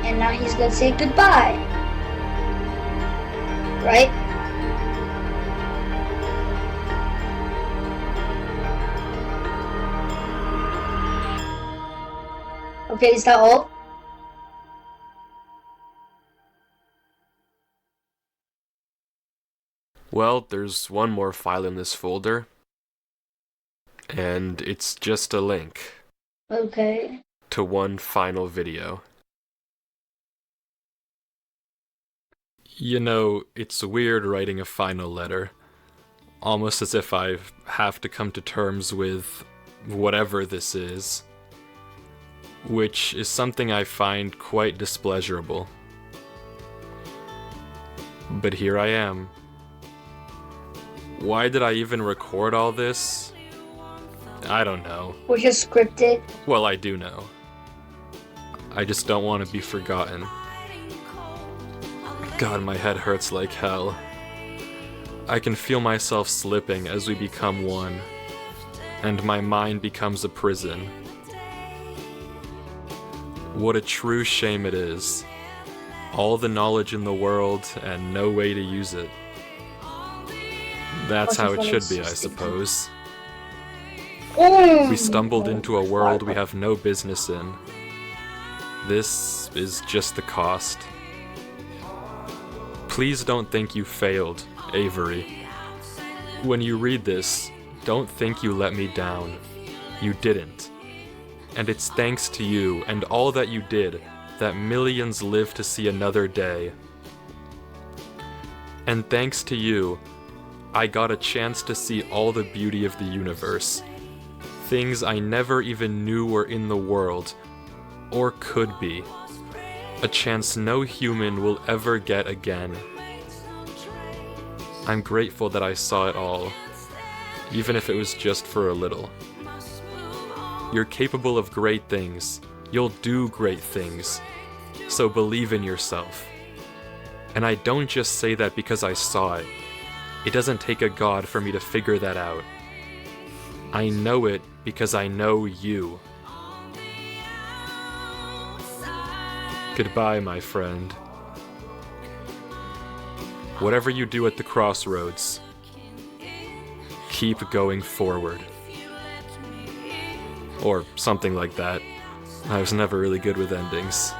And now he's gonna say goodbye. Right? Okay, is that all? Well, there's one more file in this folder. And it's just a link Okay. to one final video. You know, it's weird writing a final letter. Almost as if I have to come to terms with whatever this is. Which is something I find quite displeasurable. But here I am. Why did I even record all this? I don't know. Was just scripted. Well, I do know. I just don't want to be forgotten. God, my head hurts like hell. I can feel myself slipping as we become one, and my mind becomes a prison. What a true shame it is. All the knowledge in the world and no way to use it. That's how it should be, I suppose. We stumbled into a world we have no business in. This is just the cost. Please don't think you failed, Avery. When you read this, don't think you let me down. You didn't. And it's thanks to you and all that you did that millions live to see another day. And thanks to you, I got a chance to see all the beauty of the universe. Things I never even knew were in the world, or could be. A chance no human will ever get again. I'm grateful that I saw it all, even if it was just for a little. You're capable of great things. You'll do great things. So believe in yourself. And I don't just say that because I saw it. It doesn't take a god for me to figure that out. I know it because I know you. Goodbye, my friend. Whatever you do at the crossroads, keep going forward. Or something like that. I was never really good with endings.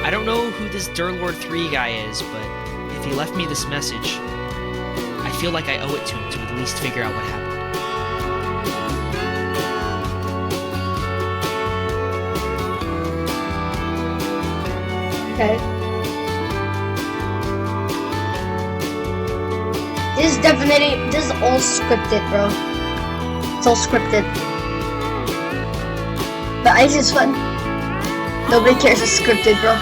I don't know who this Durlord 3 guy is, but if he left me this message, I feel like I owe it to him to at least figure out what happened. Okay. This is all scripted, bro. It's all scripted. But Ice is fun. Nobody cares it's scripted, bro.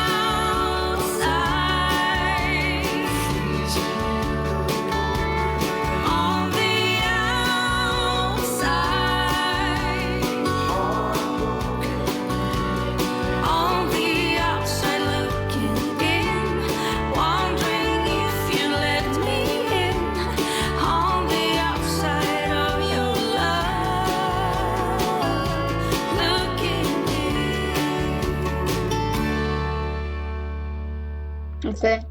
Okay.